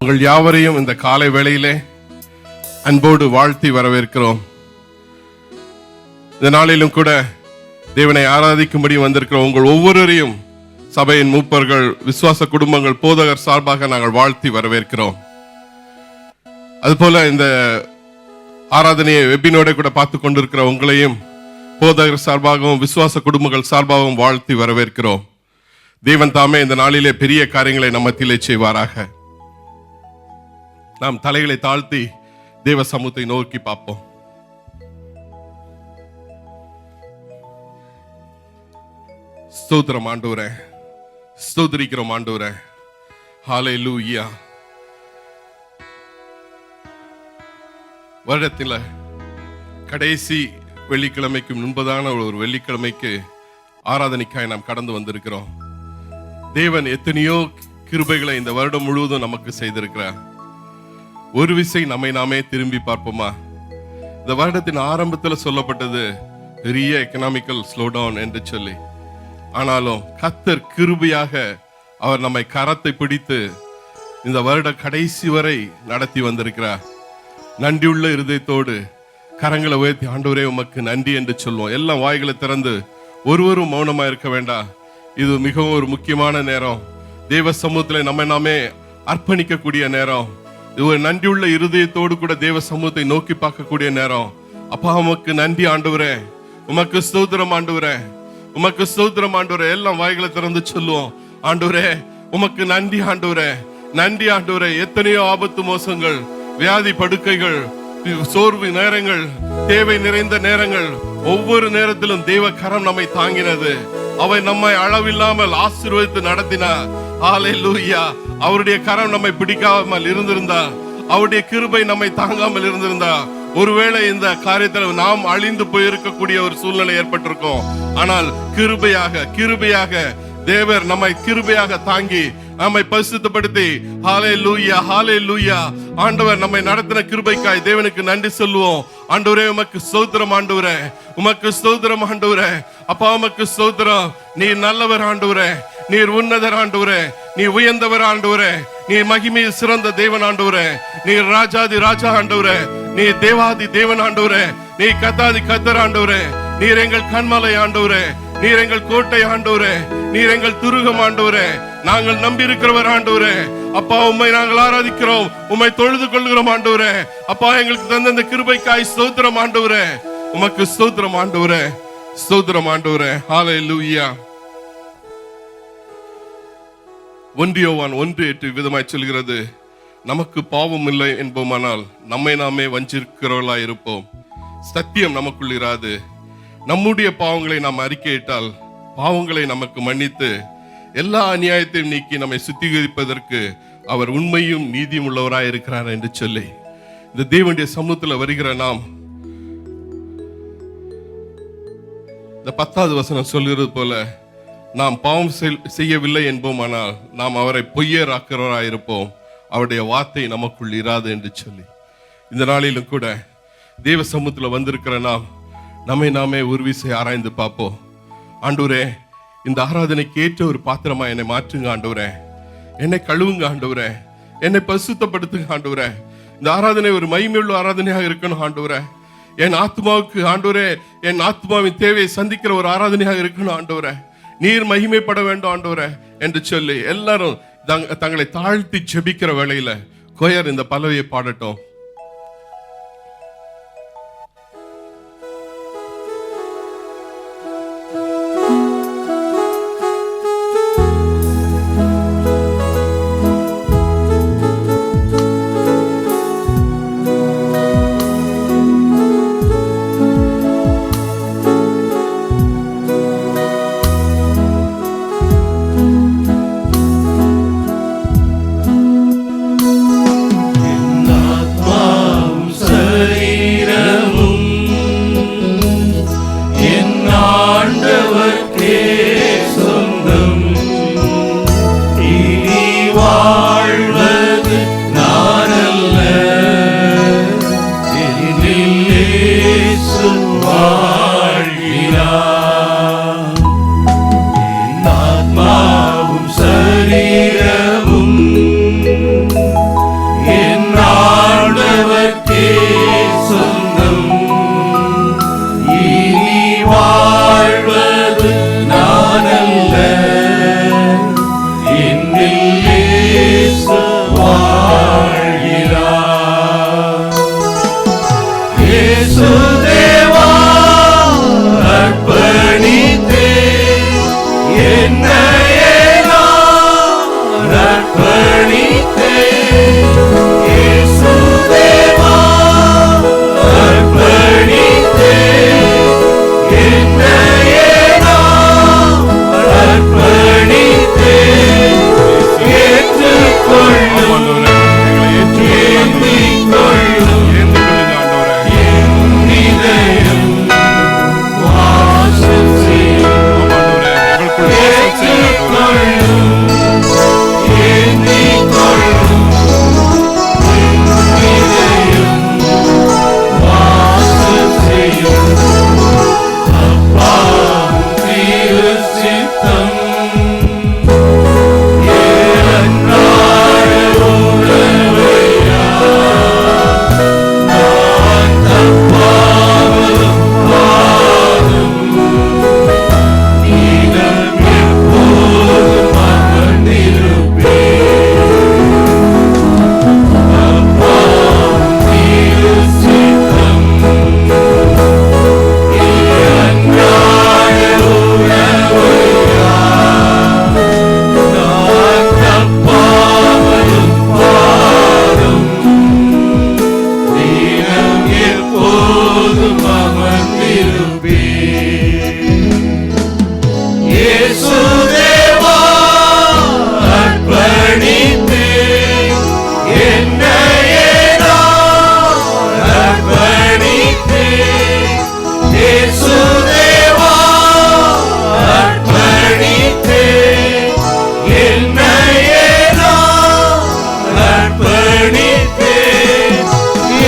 உங்கள் யாவரையும் இந்த காலை வேளையிலே அன்போடு வாழ்த்தி வரவேற்கிறோம். இந்த நாளிலும் கூட தேவனை ஆராதிக்கும்படி வந்திருக்கிற உங்கள் ஒவ்வொருவரையும் சபையின் மூப்பர்கள், விசுவாச குடும்பங்கள், போதகர் சார்பாக நாங்கள் வாழ்த்தி வரவேற்கிறோம். அதுபோல இந்த ஆராதனையை வெபினோட கூட பார்த்து கொண்டிருக்கிற உங்களையும் போதகர் சார்பாகவும் விசுவாச குடும்பங்கள் சார்பாகவும் வாழ்த்தி வரவேற்கிறோம். தேவன் தாமே இந்த நாளிலே பெரிய காரியங்களை நம்ம மத்தியிலே செய்வாராக. நாம் தலைகளை தாழ்த்தி தேவ சமூகத்தை நோக்கி பார்ப்போம். ஸ்தோத்திரம் ஆண்டவரே, ஸ்தோத்திரிக்கிறோம் ஆண்டவரே. ஹல்லேலூயா. வருடத்தில் கடைசி வெள்ளிக்கிழமைக்கு முன்பதான ஒரு வெள்ளிக்கிழமைக்கு ஆராதனைக்காய் நாம் கடந்து வந்திருக்கிறோம். தேவன் எத்தனையோ கிருபைகளை இந்த வருடம் முழுவதும் நமக்கு செய்திருக்கிறார். ஒரு விசை நம்மை நாமே திரும்பி பார்ப்போமா? இந்த வருடத்தின் ஆரம்பத்தில் சொல்லப்பட்டது பெரிய எக்கனாமிக்கல் ஸ்லோடவுன் என்று சொல்லி, ஆனாலும் கர்த்தர் கிருபையாக அவர் நம்மை கரத்தை பிடித்து இந்த வருட கடைசி வரை நடத்தி வந்திருக்கிறார். நன்றியுள்ள இருதயத்தோடு கரங்களை உயர்த்தி ஆண்டவரே உமக்கு நன்றி என்று சொல்லுவோம். எல்லாம் வாய்களை திறந்து ஒருவரும் மௌனமா இருக்க வேண்டாம். இது மிகவும் ஒரு முக்கியமான நேரம். தேவ சமூகத்தில் நம்ம நாமே அர்ப்பணிக்கக்கூடிய நேரம். இது ஒரு நன்றியுள்ள இருதயத்தோடு கூட தேவ சமூகத்தை நோக்கி பார்க்கக்கூடிய நேரம். அப்பா உமக்கு நன்றி ஆண்டவரே, உமக்கு ஸ்தோத்திரம் ஆண்டவரே, உமக்கு ஸ்தோத்திரம் ஆண்டவரே. எல்லாம் வாய்களை திறந்து சொல்லுவோம். ஆண்டவரே உமக்கு நன்றி ஆண்டவரே, நன்றி ஆண்டவரே. எத்தனையோ ஆபத்து மோசங்கள், வியாதி படுக்கைகள், சோர்வு நேரங்கள், தேவை நிறைந்த நேரங்கள், ஒவ்வொரு நேரத்திலும் தேவ கரம் நம்மை தாங்கினது. அவை நம்மை அளவில்லாமல் ஆசீர்வதித்து நடத்தினார். ஹல்லேலூயா. அவருடைய கரம் நம்மை பிடிக்காமல் இருந்திருந்தா, அவருடைய கிருபை நம்மை தாங்காமல் இருந்திருந்தா, ஒருவேளை இந்த காரியத்தில் நாம் அழிந்து போயிருக்கக்கூடிய ஒரு சூழ்நிலை ஏற்பட்டிருக்கும். ஆனால் கிருபையாக தேவர் நம்மை கிருபையாக தாங்கி நம்மை பரிசுத்தப்படுத்தி, ஹல்லேலூயா ஹல்லேலூயா. ஆண்டவர் நம்மை நடத்தின கிருபைக்காய் தேவனுக்கு நன்றி சொல்லுவோம். ஆண்டவரே உமக்கு ஸ்தோத்திரம் ஆண்டவரே, உமக்கு ஸ்தோத்திரம் ஆண்டவரே. அப்பா உமக்கு ஸ்தோத்திரம். நீர் நல்லவர் ஆண்டவரே, நீர் உன்னதர் ஆண்டவரே, நீ உயர்ந்தவர் ஆண்டவரே, நீ மகிமையில் சிறந்த தேவன் ஆண்டவரே, நீர் ராஜாதி ராஜா ஆண்டவரே, நீ தேவாதி தேவன் ஆண்டவரே, நீ கத்தாதி கத்தர் ஆண்டவரே, நீர் எங்கள் கண்மலை ஆண்டவரே, நீர் எங்கள் கோட்டை ஆண்டவரே, நீர் எங்கள் துருகம் ஆண்டவரே, நாங்கள் நம்பி இருக்கிறவர் ஆண்டவரே. அப்பா உம்மை நாங்கள் ஆராதிக்கிறோம், உம்மை தொழுது கொள்கிறோம் ஆண்டவரே. அப்பா எங்களுக்கு தந்த இந்த கிருபைக்காய் ஸ்தோத்திரம் ஆண்டவரே, உமக்கு ஸ்தோத்திரம் ஆண்டவரே, ஸ்தோத்திரம் ஆண்டவரே. ஹல்லேலூயா. 1 யோவான் 1:8 விதமாய் சொல்கிறது, நமக்கு பாவம் இல்லை என்போமானால் நம்மை நாமே வஞ்சிக்கிறவர்களாய் இருப்போம், சத்தியம் நமக்குள் இராது. நம்முடைய பாவங்களை நாம் அறிக்கையிட்டால் பாவங்களை நமக்கு மன்னித்து எல்லா அநியாயத்தையும் நீக்கி நம்மை சுத்திகரிப்பதற்கு அவர் உண்மையும் நீதியும் உள்ளவராய் இருக்கிறார் என்று சொல்லி, இந்த தேவனுடைய சமூகத்தில் வருகிற நாம் இந்த 10வது வசனம் சொல்கிறது போல, நாம் பாவம் செய்யவில்லை என்போமானால் நாம் அவரை பொய்யராக்கிறவராய் இருப்போம், அவருடைய வார்த்தை நமக்குள் இராது என்று சொல்லி, இந்த நாளிலும் கூட தேவ சமூகத்தில் வந்திருக்கிற நாம் நம்மை நாமே ஒரு விசை ஆராய்ந்து பார்ப்போம். ஆண்டவரே, இந்த ஆராதனைக்கு ஏற்ற ஒரு பாத்திரமா என்னை மாற்றுங்க ஆண்டவரே, என்னை கழுவுங்க ஆண்டவரே, என்னை பரிசுத்தப்படுத்துங்க ஆண்டவரே. இந்த ஆராதனை ஒரு மகிமையுள்ள ஆராதனையாக இருக்கணும் ஆண்டவரே. என் ஆத்மாவுக்கு ஆண்டவரே, என் ஆத்மாவின் தேவையை சந்திக்கிற ஒரு ஆராதனையாக இருக்கணும் ஆண்டவரே. நீர் மகிமைப்பட வேண்டும் ஆண்டவரே என்று சொல்லி எல்லாரும் தங்களை தாழ்த்தி ஜெபிக்கிற வேளையில கொயர் இந்த பல்லவியை பாடட்டும். இயேசுதேவா அர்ப்பணித்தேன், என்னையே நான் அர்ப்பணித்தேன். இயேசுதேவா அர்ப்பணித்தேன், என்னையே நான் அர்ப்பணித்தேன்.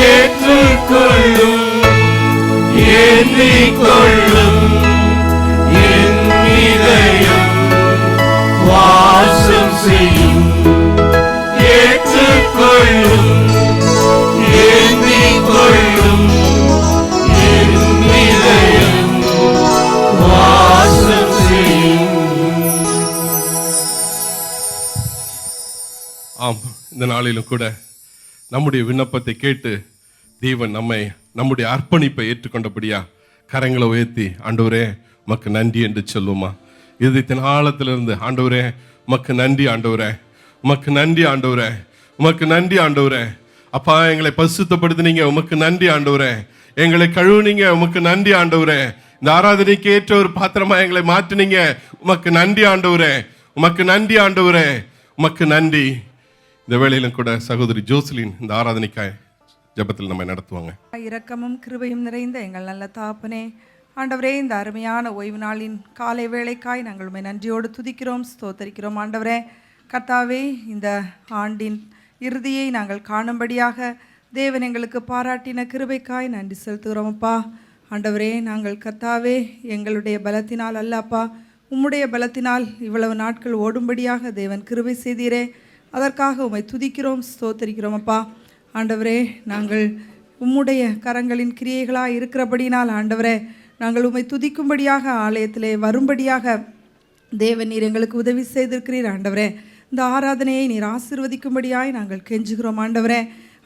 ஏற்றுக்கொள்ளும் இந்த நாளிலும் கூட நம்முடைய விண்ணப்பத்தை கேட்டு தேவன் நம்முடைய அர்ப்பணிப்பை ஏற்றுக்கொண்டபடியா கரங்களை உயர்த்தி ஆண்டவரே உமக்கு நன்றி என்று சொல்லுமா. இதயத்தின் ஆழத்திலிருந்து ஆண்டவரே உமக்கு நன்றி ஆண்டவரே, உமக்கு நன்றி ஆண்டவரே, உமக்கு நன்றி ஆண்டவரே. அப்பா எங்களை பரிசுத்தப்படுத்தினீங்க, உமக்கு நன்றி ஆண்டவரே. எங்களை கழுவுனீங்க, உமக்கு நன்றி ஆண்டவரே. இந்த ஆராதனைக்கு ஏற்ற ஒரு பாத்திரமா எங்களை மாற்றினீங்க, உமக்கு நன்றி ஆண்டவரே, உமக்கு நன்றி ஆண்டவரே, உமக்கு நன்றி. இந்த வேளையிலும் கூட சகோதரி ஜோஸ்லின் இந்த ஆராதனைக்காய் ஜெபத்தில் நம்ம நடத்துவாங்க. இரக்கமும் கிருபையும் நிறைந்த எங்கள் நல்ல தாப்பனே ஆண்டவரே, இந்த அருமையான ஓய்வு நாளின் காலை வேளைக்காய் நாங்கள் உம்மை நன்றியோடு துதிக்கிறோம், ஸ்தோத்தரிக்கிறோம். ஆண்டவரே கர்த்தாவே, இந்த ஆண்டின் இறுதியை நாங்கள் காணும்படியாக தேவன் எங்களுக்கு பாராட்டின கிருபைக்காய் நன்றி செலுத்துகிறோம் அப்பா. ஆண்டவரே, நாங்கள் கர்த்தாவே எங்களுடைய பலத்தினால் அல்ல அப்பா, உம்முடைய பலத்தினால் இவ்வளவு நாட்கள் ஓடும்படியாக தேவன் கிருபை செய்தீரே, அதற்காக உம்மை துதிக்கிறோம், ஸ்தோத்தரிக்கிறோம் அப்பா. ஆண்டவரே, நாங்கள் உம்முடைய கரங்களின் கிரியைகளாக இருக்கிறபடினால் ஆண்டவரே, நாங்கள் உம்மை துதிக்கும்படியாக ஆலயத்திலே வரும்படியாக தேவன் நீர் எங்களுக்கு உதவி செய்திருக்கிறீர். ஆண்டவரே, இந்த ஆராதனையை நீர் ஆசீர்வதிக்கும்படியாய் நாங்கள் கெஞ்சுகிறோம். ஆண்டவரே,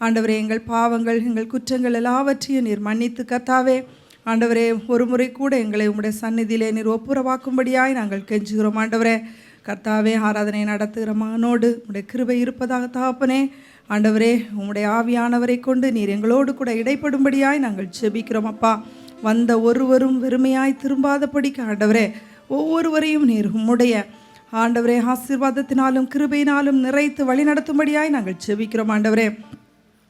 ஆண்டவரே எங்கள் பாவங்கள் எங்கள் குற்றங்கள் எல்லாவற்றையும் நீர் மன்னித்து கர்த்தாவே ஆண்டவரே ஒரு முறை கூட எங்களை உம்முடைய சந்நிதியிலே நீர் ஒப்புரவாக்கும்படியாய் நாங்கள் கெஞ்சுகிறோம். ஆண்டவரே கர்த்தாவே, ஆராதனை நடத்துகிற மகனோடு உம்முடைய கிருபை இருப்பதாக தகப்பனே. ஆண்டவரே, உம்முடைய ஆவியானவரை கொண்டு நீர் எங்களோடு கூட இடைப்படும்படியாய் நாங்கள் ஜெபிக்கிறோம் அப்பா. வந்த ஒருவரும் வெறுமையாய் திரும்பாதபடிக்கு ஆண்டவரே ஒவ்வொருவரையும் நீர் உம்முடைய ஆண்டவரே ஆசீர்வாதத்தினாலும் கிருபையினாலும் நிறைத்து வழி நடத்தும்படியாய் நாங்கள் ஜெபிக்கிறோம். ஆண்டவரே,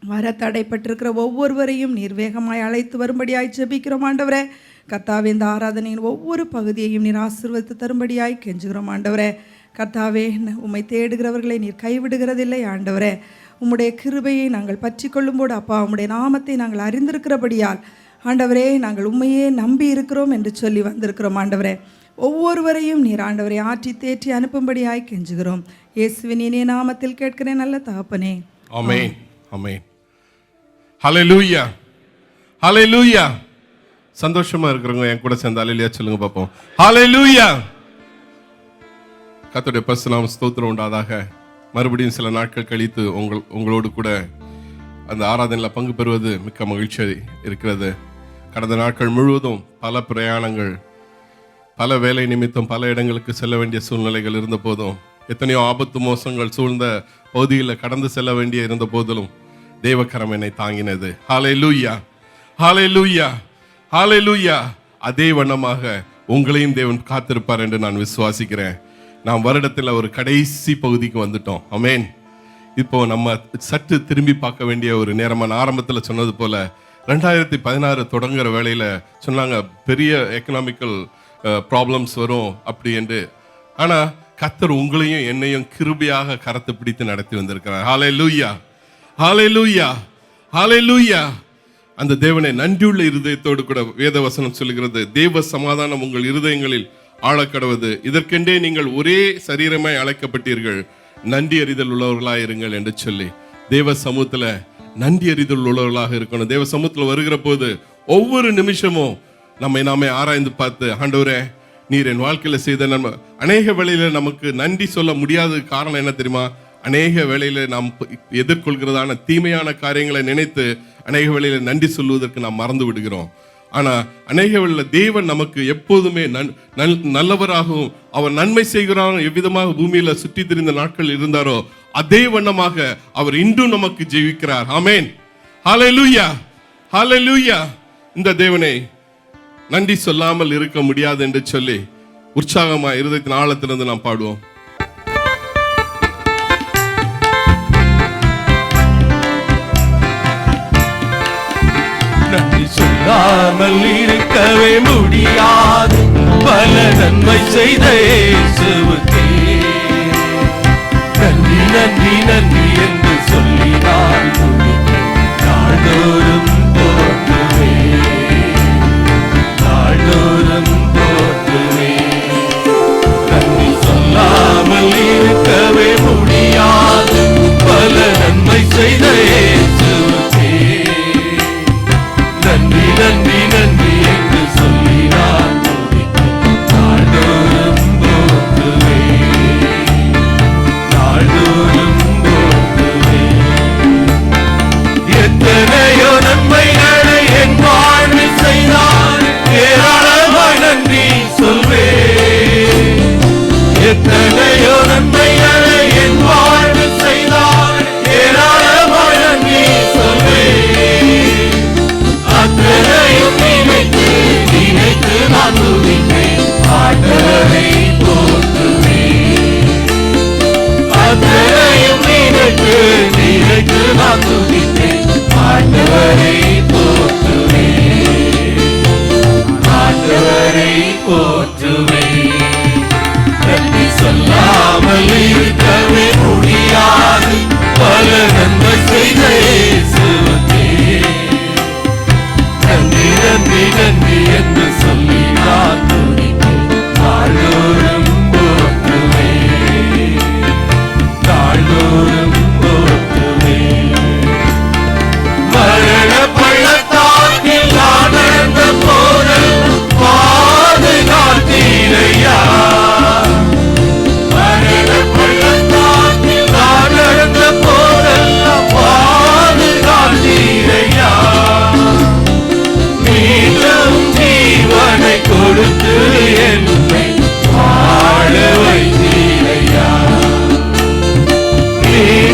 வர தடைப்பட்டிருக்கிற ஒவ்வொருவரையும் நீர் வேகமாய் அழைத்து வரும்படியாய் ஜெபிக்கிறோம். ஆண்டவரே கர்த்தாவே, இந்த ஆராதனையின் ஒவ்வொரு பகுதியையும் நீர் ஆசீர்வதித்து தரும்படியாய் கெஞ்சுகிறோம். ஆண்டவரே கர்த்தாவே, உம்மை தேடுகிறவர்களை நீர் கைவிடுகிறதில்லை. ஆண்டவரே, உம்முடைய கிருபையை நாங்கள் பற்றி கொள்ளும்போது அப்பா, உம்முடைய நாமத்தை நாங்கள் அறிந்திருக்கிறபடியால் ஆண்டவரே நாங்கள் உண்மையே நம்பி இருக்கிறோம் என்று சொல்லி வந்திருக்கிறோம். ஆண்டவரே, ஒவ்வொருவரையும் நீர் ஆண்டவரை ஆற்றி தேற்றி அனுப்பும்படியாய் கெஞ்சுகிறோம். இயேசுவின் இனிய நாமத்தில் கேட்கிறேன் நல்ல தகப்பனே, ஆமென், ஆமென். ஹல்லேலூயா, ஹல்லேலூயா. சந்தோஷமா இருக்கிறவங்க என் கூட சேர்ந்து அல்லேலூயா சொல்லுங்க பார்ப்போம். ஹல்லேலூயா. கர்த்தருடைய பரிசுத்த நாமம் ஸ்தோத்திரம் உண்டாதாக. மறுபடியும் சில நாட்கள் கழித்து உங்களோடு கூட அந்த ஆராதனையில் பங்கு பெறுவது மிக்க மகிழ்ச்சி இருக்கிறது. கடந்த நாட்கள் முழுவதும் பல பிரயாணங்கள், பல வேலை நிமித்தம் பல இடங்களுக்கு செல்ல வேண்டிய சூழ்நிலைகள் இருந்த போதும், எத்தனையோ ஆபத்து மோசங்கள் சூழ்ந்த பகுதியில் கடந்து செல்ல வேண்டிய இருந்த போதிலும் தேவக்கரம் என்னை தாங்கினது. ஹல்லேலூயா, ஹல்லேலூயா, ஹல்லேலூயா. அதே வண்ணமாக உங்களையும் தேவன் காத்திருப்பார் என்று நான் விசுவாசிக்கிறேன். நாம் வருடத்தில் ஒரு கடைசி பகுதிக்கு வந்துட்டோம். ஆமென். இப்போ நம்ம சற்று திரும்பி பார்க்க வேண்டிய ஒரு நேரமா, நான் ஆரம்பத்தில் சொன்னது போல 2016 தொடங்குற வேளையில சொன்னாங்க பெரிய எக்கனாமிக்கல் ப்ராப்ளம்ஸ் வரும் அப்படி என்று. ஆனா கர்த்தர் உங்களையும் என்னையும் கிருபையாக கரத்தை பிடித்து நடத்தி வந்திருக்கிறார். ஹல்லேலூயா, ஹல்லேலூயா, ஹல்லேலூயா. அந்த தேவனை நன்றியுள்ள இருதயத்தோடு கூட வேதவசனம் சொல்லுகிறது, தேவ சமாதானம் உங்கள் இருதயங்களில் ஆழக்கடவது, இதற்கென்றே நீங்கள் ஒரே சரீரமாய் அழைக்கப்பட்டீர்கள், நன்றி அறிதல் உள்ளவர்களாக இருங்கள் என்று சொல்லி தேவ சமூகத்துல நன்றி அறிதல் உள்ளவர்களாக இருக்கணும். தேவ சமூகத்துல வருகிற போது ஒவ்வொரு நிமிஷமும் நம்மை நாமே ஆராய்ந்து பார்த்து, ஆண்டவரே நீர் என் வாழ்க்கையில செய்த நன்மை. அநேக வேளையில நமக்கு நன்றி சொல்ல முடியாத காரணம் என்ன தெரியுமா? அநேக வேளையில நாம் எதிர்கொள்கிறதான தீமையான காரியங்களை நினைத்து அநேக வேளையில நன்றி சொல்வதற்கு நாம் மறந்து விடுகிறோம். ஆனா அநேக வேளையில தேவன் நமக்கு எப்போதுமே நல்லவராகவும் அவர் நன்மை செய்கிறாரும் எவ்விதமாக பூமியில சுற்றி திரிந்த நாட்கள் இருந்தாரோ அதே வண்ணமாக அவர் இன்றும் நமக்கு ஜெயிக்கிறார். ஆமென், ஹல்லேலூயா, ஹல்லேலூயா. இந்த தேவனை நன்றி சொல்லாமல் இருக்க முடியாது என்று சொல்லி உற்சாகமா இருதயத்தின் ஆழத்திலிருந்து நாம் பாடுவோம். நன்றி சொல்லாமல் இருக்கவே முடியாது, பல நன்மை செய்த இயேசுவுக்கே நன்றி நன்றி நன்றி என்று சொல்லி நான் நாள்தோறும் போற்றுவே, நாள்தோறும் போற்றுவே. நன்றி சொல்லாமல் இருக்கவே முடியாது, பல நன்மை செய்த இயேசுவுக்கே நன்றி நன்றி நன்றி என்று சொல்லி நான் நாள்தோறும் போற்றுவே, நாள்தோறும் போற்றுவே. எத்தனையோ நன்மைகளை என் வாழ்வில் செய்தார், ஏராளமாய் நன்றி சொல்வேன். எத்தனையோ நன்மைகளை என் வாழ்வில் செய்தார், ஏராளமாய் நன்றி சொல்வேன். அத்தனையும் நினைத்து நினைத்து நான் துதிப்பேன், ஆண்டவரை போற்றுவேன். அத்தனையும் நினைத்து நினைத்து நான் துதிப்பேன், ஆண்டவரை போற்றுவேன், ஆண்டவரை போற்றுவேன். நன்றி சொல்லாமல் இருக்கவே முடியாது, பல நன்மை செய்த இயேசுவுக்கே நன்றி நன்றி நன்றி என்று சொல்லி நான் துதிப்பேன், நாள்தோறும் போற்றுவேன், நாள்தோறும் போற்றுவேன். மரண பள்ளத்தாக்கில் நான் நடந்த போதெல்லாம் பாதுகாத்தீரையா, மரண பள்ளத்தாக்கில் நான் நடந்த போதெல்லாம் பாதுகாத்தீரையா, மீண்டும் ஜீவனை கொடுத்து என்னை வாழ வைத்தீரையா, மீண்டும்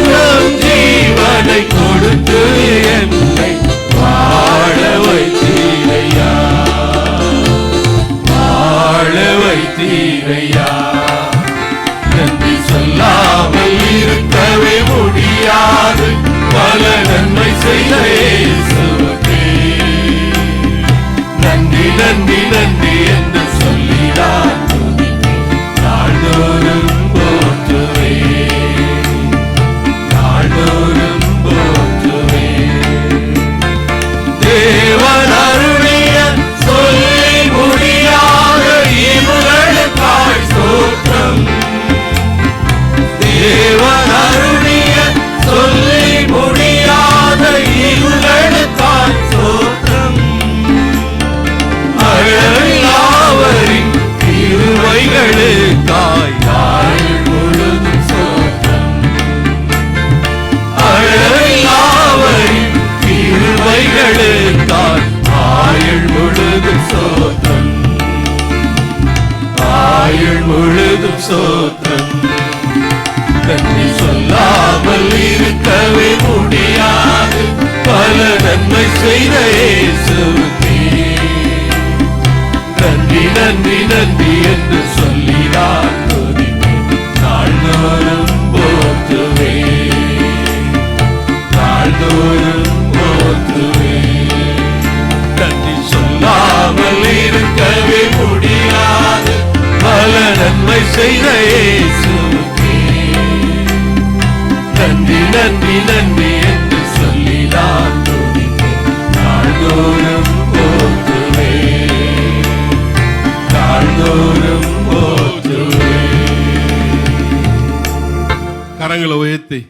நன்றி நன்றி என்று சொல்லி நான் துதிப்பேன். நாள்தோறும் போற்றுவேன், நாள்தோறும் போற்றுவேன். நன்றி சொல்லாமல் இருக்கவே முடியாது, பல நன்மை செய்த இயேசுவுக்கே நன்றி நன்றி நன்றி என்று சொல்லி நான் துதிப்பேன். நாள்தோறும் போற்றுவேன், நாள்தோறும் போற்றுவேன். கரங்களை உயர்த்தி,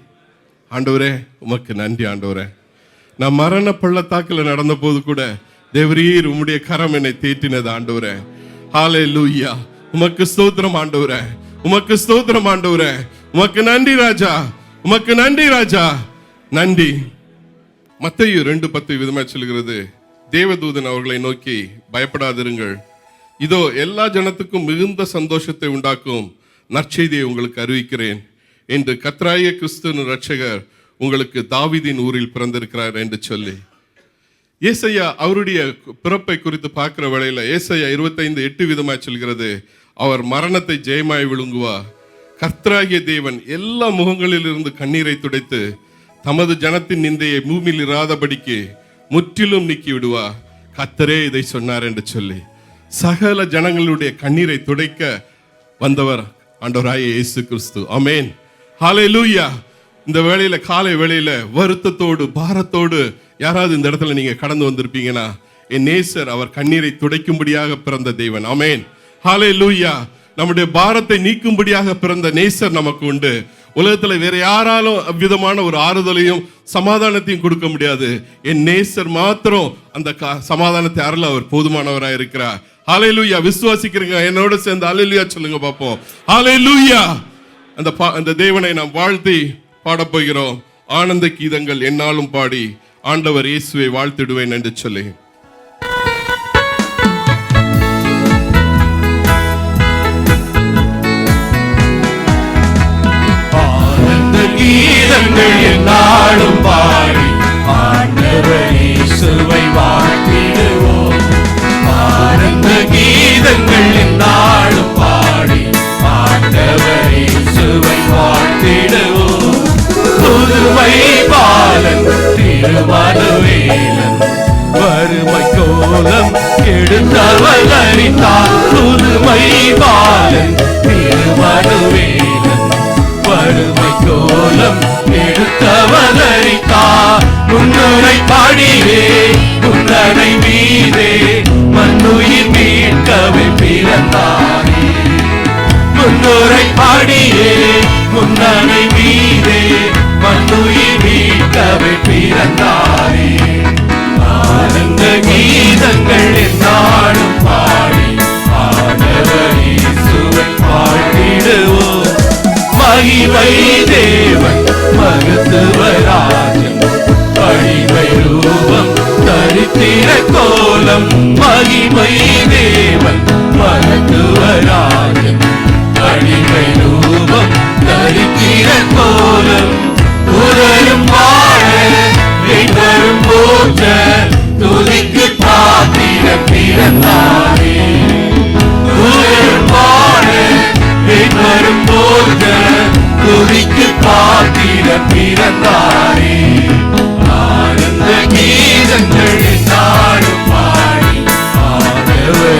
ஆண்டவரே உமக்கு நன்றி ஆண்டவரே. நான் மரண பள்ளத்தாக்கில் நடந்த போது கூட தேவரீர் உம்முடைய கரம் என்னை தேற்றினது ஆண்டவரே. ஹல்லேலூயா, உமக்கு ஸ்தோத்திரம் ஆண்டவரே, உமக்கு ஸ்தோத்திரம் ஆண்டவரே. உமக்கு நன்றி ராஜா, உமக்கு நன்றி ராஜா, நன்றி. மத்தேயு 2:10 விதமாக சொல்கிறது, தேவதூதன் அவர்களை நோக்கி, பயப்படாதிருங்கள், இதோ எல்லா ஜனத்துக்கும் மிகுந்த சந்தோஷத்தை உண்டாக்கும் நற்செய்தியை உங்களுக்கு அறிவிக்கிறேன் என்று கர்த்தராகிய கிறிஸ்துவின் இரட்சகர் உங்களுக்கு தாவீதின் ஊரில் பிறந்திருக்கிறார் என்று சொல்லி, ஏசாயா அவருடைய பிறப்பை குறித்து பார்க்கிற வேளையில ஏசாயா 25:8 விதமாய் சொல்கிறது, அவர் மரணத்தை ஜெயமாய் விழுங்குவார். கர்த்தராகிய தேவன் எல்லா முகங்களில் இருந்து கண்ணீரை துடைத்து தமது ஜனத்தின் நிந்தையை பூமியில் இராதபடிக்கு முற்றிலும் நீக்கி விடுவார். கர்த்தரே இதை சொன்னார் என்று சொல்லி சகல ஜனங்களுடைய கண்ணீரை துடைக்க வந்தவர் ஆண்டவராகிய இயேசு கிறிஸ்து. ஆமென், ஹல்லேலூயா. இந்த வேளையில, காலை வேளையில வருத்தத்தோடு பாரத்தோடு யாராவது இந்த இடத்துல நீங்க கடந்து வந்திருப்பீங்கன்னா, என் நேசர் அவர் கண்ணீரை துடைக்கும்படியாக பிறந்த தேவன். ஆமென், ஹல்லேலூயா. நம்முடைய பாரத்தை நீக்கும்படியாக பிறந்த நேசர் நமக்கு உண்டு. உலகத்துல வேற யாராலும் அவ்விதமான ஒரு ஆறுதலையும் சமாதானத்தையும் கொடுக்க முடியாது. என் நேசர் மாத்திரம் அந்த சமாதானத்தை அருள அவர் போதுமானவராக இருக்கிறார். ஹல்லேலூயா. விசுவாசிக்கிறீங்க? என்னோட சேர்ந்து ஹல்லேலூயா சொல்லுங்க பாப்போம். ஹல்லேலூயா. அந்த தேவனை நாம் வாழ்த்தி பாடப்போகிறோம். ஆனந்த கீதங்கள் என்னாலும் பாடி ஆண்டவர் இயேசுவை வாழ்த்திடுவேன் என்று சொல்லி. ஆனந்த கீதங்கள் என்னாலும் பாடி ஆண்டவர் இயேசுவை வாழ்த்திடுவோம். ஆனந்த கீதங்கள் என்னாலும் பாடி ஆண்டவர் இயேசுவை வாழ்த்திடுவோம். புதுமை பாலன் திருமணவேலன் வறுமை கோலம் எடுத்தவர் அறிந்தார். புதுமை பாலன் திருமணவேலன் வறுமை கோலம் எடுத்தவர் அறிந்தார். முன்னுரை பாடியே முன்னரை மீதே மண்ணுயிர் மீட்கவே பிறந்தாரே. முன்னுரை பாடியே முன்னரை மீதே மண்ணுயிர் மீட்கவே பிறந்தாரே. ஆனந்த கீதங்கள் என்னாலும் பாடி ஆண்டவர் இயேசுவை வாழ்த்திடுவோம். மகிமை தேவன் மகத்துவராஜன் அடிமை ரூபம் தரித்திர கோலம். மகிமை தேவன் மகத்துவராஜன் அடிமை ரூபம் தரித்திர கோலம். உதரும் வாழ வரும் போற்ற துதிக்கு பாத்திர பிறந்தாரே. உதரும் வாழ வரும் போற்ற துதிக்கு பாத்திர பிறந்தாரே. ஆனந்த கீதங்கள் நாடும் பாடி ஆண்டவர்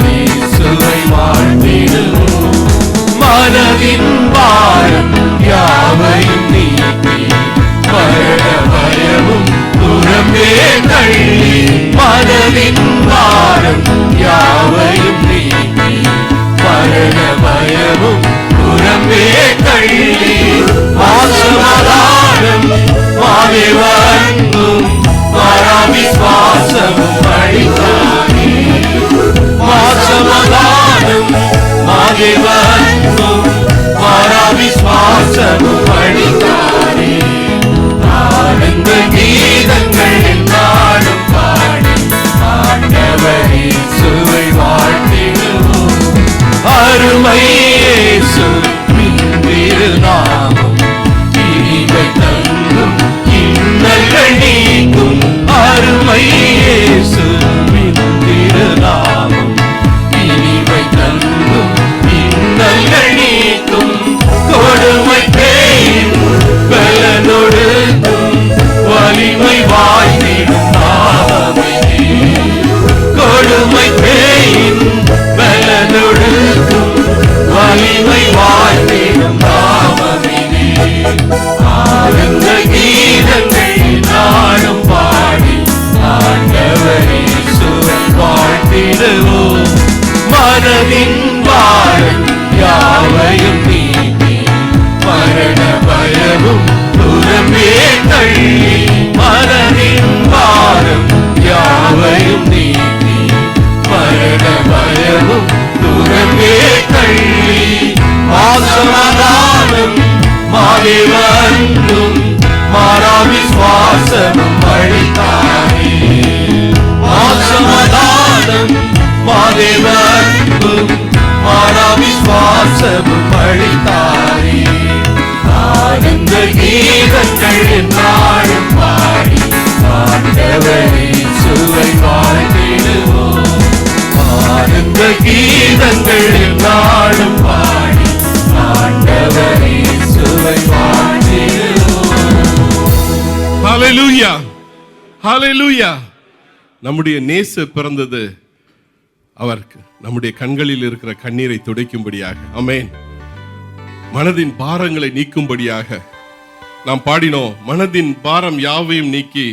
வாழ்ந்திடுவோம். மனதின் பாரம் யாவையும் நீக்கி மரண பயமும் தூரமே தள்ளி, மனதின் பாரம் யாவையும் நீக்கி மரண பயமும் தூரமே தள்ளி, ஆசமாதானம் மாதேவ அன்பும் மாறா விசுவாசமும் அளித்தாரே. ஆசமாதானம் மாதேவ அன்பும் மாறா விசுவாசமும் அளித்தாரே. ஆனந்த கீதங்கள் என்னாலும் பாடி ஆண்டவரே சுவை வாழ்ந்திடுவோம். ஆனந்த கீதங்கள் என்னாலும் பாடி ஆண்டவரே சுவை வாழ்ந்திடுவோம். ஹalleluya, ஹalleluya. நம்முடைய நேசர் பிறந்தது அவருக்கு நம்முடைய கண்களில் இருக்கிற கண்ணீரை துடைக்கும்படியாக. ஆமென். மனதின் பாரங்களை நீக்கும்படியாக நாம் பாடினோம். மனதின் பாரம் யாவையும் நீக்கி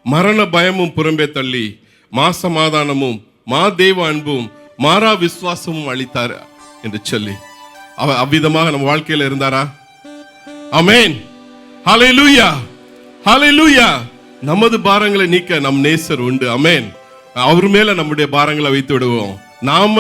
மரண பயமும் புறம்பே தள்ளி, மாசமாதானமும் மாதேவ அன்பும் மாறா விசுவாசமும் அளித்தார் என்று சொல்லி அவர் அவ்விதமாக நம்ம வாழ்க்கையில இருந்தாரா? ஆமென். ஹalleluya, ஹalleluya. நமது பாரங்களை நீக்க நம் நேசர் உண்டு. ஆமென். அவர் மேல நம்முடைய பாரங்களை வைத்து விடுவோம். நாம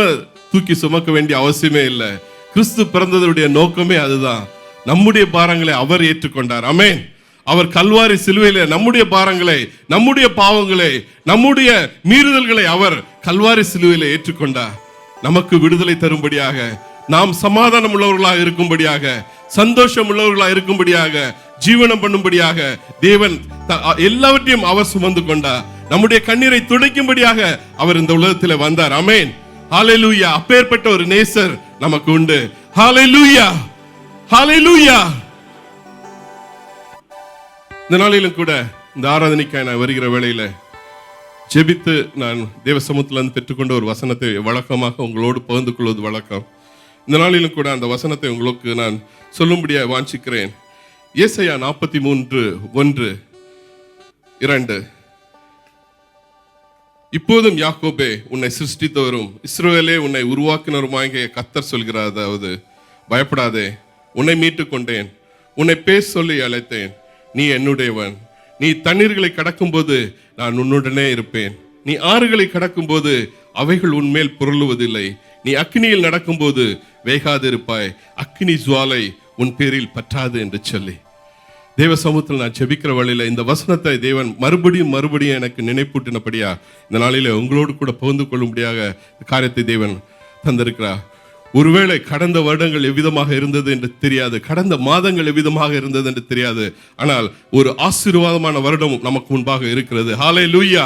தூக்கி சுமக்க வேண்டிய அவசியமே இல்லை. கிறிஸ்து பிறந்ததுடைய நோக்கமே அதுதான். நம்முடைய பாரங்களை அவர் ஏற்றுக்கொண்டார். ஆமென். அவர் கல்வாரி சிலுவையில நம்முடைய பாரங்களை, நம்முடைய பாவங்களை, நம்முடைய மீறுதல்களை அவர் கல்வாரி சிலுவையில ஏற்றுக்கொண்டார். நமக்கு விடுதலை தரும்படியாக, நாம் சமாதானம் உள்ளவர்களாக இருக்கும்படியாக, சந்தோஷம் உள்ளவர்களாக இருக்கும்படியாக, ஜீவனம் பண்ணும்படியாக தேவன் எல்லாவற்றையும் அவர் சுமந்து கொண்டார். நம்முடைய கண்ணீரை துடைக்கும்படியாக அவர் இந்த உலகத்தில் வந்தார். ஆமென். ஹalleluya. அப்பேற்பட்ட ஒரு நேசர் நமக்கு உண்டு. ஹalleluya, ஹalleluya. இந்த நாளிலும் கூட இந்த ஆராதனைக்காக நான் வருகிற வேளையில ஜெபித்து நான் தேவ சமூகத்திலிருந்து பெற்றுக்கொண்ட ஒரு வசனத்தை வழக்கமாக உங்களோடு பகிர்ந்து கொள்வது வழக்கம். இந்த நாளிலும் கூட அந்த வசனத்தை உங்களுக்கு நான் சொல்லும்படியாக வாஞ்சிக்கிறேன். ஏசாயா 43:1-2. இப்போதும் யாக்கோபே உன்னை சிருஷ்டித்தவரும் இஸ்ரவேலே உன்னை உருவாக்கினருமாகிய கர்த்தர் சொல்கிறார், அதாவது பயப்படாதே, உன்னை மீட்டுக் கொண்டேன், உன்னை பேர் சொல்லி அழைத்தேன், நீ என்னுடையவன். நீ தண்ணீர்களை கடக்கும்போது நான் உன்னுடனே இருப்பேன், நீ ஆறுகளை கடக்கும்போது அவைகள் உன்மேல் புரளுவதில்லை, நீ அக்கினியில் நடக்கும்போது வேகாதிருப்பாய், அக்கினி ஜுவாலை உன் பேரில் பற்றாது என்று சொல்லி தேவ சமூகத்தில் நான் ஜெபிக்கிற வழியில இந்த வசனத்தை தேவன் மறுபடியும் எனக்கு நினைப்பூட்டினபடியா இந்த நாளில உங்களோடு கூட பகிர்ந்து கொள்ளும்படியாக காரியத்தை தேவன் தந்திருக்கிறார். ஒருவேளை கடந்த வருடங்கள் எவ்விதமாக இருந்தது என்று தெரியாது, கடந்த மாதங்கள் எவ்விதமாக இருந்தது என்று தெரியாது, ஆனால் ஒரு ஆசீர்வாதமான வருடம் நமக்கு முன்பாக இருக்கிறது. ஹalleluya.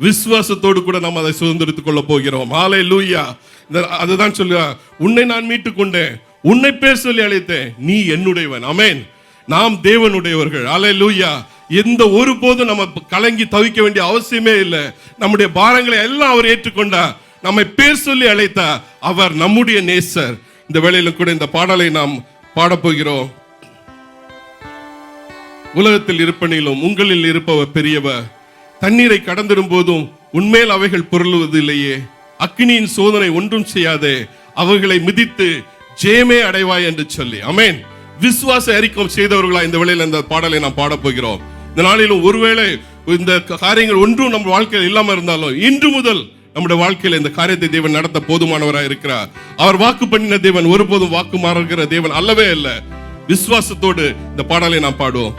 விசுவாசத்தோடு கூட நாம் அதை சுதந்திரித்துக் கொள்ள போகிறோம். ஹalleluya. அதுதான் சொல்லுங்க, உன்னை நான் மீட்டுக் கொண்டேன், உன்னை பேர் சொல்லி அழைத்தேன், நீ என்னுடையவன். ஆமென். நாம் தேவனுடையவர்கள். ஹalleluya. எந்த ஒருபோதும் நம்ம கலங்கி தவிக்க வேண்டிய அவசியமே இல்லை. நம்முடைய பாரங்களை எல்லாம் அவர் ஏற்றுக்கொண்டார், நம்மை பேர் சொல்லி அழைத்தார். அவர் நம்முடைய நேசர். இந்த வேளையில கூட இந்த பாடலை நாம் பாடப்போகிறோம். உலகத்தில் இருப்பனிலும் உங்களில் இருப்பவர் பெரியவர், தண்ணீரை கடந்திடும் போதும் உன்மேல் அவைகள் புரளுவதில்லையே, அக்கினியின் சோதனை ஒன்றும் செய்யாதே, அவர்களை மிதித்து ஜெயமே அடைவாய் என்று சொல்லி. ஆமென். விசுவாச அறிக்கை செய்தவர்களா இந்த வேளையில இந்த பாடலை நாம் பாட போகிறோம். இந்த நாளிலும் ஒருவேளை இந்த காரியங்கள் ஒன்றும் நம்ம வாழ்க்கையில் இல்லாம இருந்தாலும் இன்று முதல் நம்முடைய வாழ்க்கையில இந்த காரியத்தை தேவன் நடத்த போதுமானவராக இருக்கிறார். அவர் வாக்கு பண்ணின தேவன் ஒருபோதும் வாக்கு மாறுகிற தேவன் அல்லவே அல்ல. விசுவாசத்தோடு இந்த பாடலை நாம் பாடுவோம்.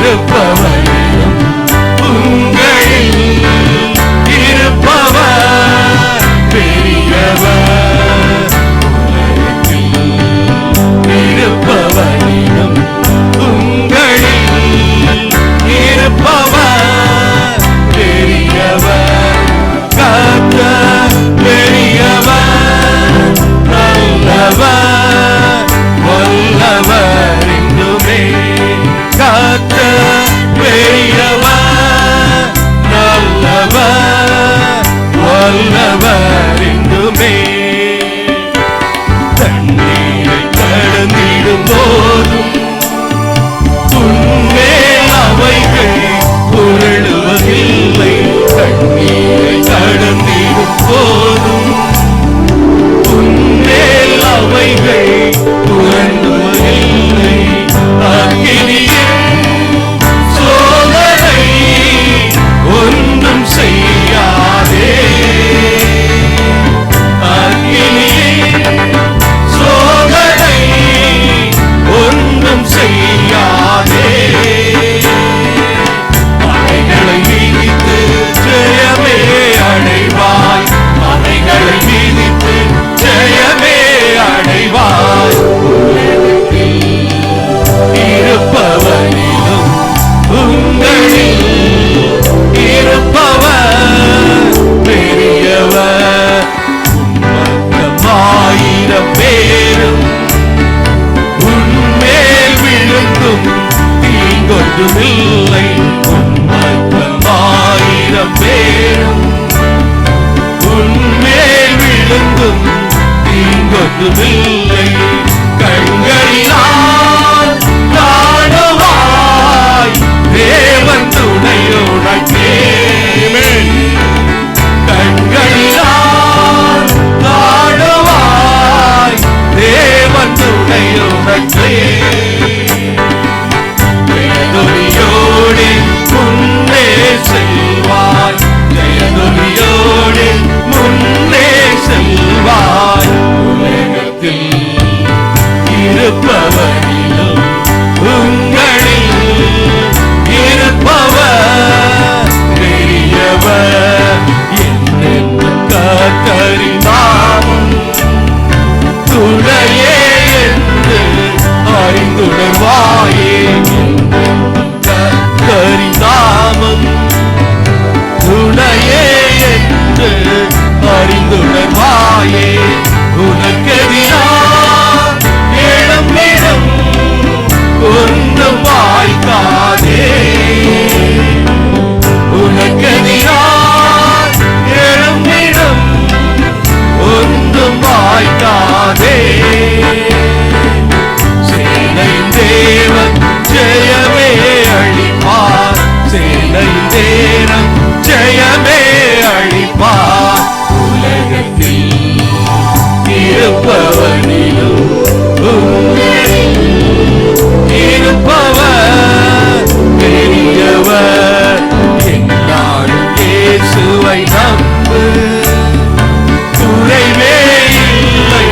இருப்பவரையும் ஏதுமில்லை. கண்களினால் காணுவாய் தேவன் துணையுனக்கே. கண்களினால் காணுவாய் தேவன் துணையுனக்கே. ஜெயதுனியோடு முன்னே செல்வாய், ஜெயதுனியோடு முன்னே செல்வாய். உலகத்தில் இருப்பவரிலும் உங்களில் இருப்பவர் பெரியவர். என்னென்றும் கர்த்தரின் நாமம் துணையே என்று அறிந்துணர்வாயே. கர்த்தரின் நாமம் துணையே என்று அறிந்துணர்வாயே. உனக்கெதிராக எழும்பிடும் ஒன்றும் வாய்க்காதே. உனக்கெதிராக எழும்பிடும் ஒன்றும் வாய்க்காதே. சேனையின் தேவன் ஜெயமே அளிப்பார், சேனையின் தேவன் ஜெயமே அளிப்பார். உலகத்தில் இருப்பவனிலும் இருப்பவர் பெரியவர். என்னாலும் இயேசுவை நம்பு, குறைவே இல்லை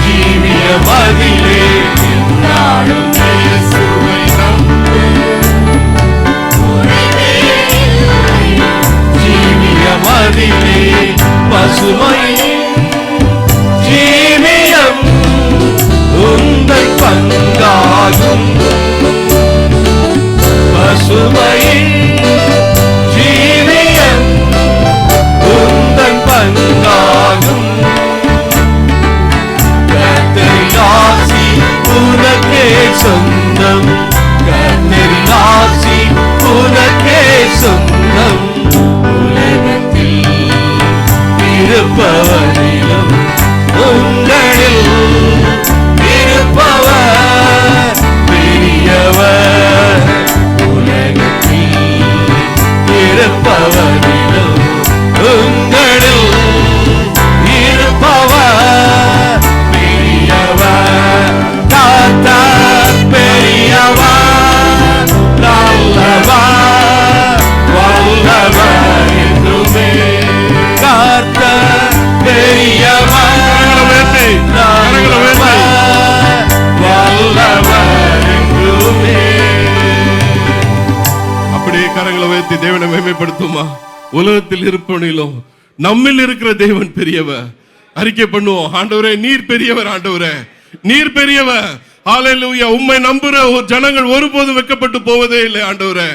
ஜீவியமதிலே. என்னாலும் இயேசுவை நம்பு, குறைவே இல்லை ஜீவியமதிலே. பசுமை ஜீவியம் உங்கள் பங்காகும், பசுமை ஜீவியம் உங்கள் பங்காகும். கர்த்தரின் ஆசி உனக்கே சொந்தம், கர்த்தரின் ஆசி உனக்கே சொந்தம். உலகத்தில் இருப்பவரிலும் உங்களில் இருப்பவர் பெரியவர். உலகத்தில் இருப்பவரிலும் உங்களில் இருப்பவர் பெரியவர். கர்த்தர் பெரியவர், நல்லவர், வல்லவர் என்றுமே. கர்த்தர் பெரியவர், வல்லவர் என்றுமே. அப்படியே கரங்களை உயர்த்தி தேவனை மகிமைப்படுத்துமா. உலகத்தில் இருப்பவனிலும் நம்மில் இருக்கிற தேவன் பெரியவர். அறிக்கை பண்ணுவோம், ஆண்டவரே நீர் பெரியவர், ஆண்டவரே நீர் பெரியவர். ஹல்லேலூயா. உம்மை நம்புற ஜனங்கள் ஒருபோதும் வெட்கப்பட்டு போவதே இல்லை ஆண்டவரே.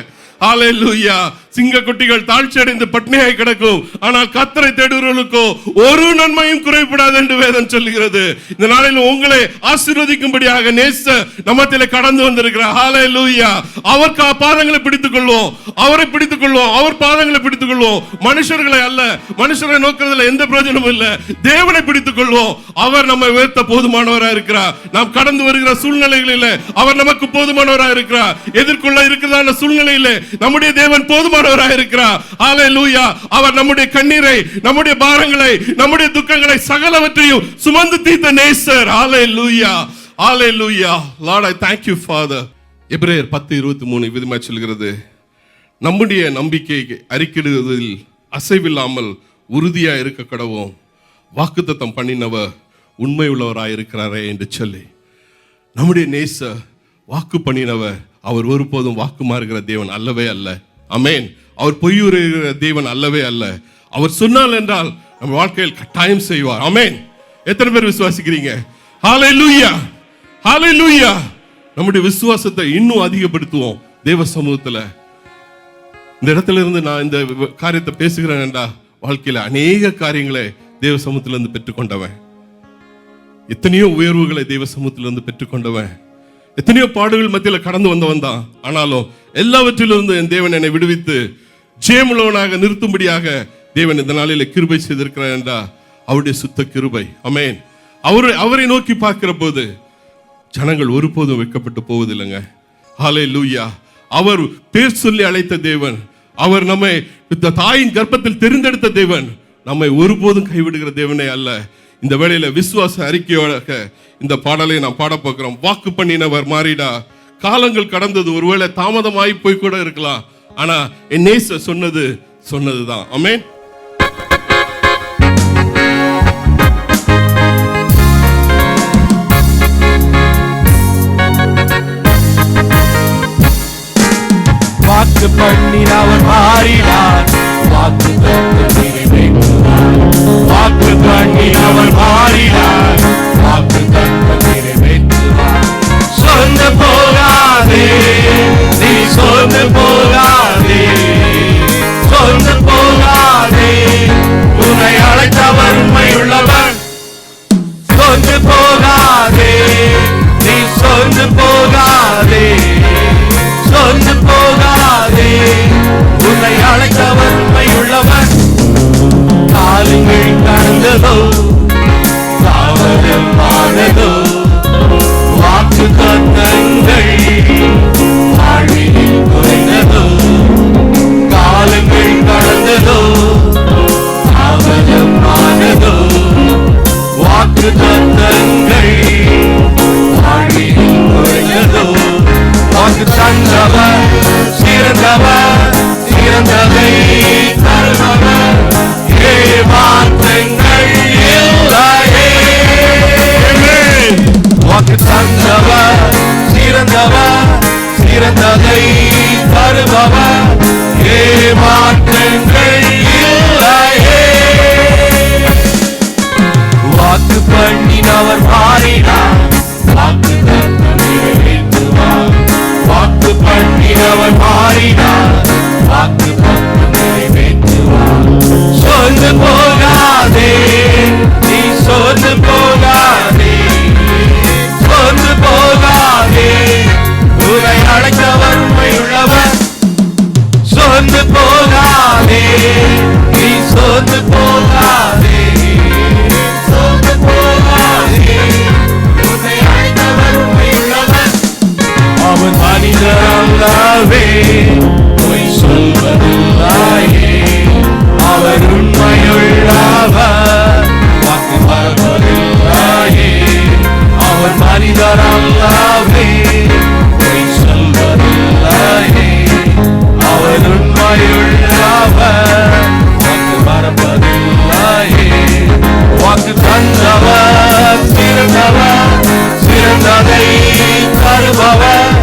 ஹல்லேலூயா. சிங்க குட்டிகள் தாழ்ச்சி அடைந்து பட்னியாய் கிடக்கும், ஆனால் கர்த்தரை தேடுகிறவர்களுக்கோ ஒரு நன்மையும் குறைபடாது என்று வேதம் சொல்லுகிறது. இந்த நாளில் உங்களை ஆசீர்வதிக்கும்படியாக நேச நம்மத்திலே கடந்து வந்திருக்கிறார். ஹல்லேலூயா. அவர் பாதங்களை பிடித்துக் கொள்வோம், அவரை பிடித்துக் கொள்வோம், அவர் பாதங்களை பிடித்துக் கொள்வோம். மனுஷர்களை அல்ல, மனுஷரை நோக்கிறதுல எந்த பிரயோஜனமும் இல்லை. தேவனை பிடித்துக் கொள்வோம். அவர் நம்மை உயர்த்த போதுமானவராக இருக்கிறார். நாம் கடந்து வருகிற சூழ்நிலைகளில் அவர் நமக்கு போதுமானவராக இருக்கிறார். எதிர்கொள்ள இருக்கிறதான சூழ்நிலையிலே நம்முடைய தேவன் போதுமான இருக்கிறார். ஹல்லேலூயா. அவர் நம்முடைய கண்ணீரை, நம்முடைய பாரங்களை, நம்முடைய துக்கங்களை சகலவற்றையும் சுமந்து தீர்த்த நேசர். Hallelujah. Hallelujah. Lord, I thank you Father. எபிரேயர் 10:23 விதமாக சொல்கிறது, நம்முடைய நம்பிக்கையை அறிக்கையிடுவதில் அசைவில்லாமல் உறுதியா இருக்க கடவோம், வாக்குத்தத்தம் பண்ணினவர் உண்மை உள்ளவராய் இருக்கிறாரே என்று சொல்லி. நம்முடைய நேசர் வாக்கு பண்ணினவர். அவர் ஒருபோதும் வாக்கு மாறுகிற தேவன் அல்லவே அல்ல. ஆமென். அவர் பொய்யுரைகிற தேவன் அல்லவே அல்ல. அவர் சொன்னால் என்றால் நம்ம வாழ்க்கையில் கட்டாயம் செய்வார். ஆமென். எத்தனை பேர் விசுவாசிக்கிறீங்க? ஹல்லேலூயா. ஹல்லேலூயா. நம்முடைய விசுவாசத்தை இன்னும் அதிகப்படுத்துவோம் தேவ சமூகத்துல. இந்த இடத்துல இருந்து நான் இந்த காரியத்தை பேசுகிறேன் என்றா, வாழ்க்கையில அநேக காரியங்களை தேவ சமூகத்திலிருந்து பெற்றுக்கொண்டவன், எத்தனையோ உயர்வுகளை தேவ சமூகத்திலிருந்து பெற்றுக்கொண்டவன், எத்தனையோ பாடுகள் மத்தியில கடந்து வந்தவன் தான். ஆனாலும் எல்லாவற்றிலிருந்து என் தேவன் என்னை விடுவித்து ஜெயமுள்ளவனாக நிறுத்தும்படியாக தேவன் இந்த நாளில் கிருபை செய்திருக்கிறார் என்றா, அவருடைய சுத்த கிருபை. ஆமென். அவரை நோக்கி பார்க்கிற போது ஜனங்கள் ஒருபோதும் வெட்கப்பட்டு போவதில்லைங்க. ஹல்லேலூயா. அவர் பேர் சொல்லி அழைத்த தேவன், அவர் நம்மை தாயின் கர்ப்பத்தில் தெரிந்தெடுத்த தேவன், நம்மை ஒருபோதும் கைவிடுகிற தேவனே அல்ல. இந்த வேளையில விசுவாச அறிக்கையோட இந்த பாடலை நாம் பாட போகிறோம். வாக்கு பண்ணினவர் மாறிடா. காலங்கள் கடந்தது, ஒருவேளை தாமதமாய் போய் கூட இருக்கலாம், ஆனா என் நேசர் சொன்னதுதான். ஆமென். வாக்கு பண்ணினவர் மாறினார், வாக்கு தத்தம் நிறைவேற்றுவார். வாக்கு பண்ணினவர் மாறினார், வாக்கு தத்தம் நிறைவேற்றுவார். சொந்து போகாதே, நீ சொந்து போகாதே, சொந்து போகாதே, உன்னை அழைத்தவர் உண்மையுள்ளவர். சொந்து போகாதே, நீ சொந்து போகாதே, சொந்து போகாதே, உன்னை அழைத்தவர் உண்மையுள்ளவர். காலங்கள் கடந்ததோ, தாமதம் ஆனதோ, வாக்கு தத்தங்கள் வாழ்வில் குறைந்ததோ. காலங்கள் கடந்ததோ, தாமதம் ஆனதோ, வாக்கு தத்தங்கள் வாழ்வில் குறைந்ததோ. வாக்கு தந்தவர் சிறந்தவர், சிறந்ததை தருபவர், ஏமாற்றங்கள் இல்லையே. வாக்கு தந்தவர் சிறந்தவர், சிறந்ததை தருபவர், ஏமாற்றங்கள் இல்லையே. வாக்கு பண்ணினவர் மாறினார், வாக்கு தத்தம் நிறைவேற்றுவார். வாக்கு பண்ணினவர் மாறினார், வாக்கு தத்தம் நிறைவேற்றுவார். சொந்து போகாதே, நீ சொந்து போகாதே, சொந்து போகாதே, உன்னை அழைத்தவர் உண்மையுள்ளவர். சொந்து போகாதே, நீ சொந்து போகாதே, சொந்து போகாதே, உன்னை அழைத்தவர் உண்மையுள்ளவர். அவன் மனிதரல்லவே, பொய் சொல்வதில்லையே, அவர் உண்மையுள்ளவர், வாக்கு மறப்பதில்லையே. அவர் மனிதரல்லவே, பொய் சொல்வதில்லையே, அவர் உண்மையுள்ளவர், வாக்கு மறப்பதில்லையே. வாக்கு தந்தவர் சிறந்தவர், சிறந்ததை தருபவர்,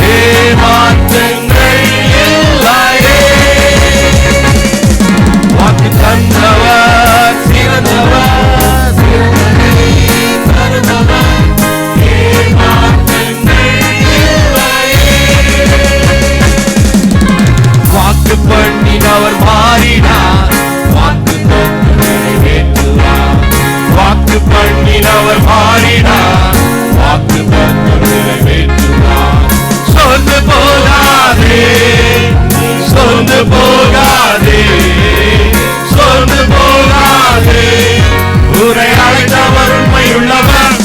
ஏமாற்றங்கள் இல்லையே. வாக்கு தந்தவர் சிறந்தவர், சிறந்ததை தருபவர், ஏமாற்றங்கள் இல்லையே. வாக்கு பண்ணினவர் மாறினார், வாக்கு தத்தம் நிறைவேற்றுவார். வாக்கு பண்ணினவர் மாறினார், வாக்கு தத்தம் நிறைவேற்றுவார். சொந்து போகாதே, சொந்து போகாதே, சொந்து போகாதே, உன்னை அழைத்தவர் உண்மையுள்ளவர்.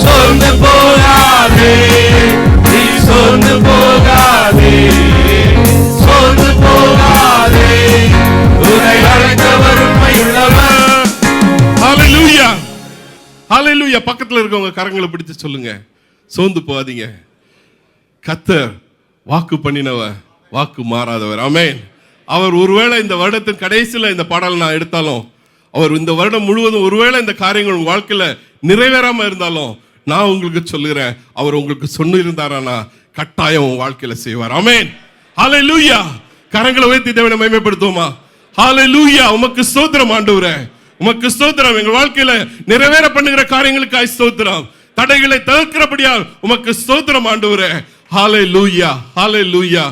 சொந்து போகாதே, நீ சொந்து போகாதே, சொந்து போகாதே, உன்னை அழைத்தவர் உண்மையுள்ளவர். ஹல்லேலூயா. ஹல்லேலூயா. பக்கத்துல இருக்கவங்க கரங்களை பிடிச்சு சொல்லுங்க, சோர்ந்து போகாதீங்க. கர்த்தர் வாக்கு பண்ணினவர், வாக்கு மாறாதவர். ஆமென். அவர் ஒருவேளை இந்த வருடத்தின் கடைசியில் இந்த பாடல் நான் எடுத்தாலும், அவர் இந்த வருடம் முழுவதும் ஒருவேளை இந்த காரியங்கள் உங்க வாழ்க்கையில நிறைவேறாம இருந்தாலும், நான் உங்களுக்கு சொல்லுகிறேன், அவர் உங்களுக்கு சொன்னிருந்தாரானா கட்டாயம் உங்க வாழ்க்கையில செய்வார். ஆமென். ஹல்லேலூயா. கரங்களை உயர்த்தி தேவனை மகிமைப்படுத்துவோமா? ஹல்லேலூயா. உமக்கு ஸ்தோத்திரம் ஆண்டவரே, உமக்கு ஸ்தோத்திரம். எங்கள் வாழ்க்கையில நிறைவேற பண்ணுகிற காரியங்களுக்காய் ஸ்தோத்திரம். தடைகளை தவிர்க்கிறபடியால் உமக்கு ஸ்தோத்திரம் ஆண்டவரே. ஹல்லேலூயா. ஹல்லேலூயா.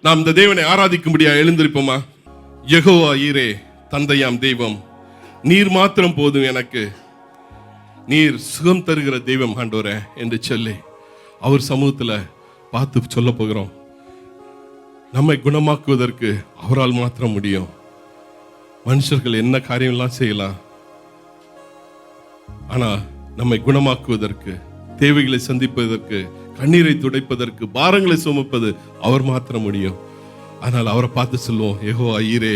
நாம் இந்த தேவனை ஆராதிக்கும்படியா எழுந்திருப்போமா? யெகோவா ஈரே, தந்தையாம் தெய்வம், நீர் மாத்திரம் போதும் எனக்கு, நீர் சுகம் தருகிற தெய்வம் ஆண்டவரே என்று சொல்லி அவர் சமூகத்துல பார்த்து சொல்ல போகிறோம். நம்மை குணமாக்குவதற்கு அவரால் மாத்திரம் முடியும். மனுஷர்கள் என்ன காரியம்லாம் செய்யலாம், ஆனா நம்மை குணமாக்குவதற்கு, தேவைகளை சந்திப்பதற்கு, கண்ணீரை துடைப்பதற்கு, பாரங்களை சுமப்பது அவர் மாத்திரம் முடியும். ஆனால் அவரை பார்த்து சொல்லுவோம், யெகோவா ஈரே.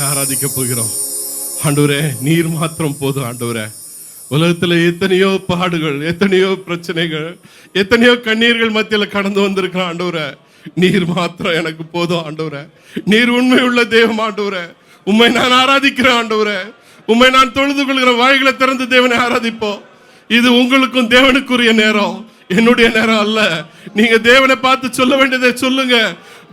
ஆராதிக்க போகிறோம். ஆண்டவரே, நீர் மாத்திரம் போதும். ஆண்டவரே, உலகத்துல எத்தனையோ பாடுகள், எத்தனையோ பிரச்சனைகள், எத்தனையோ கண்ணீர்கள் மத்தியில கடந்து வந்திருக்கிறோம். ஆண்டவரே, நீர் மாத்திரம் எனக்கு போதும். ஆண்டவரே, நீர் உண்மை உள்ள தெய்வம். ஆண்டவரே, உம்மை நான் ஆராதிக்கிறேன். ஆண்டவரே, உம்மை நான் தொழுது கொள்கிற வாய்களை திறந்து தேவனை ஆராதிப்போம். இது உங்களுக்கும் தேவனுக்குரிய நேரம், என்னுடைய நேரம் அல்ல. நீங்க தேவனை பார்த்து சொல்ல வேண்டியதை சொல்லுங்க.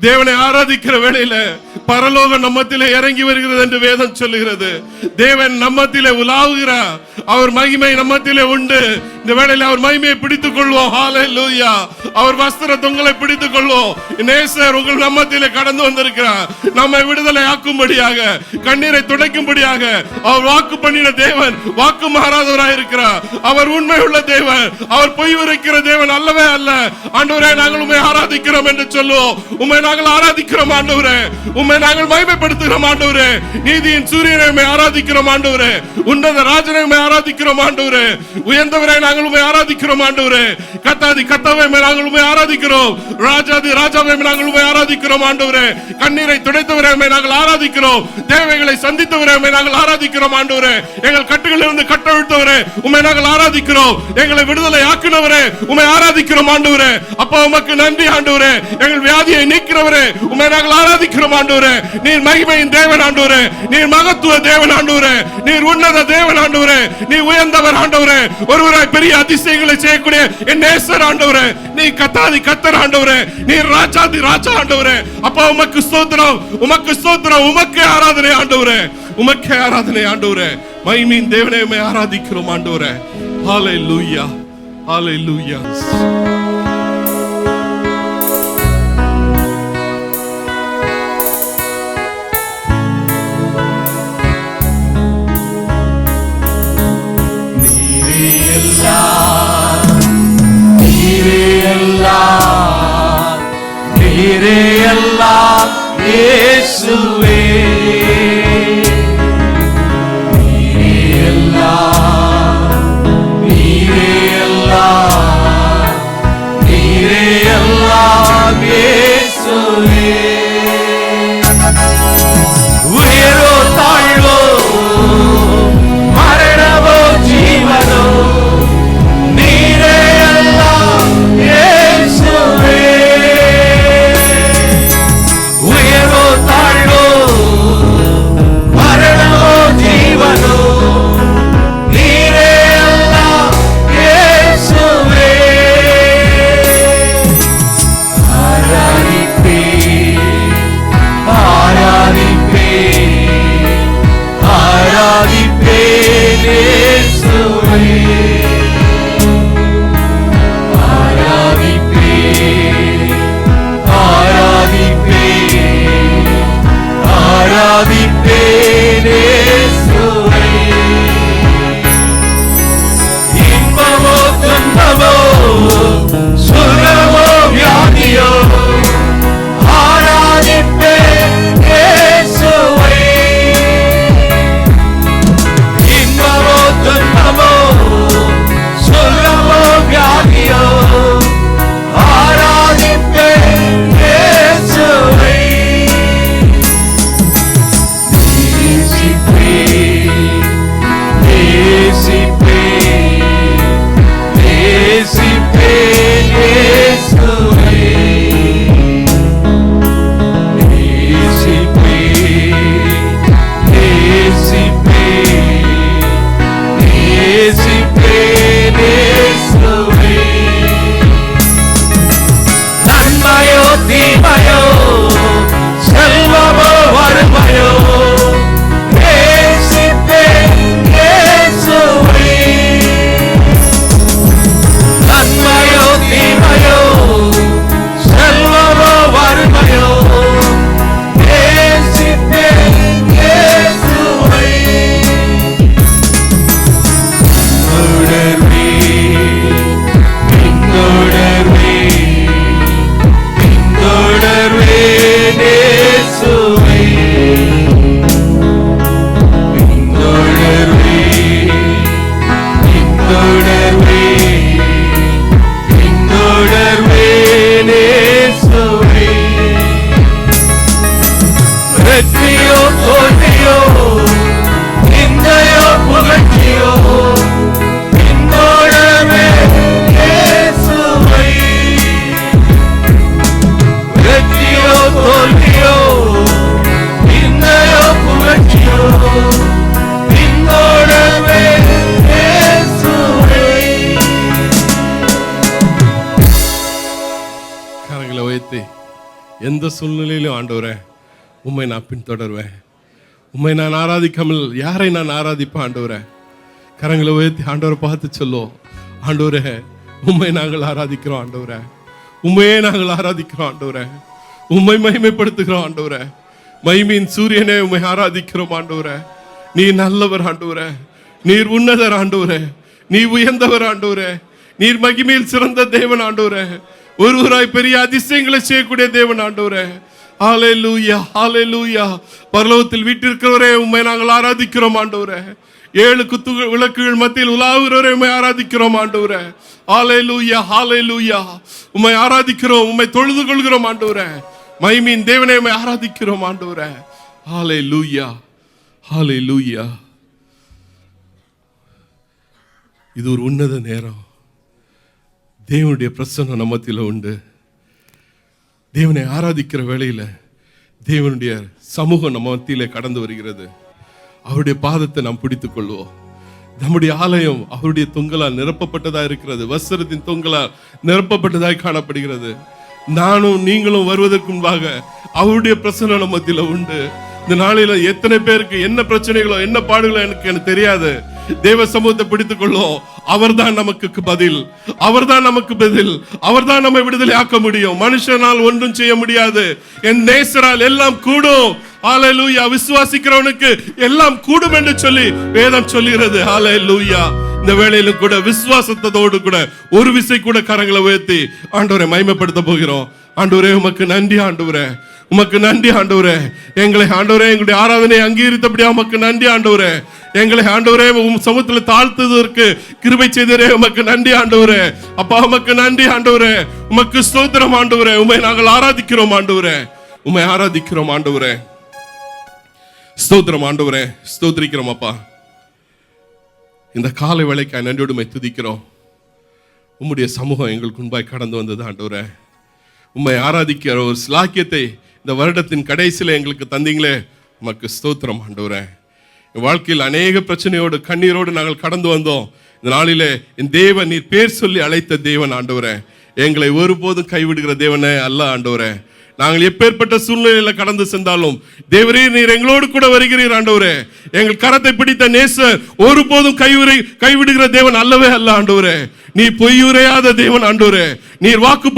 தேவனை ஆராதிக்கிற வேளையில பரலோகம் நம்மத்திலே இறங்கி வருகிறது என்று வேதம் சொல்லுகிறது. தேவன் நம்மத்திலே உலாவுகிறார். அவர் மகிமை நம்மத்திலே உண்டு. இந்த வேளையில அவர் மகிமையை பிடித்துக் கொள்வோம். ஹalleluya. அவர் வஸ்திர தொங்கலை பிடித்துக் கொள்வோம். நேசர் உங்கள் நம்மத்திலே கடந்து வந்திருக்கிறார். நம்மை விடுதலை ஆக்கும்படியாக, கண்ணீரை துடைக்கும்படியாக அவர் வாக்கு பண்ணின தேவன் வாக்கு மாறாதவராய் இருக்கிறார். அவர் உண்மை உள்ள தேவன். அவர் பொய் உரைக்கிற தேவன் அல்லவே அல்ல. ஆண்டவரே, நாங்கள் உம்மை ஆராதிக்கிறோம் என்று சொல்லுவோம். உம்மை நாங்கள் ஆராதிக்கிறோம் ஆண்டவரே. உம்மை நாங்கள் மகிமைப்படுத்துகிறோம் ஆண்டவரே. நீதியின் சூரியனை உம்மை ஆராதிக்கிறோம் ஆண்டவரே. உன்னத ராஜனை உம்மை ஆராதிக்கிறோம் ஆண்டவரே. உயர்ந்தவரை நாங்கள் உம்மை ஆராதிக்கிறோம் ஆண்டவரே. கத்தாதி கத்தாவை நாங்கள் உம்மை ஆராதிக்கிறோம். ராஜாதி ராஜாவை நாங்கள் உம்மை ஆராதிக்கிறோம் ஆண்டவரே. கண்ணீரை துடைத்தவரை உம்மை நாங்கள் ஆராதிக்கிறோம். தேவைகளை சந்தித்தவரை உம்மை நாங்கள் ஆராதிக்கிறோம் ஆண்டவரே. எங்கள் கட்டுகளிலிருந்து கட்டவிழ்த்தவரே உம்மை நாங்கள் ஆராதிக்கிறோம். எங்களை விடுதலை ஆக்கினவரே உம்மை ஆராதிக்கிறோம் ஆண்டவரே. அப்பா உமக்கு நன்றி ஆண்டவரே. எங்கள் வியாதியை நீக்கிறவரே உம்மை நாங்கள் ஆராதிக்கிறோம் ஆண்டவரே. நீர் மகிமையின் தேவன் ஆண்டவரே. நீர் மகத்துவ தேவன் ஆண்டவரே. நீர் உன்னத தேவன் ஆண்டவரே. நீ உயர்ந்தவர் ஆண்டவரே. ஒருவராய் பெரிய அதிசயங்களை செய்யக்கூடிய என் நேசர் ஆண்டவரே. நீ கத்தாதி கத்தர் ஆண்டவரே. நீர் ராஜாதி ராஜா ஆண்டவரே. அப்பா உமக்கு ஸ்தோத்திரம், உமக்கு ஸ்தோத்திரம், உமக்கே ஆராதனை ஆண்டவரே. உமக்கே ஆராதனை ஆண்டவரே. மகிமையின் தேவனே உம்மை ஆராதிக்கிறோம் ஆண்டவரே. ஹalleluya, ஹalleluya. நீரே எல்லாம் இயேசுவே. நீரே எல்லாம், நீரே எல்லாம், நீரே எல்லாம் இயேசுவே. உயரோ தாழ்வோ, மரணமோ ஜீவனோ, நீரே எல்லாம் இயேசுவே. உயரோ தாழ்வோ, மரணமோ ஜீவனோ, நீரே எல்லாம் இயேசுவே. ஆராதிப்பேன், எந்த சூழ்நிலையிலும் ஆண்டவரே உம்மை நான் பின்தொடர்வேன். உம்மை நான் ஆராதிக்காமல் யாரை நான் ஆராதிப்பேன் ஆண்டவரே? கரங்களை உயர்த்தி ஆண்டவரை பார்த்து சொல்லுவோம், ஆண்டவரே உம்மை நாங்கள் ஆராதிக்கிறோம் ஆண்டவரே, உம்மையே நாங்கள் ஆராதிக்கிறோம் ஆண்டவரே, உம்மை மகிமைப்படுத்துகிறோம் ஆண்டவரே. மகிமையின் சூரியனே உம்மை ஆராதிக்கிறோம் ஆண்டவரே. நீர் நல்லவர் ஆண்டவரே, நீர் உன்னதர் ஆண்டவரே, நீ உயர்ந்தவர் ஆண்டவரே, நீர் மகிமையில் சிறந்த தேவன் ஆண்டவரே, ஒருவராய் பெரிய அதிசயங்களை செய்யக்கூடிய தேவன் ஆண்டவரே. ஹல்லேலூயா, ஹல்லேலூயா. பரலோகத்தில் வீட்டிற்கிறவரே உம்மை நாங்கள் ஆராதிக்கிறோம் ஆண்டவரே. 7 குத்து விளக்குகள் மத்தியில் உலாவுகிறவரே உம்மை ஆராதிக்கிறோம் ஆண்டவரே. ஹல்லேலூயா, ஹல்லேலூயா. உம்மை ஆராதிக்கிறோம், உம்மை தொழுது கொள்கிறோம் ஆண்டவரே. மகிமையின் தேவனே உம்மை ஆராதிக்கிறோம் ஆண்டவரே. ஹல்லேலூயா, ஹல்லேலூயா. இது ஒரு உன்னத நேரம். தேவனுடைய பிரசன்னம் நம்ம மத்தியில் உண்டு. தேவனை ஆராதிக்கிற வேளையில் தேவனுடைய சமூகம் நம்ம மத்தியிலே கடந்து வருகிறது. அவருடைய பாதத்தை நாம் பிடித்துக் கொள்வோம். நம்முடைய ஆலயம் அவருடைய தொங்கலால் நிரப்பப்பட்டதாக இருக்கிறது. வஸ்திரத்தின் தொங்கலால் நிரப்பப்பட்டதாய் காணப்படுகிறது. நானும் நீங்களும் வருவதற்கு முன்பாக அவருடைய பிரசன்னம் நம்ம மத்தியில் உண்டு. இந்த நாளில எத்தனை பேருக்கு என்ன பிரச்சனைகளோ என்ன பாடுகளோ எனக்கு தெரியாது. தேவ சமூகத்தை பிடித்துக் கொள்ளும். அவர்தான் நமக்கு பதில், அவர்தான் நமக்கு பதில், அவர்தான் நம்மை விடுதலை ஆக்க முடியும். மனுஷனால் ஒன்றும் செய்ய முடியாது. என் நேசரால் எல்லாம் கூடும். ஹல்லேலூயா. விசுவாசிக்கிறவனுக்கு எல்லாம் கூடும் என்று சொல்லி வேதம் சொல்லுகிறது. ஹல்லேலூயா. இந்த வேளையிலும் கூட விசுவாசத்தோடு கூட ஒரு விசை கூட கரங்களை உயர்த்தி ஆண்டவரை மகிமைப்படுத்த போகிறோம். ஆண்டவரே உமக்கு நன்றி ஆண்டவரே, உமக்கு நன்றி ஆண்டவரே. எங்களை ஆண்டவரே எங்களுடைய ஆராதனை அங்கீகரித்தபடியா உமக்கு நன்றி ஆண்டவரே. எங்களை ஆண்டவரே உம் சமூகத்தில் தாழ்த்துவதற்கு கிருபை செய்தரே உமக்கு நன்றி ஆண்டவரே. அப்பா உமக்கு நன்றி ஆண்டவரே. உமக்கு ஸ்தோத்திரம் ஆண்டவரே. உம்மை நாங்கள் ஆராதிக்கிறோம் ஆண்டவரே, உம்மை ஆராதிக்கிறோம் ஆண்டவரே. ஸ்தோத்திரம் ஆண்டவரே, ஸ்தோத்திரிக்கிறோம் அப்பா. இந்த காலை வேளைக்காய் நன்றியோடு உம்மை துதிக்கிறோம். உம்முடைய சமூகம் எங்களுக்கு முன்பாய் கடந்து வந்தது ஆண்டவரே. உம்மை ஆராதிக்கிற ஒரு ஸ்லாக்கியத்தை இந்த வருடத்தின் கடைசியில் எங்களுக்கு தந்தீங்களே, உமக்கு ஸ்தோத்திரம் ஆண்டவரே. என் வாழ்க்கையில் அநேக பிரச்சனையோடு கண்ணீரோடு நாங்கள் கடந்து வந்தோம். இந்த நாளிலே என் தேவன் நீர் பேர் சொல்லி அழைத்த தேவன் ஆண்டவரே. எங்களை ஒருபோதும் கைவிடுகிற தேவனே அல்ல ஆண்டவரே. நாங்கள் எப்பேற்பட்ட சூழ்நிலையில கடந்து சென்றாலும் தேவரே நீர் எங்களோடு கூட வருகிறீர் ஆண்டவரே. எங்கள் கரத்தை பிடித்த நேசர் ஒருபோதும் கைவிடுகிற தேவன் அல்லவே அல்ல ஆண்டவரே. நீ பொய்யுரையாத தேவன் ஆண்டவரே. நீர் வாக்கு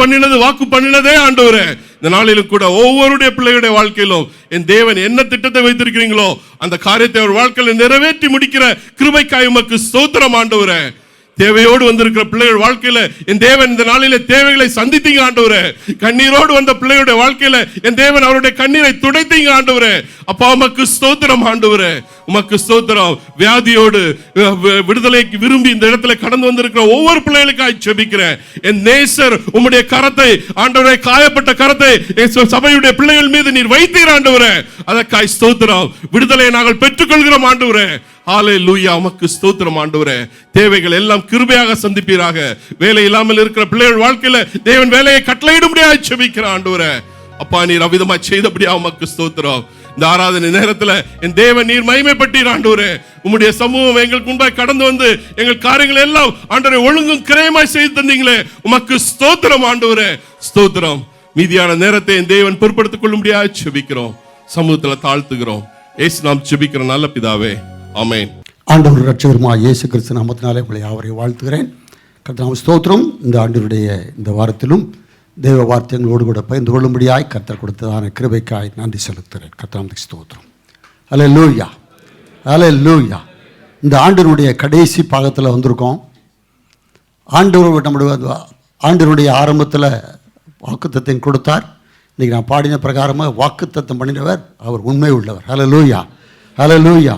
பண்ணினதே ஆண்டவரே. இந்த நாளிலும் கூட ஒவ்வொருடைய பிள்ளைகளுடைய வாழ்க்கையிலும் என் தேவன் என்ன திட்டத்தை வைத்திருக்கிறீங்களோ அந்த காரியத்தை அவர் வாழ்க்கையில் நிறைவேற்றி முடிக்கிற கிருபைக்காய் உமக்கு ஸ்தோத்திரம் ஆண்டவரே. தேவையோடு வந்திருக்கிற பிள்ளைகள் வாழ்க்கையில என் தேவன் இந்த நாளிலே தேவைகளை சந்தித்தீங்க ஆண்டவரே. கண்ணீரோடு வந்த பிள்ளைகளுடைய வாழ்க்கையில என் தேவன் அவருடைய கண்ணீரை துடைத்தீங்க ஆண்டவரே. அப்பா உமக்கு ஸ்தோத்திரம் ஆண்டவரே, உமக்கு ஸ்தோத்திரம். வியாதியோடு விடுதலைக்கு விரும்பி இந்த இடத்துல கடந்து வந்திருக்கிற ஒவ்வொரு பிள்ளைகளுக்காய் ஜெபிக்கிறேன். என் நேசர் உம்முடைய கரத்தை ஆண்டவரே, காயப்பட்ட கரத்தை சபையுடைய பிள்ளைகள் மீது நீர் வைத்தீர் ஆண்டவரே. அதற்காய் ஸ்தோத்திரம். விடுதலையை நாங்கள் பெற்றுக்கொள்கிறோம் ஆண்டவரே. ஹல்லேலூயா. உமக்கு ஸ்தோத்திரம் ஆண்டவரே. தேவைகள் எல்லாம் கிருபையாக சந்திப்பீராக. வேலை இல்லாமல் இருக்கிற பிள்ளைகள் வாழ்க்கையில தேவன் வேலையை கட்டளையிடும்படியாக ஜெபிக்கிற ஆண்டவரே. அப்பா நீர் அவ்விதமா செய்தபடியா உமக்கு ஸ்தோத்திரம். இந்த ஆராதனை நேரத்துல என் தேவன் நீர் மகிமைப்பட்டீர் ஆண்டவரே. உம்முடைய சமூகம் எங்களுக்கு முன்பாய் கடந்து வந்து எங்கள் காரியங்கள் எல்லாம் ஆண்டவரே ஒழுங்கும் கிரயமாய் செய்து தந்தீங்களே, உமக்கு ஸ்தோத்திரம் ஆண்டவரே. ஸ்தோத்திரம். மீதியான நேரத்தை என் தேவன் பொறுப்படுத்திக் கொள்ளும்படியாக ஜெபிக்கிறோம். சமூகத்துல தாழ்த்துகிறோம். இயேசு நாம் ஜெபிக்கிற நல்ல பிதாவே, ஆமென். ஆண்டவர் இரட்சகருமாகிய இயேசு கிறிஸ்து நாமத்தினாலே உங்களை யாவரையும் வாழ்த்துகிறேன். கர்த்தர் ஸ்தோத்திரம். இந்த ஆண்டவருடைய இந்த வாரத்திலும் தேவ வார்த்தைகளோடு கூட பகிர்ந்து கொள்ளும்படியாய் கர்த்தர் கொடுத்ததான கிருபைக்காய் நன்றி செலுத்துகிறேன். கர்த்தர் ஸ்தோத்திரம். ஹல்லேலூயா, ஹல்லேலூயா. இந்த ஆண்டவருடைய கடைசி பாகத்தில் வந்திருக்கோம். ஆண்டவருடைய ஆரம்பத்தில் வாக்குத்தத்தம் கொடுத்தார். இன்றைக்கி நான் பாடின பிரகாரமாக வாக்குத்தத்தம் பண்ணினவர் அவர் உண்மை உள்ளவர். ஹல்லேலூயா, ஹல்லேலூயா.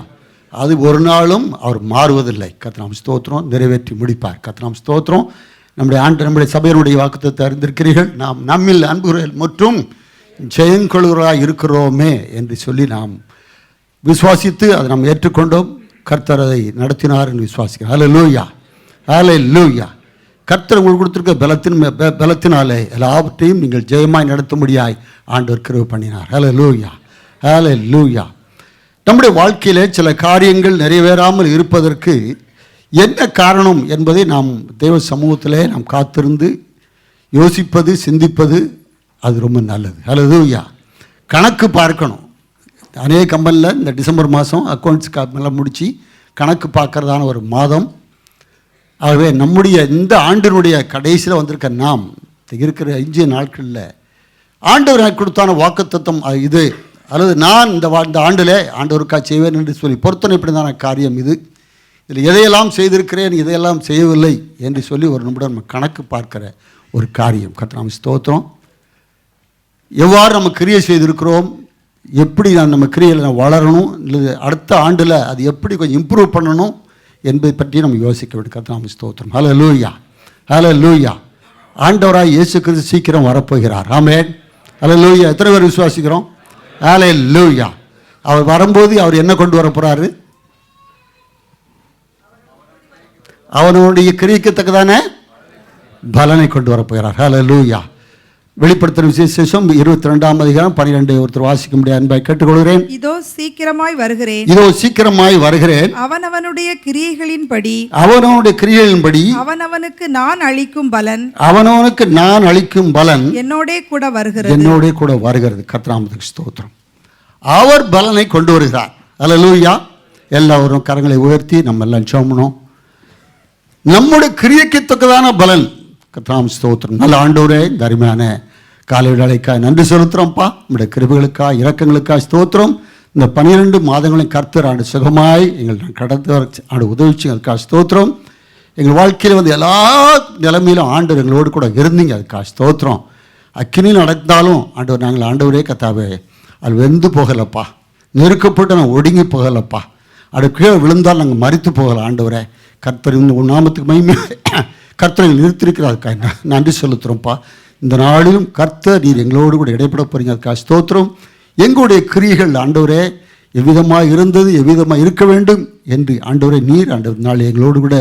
அது ஒரு நாளும் அவர் மாறுவதில்லை. கர்த்தர் ஸ்தோத்திரம். நிறைவேற்றி முடிப்பார். கர்த்தர் ஸ்தோத்திரம். நம்முடைய சபையினுடைய வாக்குத்தத்தத்தை அறிந்திருக்கிறீர்கள். நாம் நம்மில் அன்புகள் மற்றும் ஜெயங்கொள்கிறாய் இருக்கிறோமே என்று சொல்லி நாம் விசுவாசித்து அதை நாம் ஏற்றுக்கொண்டோம். கர்த்தர் அதை நடத்தினார் என்று விசுவாசிக்கிறோம். ஹல்லேலூயா, ஹல்லேலூயா. கர்த்தர் உங்களுக்கு கொடுத்திருக்க பலத்தினாலே எல்லாவற்றையும் நீங்கள் ஜெயமாய் நடத்தும்படியாய் ஆண்டவர் கிருபை பண்ணினார். ஹல்லேலூயா, ஹல்லேலூயா. நம்முடைய வாழ்க்கையிலே சில காரியங்கள் நிறைவேறாமல் இருப்பதற்கு என்ன காரணம் என்பதை நாம் தேவ சமூகத்திலே நாம் காத்திருந்து யோசிப்பது, சிந்திப்பது அது ரொம்ப நல்லது. ஹல்லேலூயா. கணக்கு பார்க்கணும். அநேக கம்பெனியில் இந்த டிசம்பர் மாதம் அக்கௌண்ட்ஸ் எல்லாம் முடித்து கணக்கு பார்க்கறதான ஒரு மாதம். ஆகவே நம்முடைய இந்த ஆண்டினுடைய கடைசியில் வந்திருக்க நாம் இருக்கிற 5 நாட்களில் ஆண்டவர் எனக்கு கொடுத்தான வாக்குத்தத்தம் இது, அல்லது நான் இந்த ஆண்டில் ஆண்டவருக்காக செய்வேன் என்று சொல்லி பொருத்தனைப்படிதான காரியம் இது. இதில் எதையெல்லாம் செய்திருக்கிறேன், இதையெல்லாம் செய்யவில்லை என்று சொல்லி ஒரு நிமிடம் நம்ம கணக்கு பார்க்கிற ஒரு காரியம். கர்த்தர் ஸ்தோத்திரம். எவ்வாறு நம்ம கிரியை செய்திருக்கிறோம், எப்படி நம்ம கிரியையில் வளரணும், இல்லை அடுத்த ஆண்டில் அது எப்படி கொஞ்சம் இம்ப்ரூவ் பண்ணணும் என்பதை பற்றி நம்ம யோசிக்க வேண்டும். கர்த்தர் ஸ்தோத்திரம். ஹல்லேலூயா, ஹல்லேலூயா. ஆண்டவராய் இயேசு கிறிஸ்து சீக்கிரம் வரப்போகிறார். ஆமென், ஹல்லேலூயா. எத்தனை பேர் விசுவாசிக்கிறோம்? ஹல்லேலூயா. அவர் வரும்போது அவர் என்ன கொண்டு வர போகிறாரு? அவனுடைய கிரியைக்குத்தக்கதான பலனை கொண்டு வரப்போகிறார். ஹல்லேலூயா. வெளிப்படுத்தும் விசேஷம் 22ஆம் அதிகாரம் 12 ஒருத்தர் வாசிக்க முடியாது அன்பாய் கேட்டுக்கொள்கிறேன். இதோ சீக்கிரமாய் வருகிறேன், இதோ சீக்கிரமாய் வருகிறேன், அவனவனுடைய கிரியைகளின்படி அவனவனுக்கு நான் அளிக்கும் பலன் என்னோடே கூட வருகிறது. கர்த்தருக்கு ஸ்தோத்திரம். அவர் பலனை கொண்டு வருகிறார். ஹல்லேலூயா. எல்லாரும் கரங்களை உயர்த்தி நம்ம எல்லாம் ஜெபம். நம்முடைய கிரியைக்கு தக்கதான பலன். கர்த்தருக்கு ஸ்தோத்திரம். நல்ல ஆண்டவரே, இந்த அருமையான காலை வேளைக்காய் நன்றி செலுத்துகிறோம்ப்பா. நம்முடைய கிருபைகளுக்காய் இரக்கங்களுக்காய் ஸ்தோத்திரம். இந்த 12 மாதங்களையும் கர்த்தர் ஆண்டு சுகமாய் எங்கள் கடந்து ஆண்டு உதவிச்சு அதுக்காக ஸ்தோத்திரம். எங்கள் வாழ்க்கையில் வந்து எல்லா நிலைமையிலும் ஆண்டவர் எங்களோடு கூட இருந்தீங்க, அதுக்காக ஸ்தோத்திரம். அக்கினியில் நடந்தாலும் ஆண்டவர் நாங்கள் ஆண்டவரே கர்த்தாவே அது வெந்து போகலப்பா, நெருக்கப்பட்டு நான் ஒடுங்கி போகலப்பா, அது கீழே விழுந்தால் நாங்கள் மரித்து போகலை. ஆண்டவரே கர்த்தர் இந்த நாமத்துக்கு மகிமை கர்த்தரை நிறுத்திருக்கிறாருக்காக நன்றி செலுத்துகிறோம்ப்பா. இந்த நாளிலும் கர்த்தர் நீர் எங்களோடு கூட இடைப்பட போகிறீங்க, அதுக்காக ஸ்தோத்திரம். எங்களுடைய கிரியைகள் ஆண்டவரே எவ்விதமாக இருந்தது, எவ்விதமாக இருக்க வேண்டும் என்று ஆண்டவரே நீர் ஆண்டவர் நாள் எங்களோடு கூட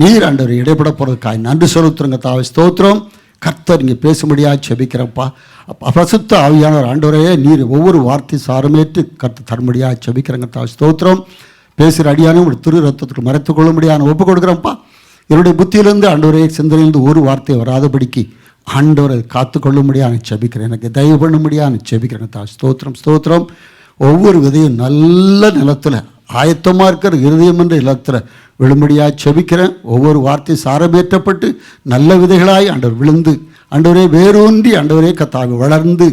நீர் ஆண்டவரை இடைப்பட போகிறதுக்காக நன்றி செலுத்துறங்க தாவை ஸ்தோத்திரம். கர்த்தர் இங்கே பேசும்படியாக செபிக்கிறப்பா. பரிசுத்த ஆவியானவர் ஆண்டவரே நீர் ஒவ்வொரு வார்த்தை சாரமேற்று கர்த்தர் தரும்படியாக செபிக்கிறங்க தாவை ஸ்தோத்திரம். பேசுகிற அடியானே ஒரு திரு ரத்தத்துக்கு மறைத்து கொள்ளும்படியான ஒப்புக் கொடுக்குறோம்ப்பா. என்னுடைய புத்தியிலிருந்து ஆண்டவரே சிந்தனையிலிருந்து ஒரு வார்த்தை வராதபடிக்கு ஆண்டவரை காத்துக்கொள்ளும்படியாக செபிக்கிறேன். எனக்கு தயவு பண்ணும்படியாக செபிக்கிறேன். தா ஸ்தோத்திரம் ஸ்தோத்திரம். ஒவ்வொரு விதையும் நல்ல நிலத்தில் ஆயத்தமாக இருக்கிற இருதயம் என்ற நிலத்தில் விழும்படியாக செபிக்கிறேன். ஒவ்வொரு வார்த்தை சாரமேற்றப்பட்டு நல்ல விதைகளாய் ஆண்டவர் விழுந்து ஆண்டவரே வேரூன்றி ஆண்டவரே கத்தாவை வளர்ந்து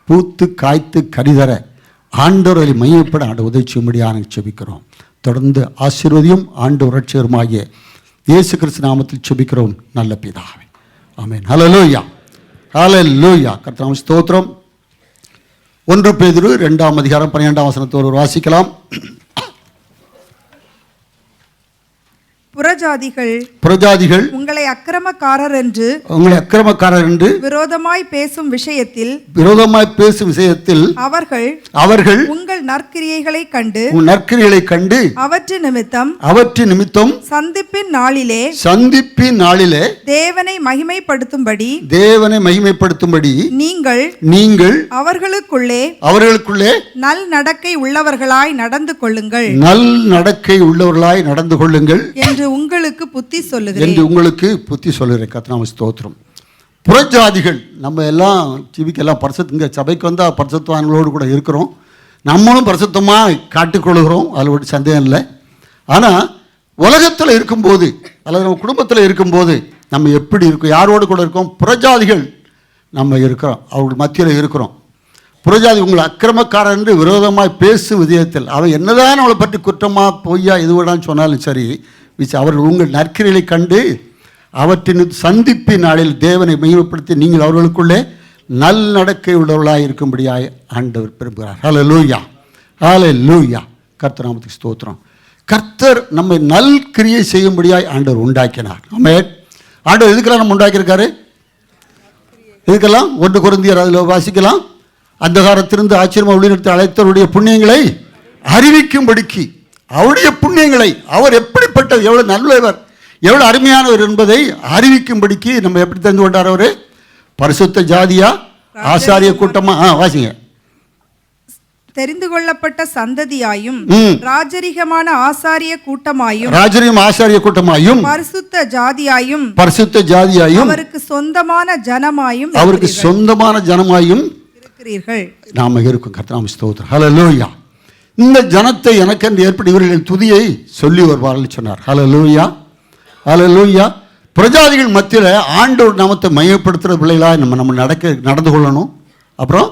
பூத்து காய்த்து கரிதர ஆண்டவரை மையப்பட ஆண்டு உதவி செய்யும்படியாக செபிக்கிறோம். தொடர்ந்து ஆசீர்வதியும் ஆண்டவர் ரட்சகருமாகிய இயேசு கிறிஸ்து நாமத்தில் செபிக்கிறோம் நல்ல பிதாவே. ஆமென். ஹல்லேலூயா, ஹல்லேலூயா. கர்த்தருக்கு ஸ்தோத்திரம். 1 பேதுரு 2ஆம் அதிகாரம் 12ஆம் வசனத்தோடு வாசிக்கலாம். புறஜாதிகள் உங்களை அக்கிரமக்காரர் என்று விரோதமாய் பேசும் விஷயத்தில் அவர்கள் உங்கள் நற்கிரியைகளை கண்டு அவற்றின் நிமித்தம் சந்திப்பின் நாளிலே தேவனை மகிமைப்படுத்தும்படி நீங்கள் அவர்களுக்குள்ளே நல் நடக்கை உள்ளவர்களாய் நடந்து கொள்ளுங்கள் என்று உங்களுக்கு புத்தி சொல்லுகிறேன். கர்த்தருக்கு ஸ்தோத்திரம். புறஜாதிகள் நம்ம எல்லாம் ஜீவிக்கெல்லாம் பரிசுத்த சபைக்கு வந்தால் பரிசுத்தவான்களோடு கூட இருக்கிறோம். நம்மளும் பரிசுத்தமாக காட்டிக்கொள்கிறோம், அதில் ஒரு சந்தேகம் இல்லை. ஆனால் உலகத்தில் இருக்கும்போது அல்லது நம்ம குடும்பத்தில் இருக்கும்போது நம்ம எப்படி இருக்கோம், யாரோடு கூட இருக்கோம்? புறஜாதிகள் நம்ம இருக்கிறோம், அவர்கள் மத்தியில் இருக்கிறோம். புறஜாதி உங்களை அக்கிரமக்காரன் என்று விரோதமாக பேசும் விதயத்தில் அவன் என்னதான் அவளை பற்றி குற்றமாக பொய்யா எதுவிடான்னு சொன்னாலும் சரி, அவர்கள் உங்கள் நற்கிரிகளை கண்டு அவற்றின் சந்திப்பின் நாளில் தேவனை மையப்படுத்தி நீங்கள் அவர்களுக்குள்ளே நல் நடக்கை உள்ளவர்களாக இருக்கும்படியாக ஆண்டவர் விரும்புகிறார். ஹல்லேலூயா, ஹல்லேலூயா. கர்த்தர் நாமத்துக்கு ஸ்தோத்திரம். கர்த்தர் நம்மை நல் கிரியை செய்யும்படியாக ஆண்டவர் உண்டாக்கினார். ஆமென். ஆண்டவர் எதுக்கெல்லாம் நம்ம உண்டாக்கியிருக்காரு? இதுக்கெல்லாம் 1 கொரிந்தியர் அதில் வாசிக்கலாம். அந்தகாரத்திலிருந்து ஆச்சரியமாக ஒளிநடத்தி அழைத்தவருடைய புண்ணியங்களை அறிவிக்கும்படிக்கு, அவருடைய புண்ணியங்களை அவர் எப்படிப்பட்ட எவ்வளவு நல்லவர் எவ்வளவு அருமையானவர் என்பதை அறிவிக்கும்படிக்கு நம்ம எப்படி தெரிந்து கொண்டார்? அவர் பரிசுத்த ஜாதியா ஆசாரிய கூட்டமா? வாசிங்க. தெரிந்து கொள்ளப்பட்ட சந்ததியாயும் ராஜரிகமான ஆசாரிய கூட்டமாயும் பரிசுத்த ஜாதியாயும் அவருக்கு சொந்தமான ஜனமாயும் இருக்கிறீர்கள். நாம இருக்கும். கர்த்தர் ஸ்தோத்திரம். ஹல்லேலூயா. இந்த ஜனத்தை எனக்கென்று ஏற்பட்ட இவர்கள் துதியை சொல்லி வருவார்கள் சொன்னார். ஹல்லேலூயா, ஹல்லேலூயா. பிரஜாதிகள் மத்தியில் ஆண்டவர் நாமத்தை மையப்படுத்துகிற பிள்ளைகளாக நம்ம நடந்து கொள்ளணும். அப்புறம்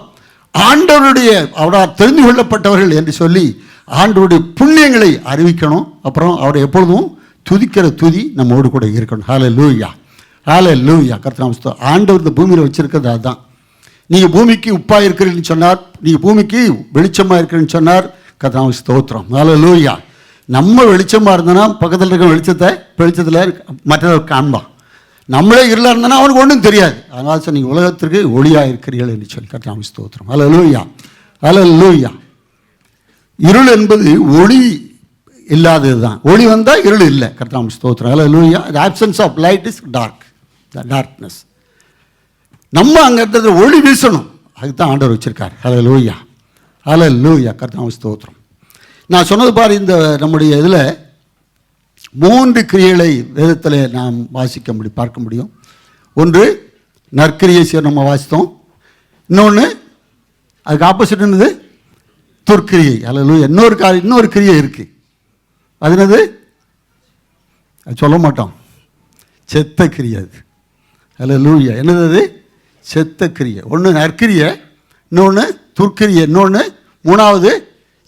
ஆண்டவருடைய அவரால் தெரிந்து கொள்ளப்பட்டவர்கள் என்று சொல்லி ஆண்டவருடைய புண்ணியங்களை அறிவிக்கணும். அப்புறம் அவரை எப்பொழுதும் துதிக்கிற துதி நம்மோடு கூட இருக்கணும். ஹல்லேலூயா, ஹல்லேலூயா. கர்த்தர் ஆண்டவர் இந்த பூமியில் வச்சிருக்கிறது அதுதான். நீங்கள் பூமிக்கு உப்பாக இருக்கிறீன்னு சொன்னார், நீங்கள் பூமிக்கு வெளிச்சமாக இருக்கிறீன்னு சொன்னார். கர்த்தர் ஸ்தோத்திரம். ஹல்லேலூயா. நம்ம வெளிச்சமாக இருந்தோன்னா பக்கத்தில் இருக்கிற வெளிச்சத்தில் மற்றவர் காண்பான். நம்மளே இருளாக இருந்தோன்னா அவனுக்கு ஒன்றும் தெரியாது. அதனால சார் நீங்கள் உலகத்திற்கு ஒளியாக இருக்கிறீர்கள் என்று சொல்லி கர்த்தர் ஸ்தோத்திரம். ஹல்லேலூயா, ஹல்லேலூயா. இருள் என்பது ஒளி இல்லாதது தான். ஒளி வந்தால் இருள் இல்லை. கர்த்தர் ஸ்தோத்திரம். Hallelujah. The absence of light is darkness. நம்ம அங்கே இருந்தது ஒளி வீசணும். அதுக்கு தான் ஆண்டவர் வச்சிருக்கார். ஹல்லேலூயா, ஹல்லேலூயா. கர்த்தர் ஸ்தோத்திரம். நான் சொன்னது பாரு, இந்த நம்முடைய இதில் 3 கிரியைகளை வேதத்தில் நாம் பார்க்க முடியும். ஒன்று நற்கிரியை நம்ம வாசித்தோம். இன்னொன்று அதுக்கு ஆப்போசிட் என்னது? துர்க்கிரியை. ஹல்லேலூயா. இன்னொரு கிரியை இருக்குது. அது என்னது? அது சொல்ல மாட்டோம். செத்த கிரியை. அது ஹல்லேலூயா. என்னது அது? செத்த கிரியை. ஒன்று நற்கிரியை, இன்னொன்று துர்க்கிரியை, இன்னொன்று மூணாவது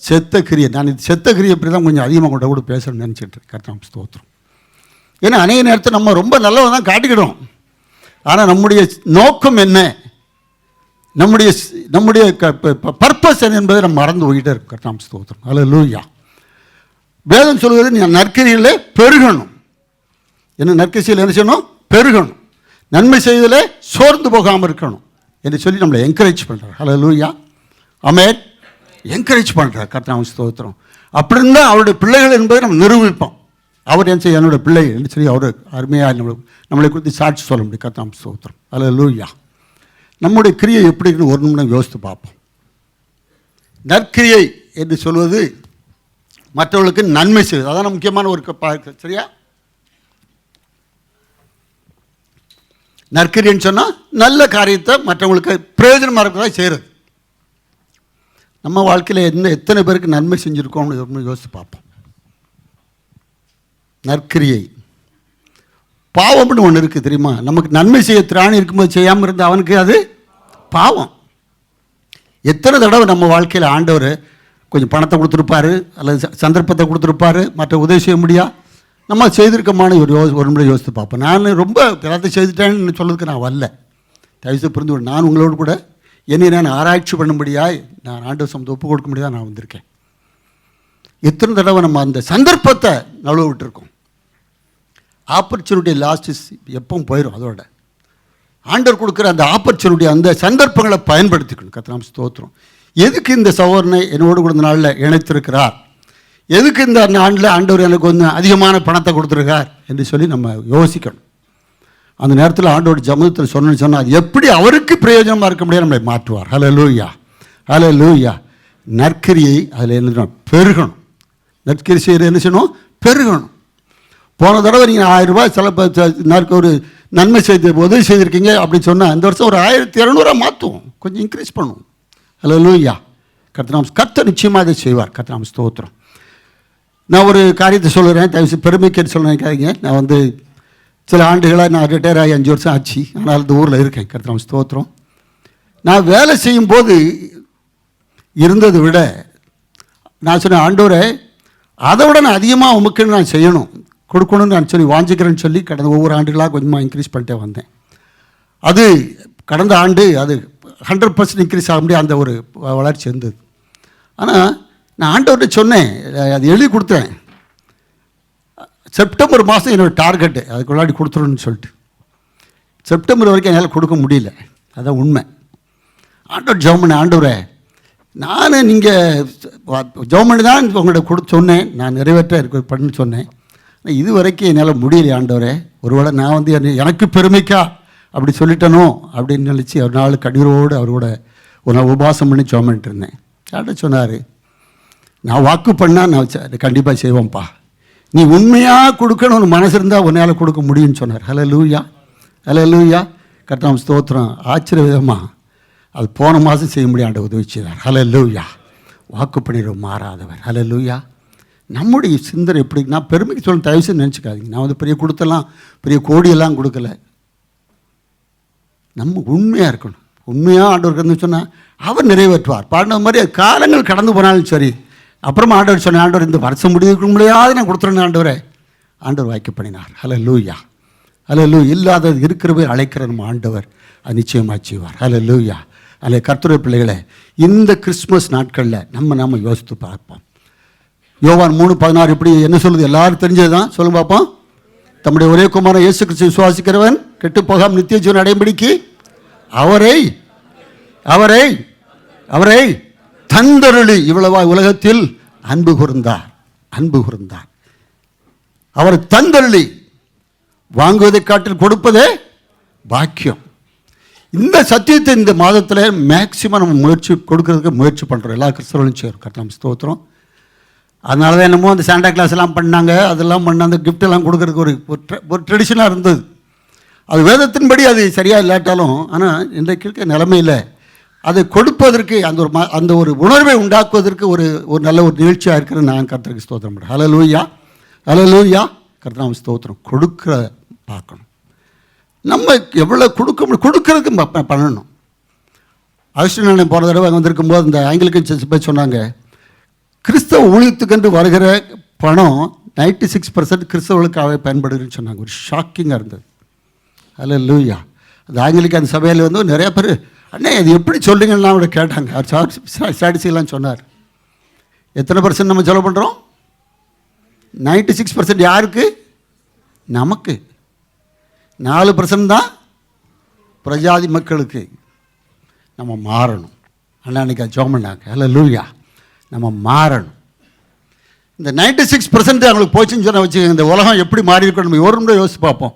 செத்த கிரியை. நான் இது செத்த கிரியை பற்றி தான் கொஞ்சம் அதிகமாக கூட பேசணும்னு நினச்சிட்டு இருக்கேன். கர்த்தர் ஸ்தோத்திரம். ஏன்னா அநேக நேரத்தில் நம்ம ரொம்ப நல்லவன் தான் காட்டிக்கிடும். ஆனால் நம்முடைய நோக்கம் என்ன, நம்முடைய பர்பஸ் என்ன என்பதை நம்ம மறந்து போய்கிட்டே இருக்கும். கர்த்தர் ஸ்தோத்திரம். ஹல்லேலூயா. வேதம் சொல்கிறது நீங்கள் நற்கிரியில் பெருகணும். என்ன நற்கிரியில் என்ன செய்யணும்? பெருகணும். நன்மை செய்வதில் சோர்ந்து போகாமல் இருக்கணும் என்று சொல்லி நம்மளை என்கரேஜ் பண்ணுறார். ஹல்லேலூயா, ஆமென். என்கரேஜ் பண்ணுறார். கர்த்தர் ஸ்தோத்திரம். அப்படி இருந்தால் அவருடைய பிள்ளைகள் என்பதை நம்ம நிரூபிப்போம். அவர் என்ன செய்ய என்னோட பிள்ளை என்று சொல்லி அவர் அருமையாக நம்மளை குறித்து சாட்சி சொல்ல முடியும். கர்த்தர் ஸ்தோத்திரம். ஹல்லேலூயா. நம்முடைய கிரியை எப்படி இருக்குன்னு ஒரு நிமிடம் யோசித்து பார்ப்போம். நற்கிரியை என்று சொல்வது மற்றவர்களுக்கு நன்மை செய்வது. அதான் முக்கியமான ஒரு சரியா? நற்கிரின்னு சொன்னால் நல்ல காரியத்தை மற்றவங்களுக்கு பிரயோஜனமாக இருக்கிறதா செய்கிறது. நம்ம வாழ்க்கையில் எத்தனை பேருக்கு நன்மை செஞ்சுருக்கோம்னு யோசித்து பார்ப்போம். நற்கிரியை. பாவம்னு ஒன்று இருக்குது தெரியுமா? நமக்கு நன்மை செய்ய திராணி இருக்கும்போது செய்யாமல் இருந்தால் அவனுக்கு அது பாவம். எத்தனை தடவை நம்ம வாழ்க்கையில் ஆண்டவர் கொஞ்சம் பணத்தை கொடுத்துருப்பாரு, அல்லது சந்தர்ப்பத்தை கொடுத்துருப்பாரு, மற்ற உதவி செய்ய முடியா, நம்ம செய்திருக்கமான ஒரு முறை யோசித்து பார்ப்போம். நான் ரொம்ப எல்லாத்தையும் செய்துட்டேன்னு சொல்லுறதுக்கு நான் வரல. தயவுசெய்து புரிந்து கொண்டு, நான் உங்களோடு கூட என்னை நான் ஆராய்ச்சி பண்ணும்படியாய் நான் ஆண்டவர் சமத்தை ஒப்பு கொடுக்க முடியாது நான் வந்திருக்கேன். எத்தனை தடவை நம்ம அந்த சந்தர்ப்பத்தை நழுவ விட்டுருக்கோம். ஆப்பர்ச்சுனிட்டி லாஸ்ட் இஸ் எப்பவும் போயிடும். அதோட ஆண்டவர் கொடுக்குற அந்த ஆப்பர்ச்சுனிட்டி, அந்த சந்தர்ப்பங்களை பயன்படுத்திக்கணும். கர்த்தர் ஸ்தோத்திரம். எதுக்கு இந்த சகோதரனை என்னோடு கூட இந்த நாளில் இணைத்திருக்கிறார், எதுக்கு இந்த ஆண்டில் ஆண்டவர் எனக்கு கொஞ்சம் அதிகமான பணத்தை கொடுத்துருக்கார் என்று சொல்லி நம்ம யோசிக்கணும். அந்த நேரத்தில் ஆண்டோட ஜமதத்தில் சொன்னால் அது எப்படி அவருக்கு பிரயோஜனமாக இருக்க முடியாது நம்மளை மாற்றுவார். ஹல்லேலூயா, ஹல்லேலூயா. நற்கிரியை அதில் என்ன பெருகணும். நற்கிரி செய்கிற என்ன செய்யணும்? பெருகணும். போன தடவை நீங்கள் 1000 ரூபாய் செலவு ஒரு நன்மை செய்த உதவி செய்திருக்கீங்க அப்படின்னு சொன்னால் இந்த வருஷம் ஒரு 1200 மாற்றுவோம், கொஞ்சம் இன்க்ரீஸ் பண்ணுவோம். ஹல்லேலூயா. கர்த்தர் நிச்சயமாக அதை செய்வார். கர்த்தர் ஸ்தோத்திரம். நான் ஒரு காரியத்தை சொல்கிறேன், தயவுசெய்து பெருமைக்கு சொல்ல நினைக்காதீங்க. நான் சில ஆண்டுகளாக நான் ரிட்டையர் ஆகி 5 வருஷம் ஆச்சு. ஆனால் இந்த ஊரில் இருக்கேன். கர்த்தர் ஸ்தோத்திரம். நான் வேலை செய்யும்போது இருந்ததை விட நான் சொன்னேன், ஆண்டவரே அதை விட நான் அதிகமாக உமக்குன்னு நான் செய்யணும், கொடுக்கணும்னு நான் சொல்லி வாஞ்சிக்கிறேன்னு சொல்லி கடந்த ஒவ்வொரு ஆண்டுகளாக கொஞ்சமாக இன்க்ரீஸ் பண்ணிட்டே வந்தேன். அது கடந்த ஆண்டு அது 100% இன்க்ரீஸ் ஆக முடியாது, அந்த ஒரு வளர்ச்சி இருந்தது. ஆனால் நான் ஆண்டவர்கிட்ட சொன்னேன், அது எழுதி கொடுத்தேன். செப்டம்பர் மாதம் என்னோடய டார்கெட்டு அதுக்குள்ளாடி கொடுத்துருன்னு சொல்லிட்டு செப்டம்பர் வரைக்கும் என்னால் கொடுக்க முடியல. அதான் உண்மை. ஆண்டவர் ஜெபம், ஆண்டவரே நான் நீங்கள் ஜெபம் தான் உங்கள்கிட்ட சொன்னேன், நான் நிறைவேற்ற பண்ணு சொன்னேன். இது வரைக்கும் என்னால் முடியல ஆண்டவரே. ஒருவேளை நான் எனக்கு பெருமைக்கா அப்படி சொல்லிட்டனோ அப்படின்னு நினச்சி ஒரு நாள் கண்ணீரோடு அவர் கூட ஒரு நாள் உபவாசம் பண்ணி ஜெபம் பண்ணிட்டு இருந்தேன். யார்கிட்ட சொன்னார்? நான் வாக்கு பண்ணால் நான் கண்டிப்பாக செய்வேன்ப்பா, நீ உண்மையாக கொடுக்கணும்னு மனசு இருந்தால் உன்னால் கொடுக்க முடியும்னு சொன்னார். ஹல்லேலூயா, ஹல்லேலூயா. கர்த்தாவே ஸ்தோத்திரம். ஆச்சரிய விதமாக அது போன மாதம் செய்ய முடியாத உதவி செய்தார். ஹல்லேலூயா. வாக்கு பண்ணிட மாறாதவர். ஹல்லேலூயா. நம்முடைய சிந்தனை எப்படி, நான் பெருமைக்கு சொல்ல தயவு செய்து நினச்சிக்காதீங்க. நான் வந்து பெரிய கொடுத்தெல்லாம் பெரிய கோடியெல்லாம் கொடுக்கல. நம்ம உண்மையாக இருக்கணும். உண்மையாக ஆண்டவருக்கு வந்து சொன்னால் அவர் நிறைவேற்றுவார். பாடின மாதிரி காலங்கள் கடந்து போனாலும் சரி, அப்புறமா ஆண்டவர் சொன்ன, ஆண்டவர் இந்த வருஷம் முடிக்க முடியாது நான் கொடுத்துருந்தேன் ஆண்டவரே. ஆண்டவர் வாய்க்கு பண்ணினார். ஹல்லேலூயா, ஹல்லேலூயா. இல்லாதது இருக்கிறவே அழைக்கிற நம்ம ஆண்டவர் அது நிச்சயமாக செய்வார். ஹல்லேலூயா. அதில் கர்த்தருடைய பிள்ளைகளை இந்த கிறிஸ்மஸ் நாட்களில் நம்ம யோசித்து பார்ப்போம். யோவான் 3:16 இப்படி என்ன சொல்லுது? எல்லாரும் தெரிஞ்சது தான். சொல்லுங்க பார்ப்போம். தம்முடைய ஒரே குமாரன் இயேசு கிறிஸ்து விசுவாசிக்கிறவன் கெட்டு போகாமல் நித்திய ஜீவன் அடையும்படிக்கு அவரை அவரை அவரை தந்தருளி இவ்வளவா உலகத்தில் அன்பு கூர்ந்தார். அன்பு கூர்ந்தார். அவர் தந்தருளி வாங்குவதை காட்டில் கொடுப்பதே பாக்கியம். இந்த சத்தியத்தை இந்த மாதத்தில் மேக்சிமம் நம்ம கொடுக்கறதுக்கு முயற்சி பண்ணுறோம். எல்லா கிறிஸ்தவர்களும் சேரும். கர்த்தருக்கு ஸ்தோத்திரம். அதனால தான் என்னமோ அந்த சாண்டா கிளாஸ் எல்லாம் பண்ணாங்க, அதெல்லாம் பண்ண அந்த கிஃப்டெல்லாம் கொடுக்கறதுக்கு ஒரு ட்ரெடிஷனாக இருந்தது. அது வேதத்தின்படி அது சரியாக இல்லாட்டாலும், ஆனால் இன்றைக்கு இருக்க நிலைமையில் அதை கொடுப்பதற்கு அந்த ஒரு உணர்வை உண்டாக்குவதற்கு ஒரு நல்ல ஒரு நிகழ்ச்சியாக இருக்கிறது. நான் கர்த்தருக்கு ஸ்தோத்திரம் பண்ணுறேன். ஹல்லேலூயா, ஹல்லேலூயா. கர்த்தருக்கு ஸ்தோத்திரம். கொடுக்குற பார்க்கணும். நம்ம எவ்வளோ கொடுக்கறதுக்கு பண்ணணும். ஆஸ்திரேலியா போன தடவை அங்கே வந்திருக்கும்போது இந்த ஆங்கிலிக்கன் சர்ச் போய் சொன்னாங்க, கிறிஸ்தவ ஊழியத்துக்கென்று வருகிற பணம் 96% கிறிஸ்தவர்களுக்காகவே பயன்படுதுன்னு சொன்னாங்க. ஒரு ஷாக்கிங்காக இருந்தது. ஹல்லேலூயா. அது ஆங்கிலிக்கன் சபையில் வந்து நிறைய பேர், அண்ணே அது எப்படி சொல்லுங்கன்னு அவரை கேட்டாங்க. அவர் ஸ்டாட்டிஸ்டிக்லாம் சொன்னார். எத்தனை % நம்ம செலவு பண்ணுறோம்? 96% யாருக்கு? நமக்கு. 4% தான் பிரஜாதி மக்களுக்கு. நம்ம மாறணும். அன்னைக்கு ஜெபம் பண்ணாங்க. ஹல்லேலூயா. நம்ம மாறணும். இந்த 96% அவங்களுக்கு போச்சுன்னு சொன்ன வச்சுக்கோங்க, இந்த உலகம் எப்படி மாறி இருக்கணும் நம்ம ஒரு முறை யோசிச்சு பார்ப்போம்.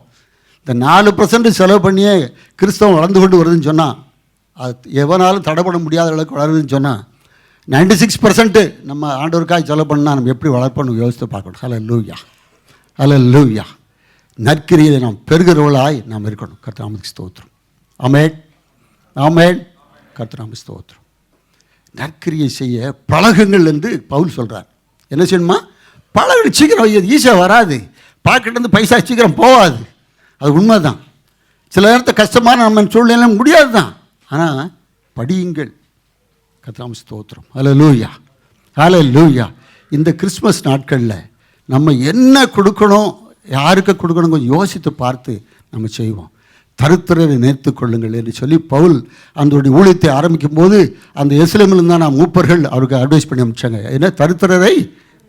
இந்த 4% செலவு பண்ணியே கிறிஸ்தவம் வளர்ந்து கொண்டு வருதுன்னு சொன்னால், அது எவனாலும் தடைப்பட முடியாத அளவுக்கு வளருதுன்னு சொன்னால், 96% நம்ம ஆண்டவருக்காக செலவு பண்ணால் நம்ம எப்படி வளர்ப்போன்னு யோசித்து பார்க்கணும். ஹல்லேலூயா, ஹல்லேலூயா. நற்கிரியை நாம் பெறுகிறவர்களாய் நாம் இருக்கணும். கர்த்தருக்கு ஸ்தோத்திரம். ஆமென், ஆமென். கர்த்தருக்கு ஸ்தோத்திரம். நற்கிரியை செய்ய பழகுங்கள் என்று பவுல் சொல்கிறார். என்ன செய்யணுமா? பழகு. சீக்கிரம் ஈஸியாக வராது. பாக்கெட்டு பைசா சீக்கிரம் போகாது. அது உண்மை தான். சில நேரத்தை கஷ்டமான நம்ம சூழ்நிலை முடியாது தான். ஆனால் படியுங்கள். கர்த்தருக்கு ஸ்தோத்திரம். ஹல்லேலூயா, ஹல்லேலூயா. இந்த கிறிஸ்மஸ் நாட்களில் நம்ம என்ன கொடுக்கணும், யாருக்கு கொடுக்கணும் கொஞ்சம் யோசித்து பார்த்து நம்ம செய்வோம். தருத்திரரை நினைத்து கொள்ளுங்கள் என்று சொல்லி பவுல் அந்த ஊழியத்தை ஆரம்பிக்கும் போது அந்த எருசலேமில் தான் நான் மூப்பர்கள் அவருக்கு அட்வைஸ் பண்ணி அனுப்பிச்சாங்க. என்ன? தருத்திரரை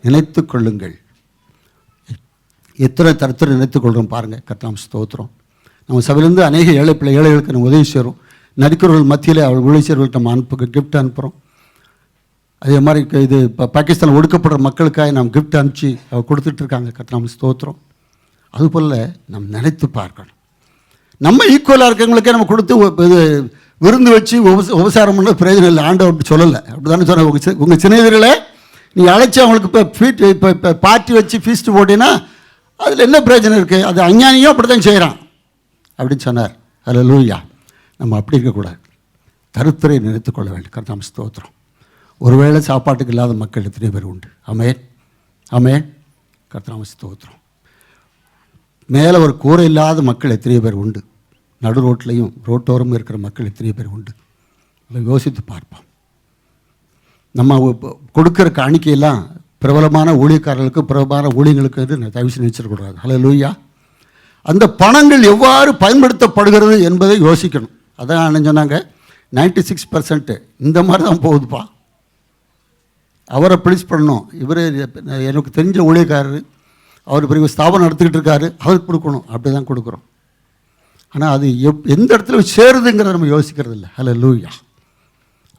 நினைத்து கொள்ளுங்கள். எத்தனை தருத்திரை நினைத்து கொள்கிறோம் பாருங்கள். கர்த்தருக்கு ஸ்தோத்திரம். நம்ம சபையிலேருந்து அநேக ஏழைகளுக்கு நம்ம உதவி செய்கிறோம். நடிக்கிறவர்கள் மத்தியில் அவர்கள் உதவி செய்கிறவர்களுக்கு நம்ம கிஃப்ட் அனுப்புகிறோம். அதே மாதிரி இது இப்போ பாகிஸ்தானில் ஒடுக்கப்படுற மக்களுக்காக நாம் கிஃப்ட் அனுப்பிச்சு அவர் கொடுத்துட்ருக்காங்க. கர்த்தருக்கு ஸ்தோத்திரம். அதுபோல் நம்ம நினைத்து பார்க்கணும். நம்ம ஈக்குவலாக இருக்கிறவங்களுக்கே நம்ம கொடுத்து இது விருந்து வச்சு உபசாரம் பண்ண பிரயோஜனம் இல்லை. ஆண்டவர் அப்படி சொல்லலை. அப்படி தானே சொன்ன உங்கள் சிநேகிதர்களை நீ அழைச்சி அவங்களுக்கு இப்போ பார்ட்டி வச்சு ஃபீஸ்ட்டு போட்டீங்கன்னா அதில் என்ன பிரயோஜனம் இருக்குது? அது அஞ்ஞானியும் அப்படி தான் செய்கிறான் அப்படின்னு சொன்னார். ஹல்லேலூயா. நம்ம அப்படி இருக்கக்கூடாது. தருத்திரை நினைத்து கொள்ள வேண்டும். கர்த்தருக்கு ஸ்தோத்திரம். ஒருவேளை சாப்பாட்டுக்கு இல்லாத மக்கள் எத்தனை பேர் உண்டு? ஆமென், ஆமென். கர்த்தருக்கு ஸ்தோத்திரம். மேலே ஒரு கூரை இல்லாத மக்கள் எத்தனை பேர் உண்டு? நடு ரோட்லையும் ரோட்டோரமும் இருக்கிற மக்கள் எத்தனை பேர் உண்டு? அதை யோசித்து பார்ப்போம். நம்ம கொடுக்குற காணிக்கையெல்லாம் பிரபலமான ஊழியக்காரர்களுக்கும் பிரபலமான ஊழியர்களுக்கு என்று தயவு செய்து நினைச்சிடக்கூடாது. ஹல்லேலூயா. அந்த பணங்கள் எவ்வாறு பயன்படுத்தப்படுகிறது என்பதை யோசிக்கணும். அதான் என்ன சொன்னாங்க? 96% இந்த மாதிரி தான் போகுதுப்பா. அவரை ப்ளீஸ் பண்ணணும். இவர் எனக்கு தெரிஞ்ச ஊழியக்காரர், அவர் பெரிய ஸ்தாபனம் நடத்திக்கிட்டு இருக்காரு, அவருக்கு கொடுக்கணும். அப்படி தான் கொடுக்குறோம். ஆனால் அது எந்த இடத்துல சேருதுங்கிறத நம்ம யோசிக்கிறது இல்லை. ஹல்லேலூயா,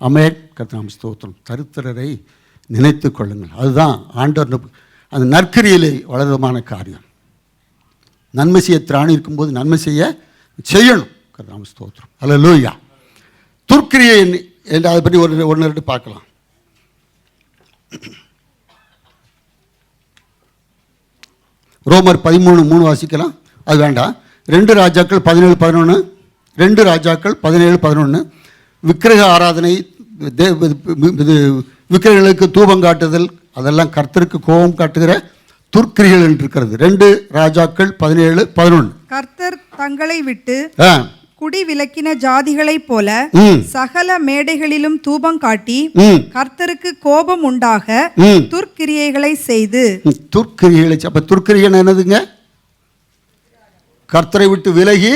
ஆமென். கர்த்தருக்கு ஸ்தோத்திரம். தருத்திரரை நினைத்து கொள்ளுங்கள். அதுதான் ஆண்டவர் அந்த நற்கிரியிலே வளர்வமான காரியம். நன்மை செய்ய திராணி இருக்கும்போது நன்மை செய்யணும். கர்த்தருக்கு ஸ்தோத்திரம். ஹல்லேலூயா. துர்க்கிரியை என்று அதை பற்றி ஒன்று பார்க்கலாம். ரோமர் 13:3 வாசிக்கலாம். அது வேண்டாம். 2 ராஜாக்கள் 17:11. 2 ராஜாக்கள் 17:11. விக்கிரக ஆராதனை, இது விக்கிரகங்களுக்கு தூபம் காட்டுதல், அதெல்லாம் கர்த்தருக்கு கோபம் காட்டுகிற துர்க்கிரிகள் என்று இருக்கிறது. 2 ராஜாக்கள் 17:11. கர்த்தர் தங்களை விட்டு ஆ குடி விலக்கின ஜாதிகளைப் போல சகல மேடைகளிலும் தூபம் காட்டி கர்த்தருக்கு கோபம் உண்டாக துர்க்கிரியைகளை செய்து. துர்க்கிரிகளை, அப்ப துர்க்கிரியை என்னதுங்க? கர்த்தரை விட்டு விலகி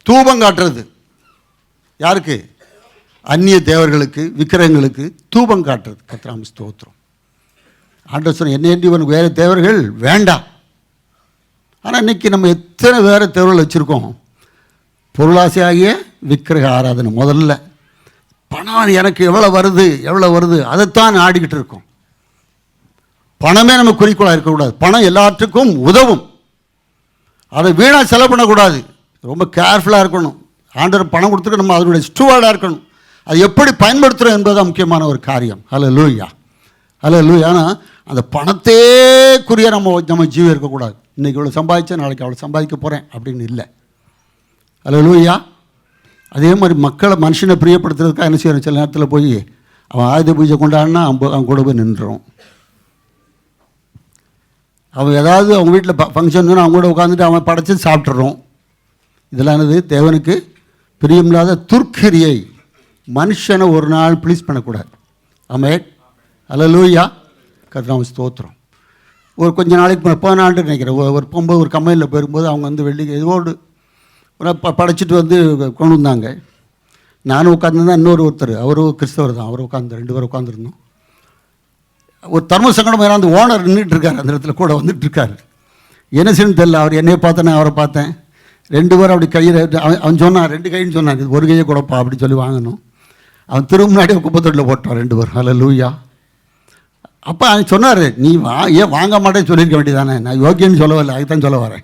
தூபம் காட்டுறது. யாருக்கு? அந்நிய தேவர்களுக்கு, விக்கிரகங்களுக்கு தூபம் காட்டுறது. கர்த்தராம் ஸ்தோத்திரம். ஆண்டவர் சொன்ன, என்னேண்டி உனக்கு வேறு தேவர்கள் வேண்டாம். ஆனால் இன்றைக்கி நம்ம எத்தனை வேறு தேவர்கள் வச்சுருக்கோம். பொருளாசையாகிய விக்கிரக ஆராதனை. முதல்ல பணம் எனக்கு எவ்வளோ வருது அதைத்தான் ஆடிக்கிட்டு இருக்கோம். பணமே நம்ம குறிக்கோளாக இருக்கக்கூடாது. பணம் எல்லாத்துக்கும் உதவும், அதை வீணாக செலவு பண்ணக்கூடாது. ரொம்ப கேர்ஃபுல்லாக இருக்கணும். ஆண்டவர் பணம் கொடுத்துட்டு நம்ம அதனுடைய ஸ்டூவார்டாக இருக்கணும். அது எப்படி பயன்படுத்துகிறோம் என்பதுதான் முக்கியமான ஒரு காரியம். ஹல்லேலூயா, ஹல்லேலூயா. ஆனால் அந்த பணத்தேக்குரிய நம்ம ஜீவம் இருக்கக்கூடாது. இன்றைக்கி இவ்வளோ சம்பாதிச்சா நாளைக்கு அவ்வளோ சம்பாதிக்க போகிறேன் அப்படின்னு இல்லை. ஹல்லேலூயா. அதே மாதிரி மனுஷனை பிரியப்படுத்துறதுக்காக என்ன செய்யணும்? சில நேரத்தில் போய் அவன் ஆயுத பூஜை கொண்டாடினா அவன் கூட போய் நின்றுடும். அவன் ஏதாவது அவங்க வீட்டில் ஃபங்க்ஷன் அவங்க கூட உட்காந்துட்டு அவன் படைச்சி சாப்பிட்றோம். இதெல்லாம் என்னது? தேவனுக்கு பிரியமில்லாத துர்க்கிரியை. மனுஷனை ஒரு நாள் ப்ளீஸ் பண்ணக்கூடாது. ஆமென், ஹல்லேலூயா. கர்த்தராம் ஸ்தோத்திரம். ஒரு கொஞ்ச நாளைக்கு 30 நாள் நினைக்கிறேன், ஒரு போகும்போது ஒரு கம்பெனியில் போயிருக்கும்போது அவங்க வந்து வெள்ளி இதோடு படைச்சிட்டு வந்து கொண்டு வந்தாங்க. நானும் உட்காந்துருந்தேன், ஒருத்தர் அவரும் கிறிஸ்தவர் தான், அவர் உட்காந்து 2 பேர் உட்காந்துருந்தோம். ஒரு தர்ம சங்கடம் அந்த ஓனர் நின்றுட்டு இருக்கார், அந்த இடத்துல கூட வந்துட்டு இருக்கார். என்ன செய்யணும்னு தெரியல. அவர் என்னையை பார்த்தேன், நான் அவரை பார்த்தேன். 2 பேரும் அப்படி கையில் அவன் சொன்னான், 2 கைன்னு சொன்னான், இது ஒரு கையை கூடப்பா அப்படின்னு சொல்லி வாங்கணும். அவன் திரும்ப முன்னாடி குப்பத்தொட்டில் போட்டான் 2 பேரும். ஹல்லேலூயா. அப்போ அவன் சொன்னார், நீ ஏன் வாங்க மாட்டேன்னு சொல்லியிருக்க வேண்டியதானே? நான் யோக்கியன்னு சொல்லவில்லை, அதுதான் சொல்ல வரேன்.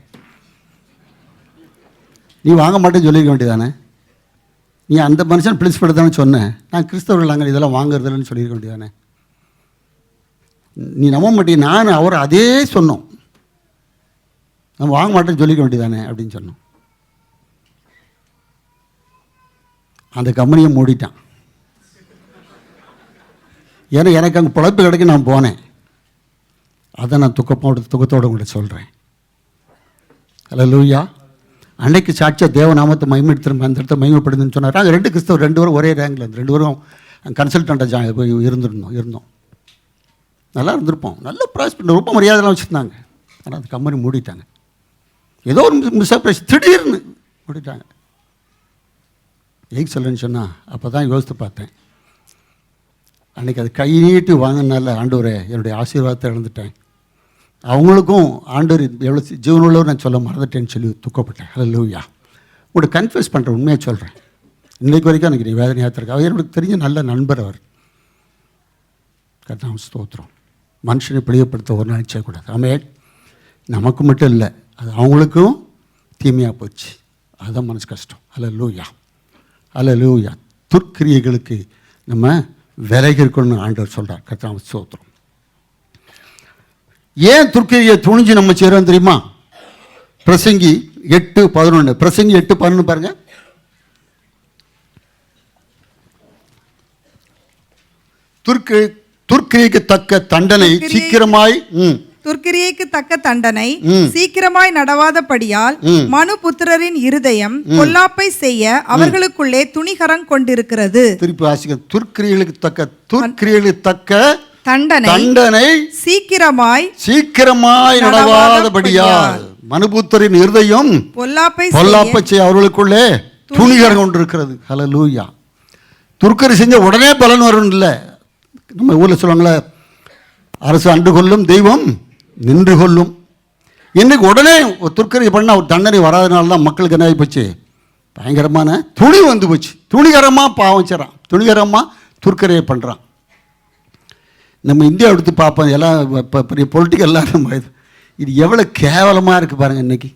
நீ வாங்க மாட்டேன்னு சொல்லியிருக்க வேண்டியதானே? நீ அந்த மனுஷன் பிளிஸ் படுத்தானு சொன்னேன். நான் கிறிஸ்தவர்கள் நாங்கள் இதெல்லாம் வாங்குறதில்லன்னு சொல்லியிருக்க வேண்டியதானே? நீ நம்ப மாட்டேன். நான் அவர் அதே சொன்னோம், நம்ம வாங்க மாட்டேன்னு சொல்லிக்க வேண்டியதானே அப்படின்னு சொன்னோம். அந்த கம்பெனியை மூடிட்டான். ஏன்னா எனக்கு அங்கே பிழைப்பு கிடைக்க நான் போனேன். அதை நான் துக்கத்தோடு கூட சொல்கிறேன். ஹல்லேலூயா. அன்னைக்கு சாட்சியாக தேவநாமத்தை மகிமைப்படுத்துகிற அந்த இடத்த மகிமைப்படுதுன்னு சொன்னார். நாங்கள் 2 கிறிஸ்தவர் 2 பேரும் ஒரே ரேங்கில் 2 பேரும் கன்சல்டண்ட்டாக போய் இருந்தோம். நல்லா இருந்திருப்போம். நல்ல ப்ராஸ் பண்ண ரொம்ப மரியாதைலாம் வச்சுருந்தாங்க. ஆனால் அந்த கம்பெனி மூடிட்டாங்க. ஏதோ ஒரு மிஸ்அப்ரேஷன் திடீர்னு மூடிட்டாங்க. ஏன் சொல்லுன்னு சொன்னால் அப்போ தான் யோசித்து பார்த்தேன். அன்றைக்கி அது கை நீட்டி வாங்கினால ஆண்டவரே என்னுடைய ஆசீர்வாதத்தை இழந்துட்டேன். அவங்களுக்கும் ஆண்டவர் எவ்வளோ ஜீவனுள்ளவர் நான் சொல்ல மறந்துட்டேன்னு சொல்லி துக்கப்பட்டேன். ஹல்லேலூயா. உங்கள்கிட்ட கன்ஃபியூஸ் பண்ணுறேன், உண்மையாக சொல்கிறேன். இன்றைக்கு வரைக்கும் எனக்கு நீ வேதனையாக இருக்கு. அவர் எனக்கு தெரிஞ்ச நல்ல நண்பர். அவர் கர்த்தராம் ஸ்தோத்திரம். மனுஷனை பிழையப்படுத்த ஒரு நாள் செய்யக்கூடாது. ஆமென். நமக்கு மட்டும் இல்லை, அது அவங்களுக்கும் தீமையாக போச்சு. அதுதான் மனசு கஷ்டம். ஹல்லேலூயா, ஹல்லேலூயா. துர்க்கிரியைகளுக்கு நம்ம விலகி இருக்கணும்னு ஆண்டவர் சொல்கிறார். கர்த்தராம் ஸ்தோத்திரம். ஏன் துர்க்கிரியை துணிஞ்சு நம்ம செய்கிறோம் தெரியுமா? பிரசங்கி 8:11. பிரசங்கி 8:11 பாருங்க. துர்க்கிரியைக்கு தக்க தண்டனை சீக்கிரமாய் துர்க்கிரியைக்கு தக்க தண்டனை சீக்கிரமாய் நடவாதபடியால் மனுபுத்திரரின் இருதயம் பொல்லாப்பை செய்ய அவர்களுக்குள்ளே துணிகரம் கொண்டிருக்கிறது. திருப்பி வாசிக்க. துர்க்கிரியைகளுக்கு தக்க தண்டனை சீக்கிரமாய் நடவாதபடியால் மனுபுத்திரரின் இருதயம் பொல்லாப்பை செய்ய அவர்களுக்குள்ளே துணிகரம் கொண்டிருக்கிறது. ஹல்லேலூயா. துர்க்கரி செஞ்ச உடனே பலன் வரும் இல்லை. நம்ம ஊரில் சொல்லுவாங்களே, அரசு அன்று கொள்ளும் தெய்வம் நின்று கொள்ளும். இன்றைக்கு உடனே துர்க்கரி பண்ணால் ஒரு தண்டனை வராதனால தான் மக்களுக்கு என்ன ஆகி போச்சு? பயங்கரமான துணி வந்து போச்சு. துணிகரமாக பாவம் செய்கிறான், துணிகரமாக துர்க்கரையை பண்ணுறான். நம்ம இந்தியா எடுத்து பார்ப்போம், எல்லாம் இப்போ பெரிய பொலிட்டிக்கல்லாம் நம்ம இது எவ்வளோ கேவலமாக இருக்குது பாருங்கள். இன்றைக்கி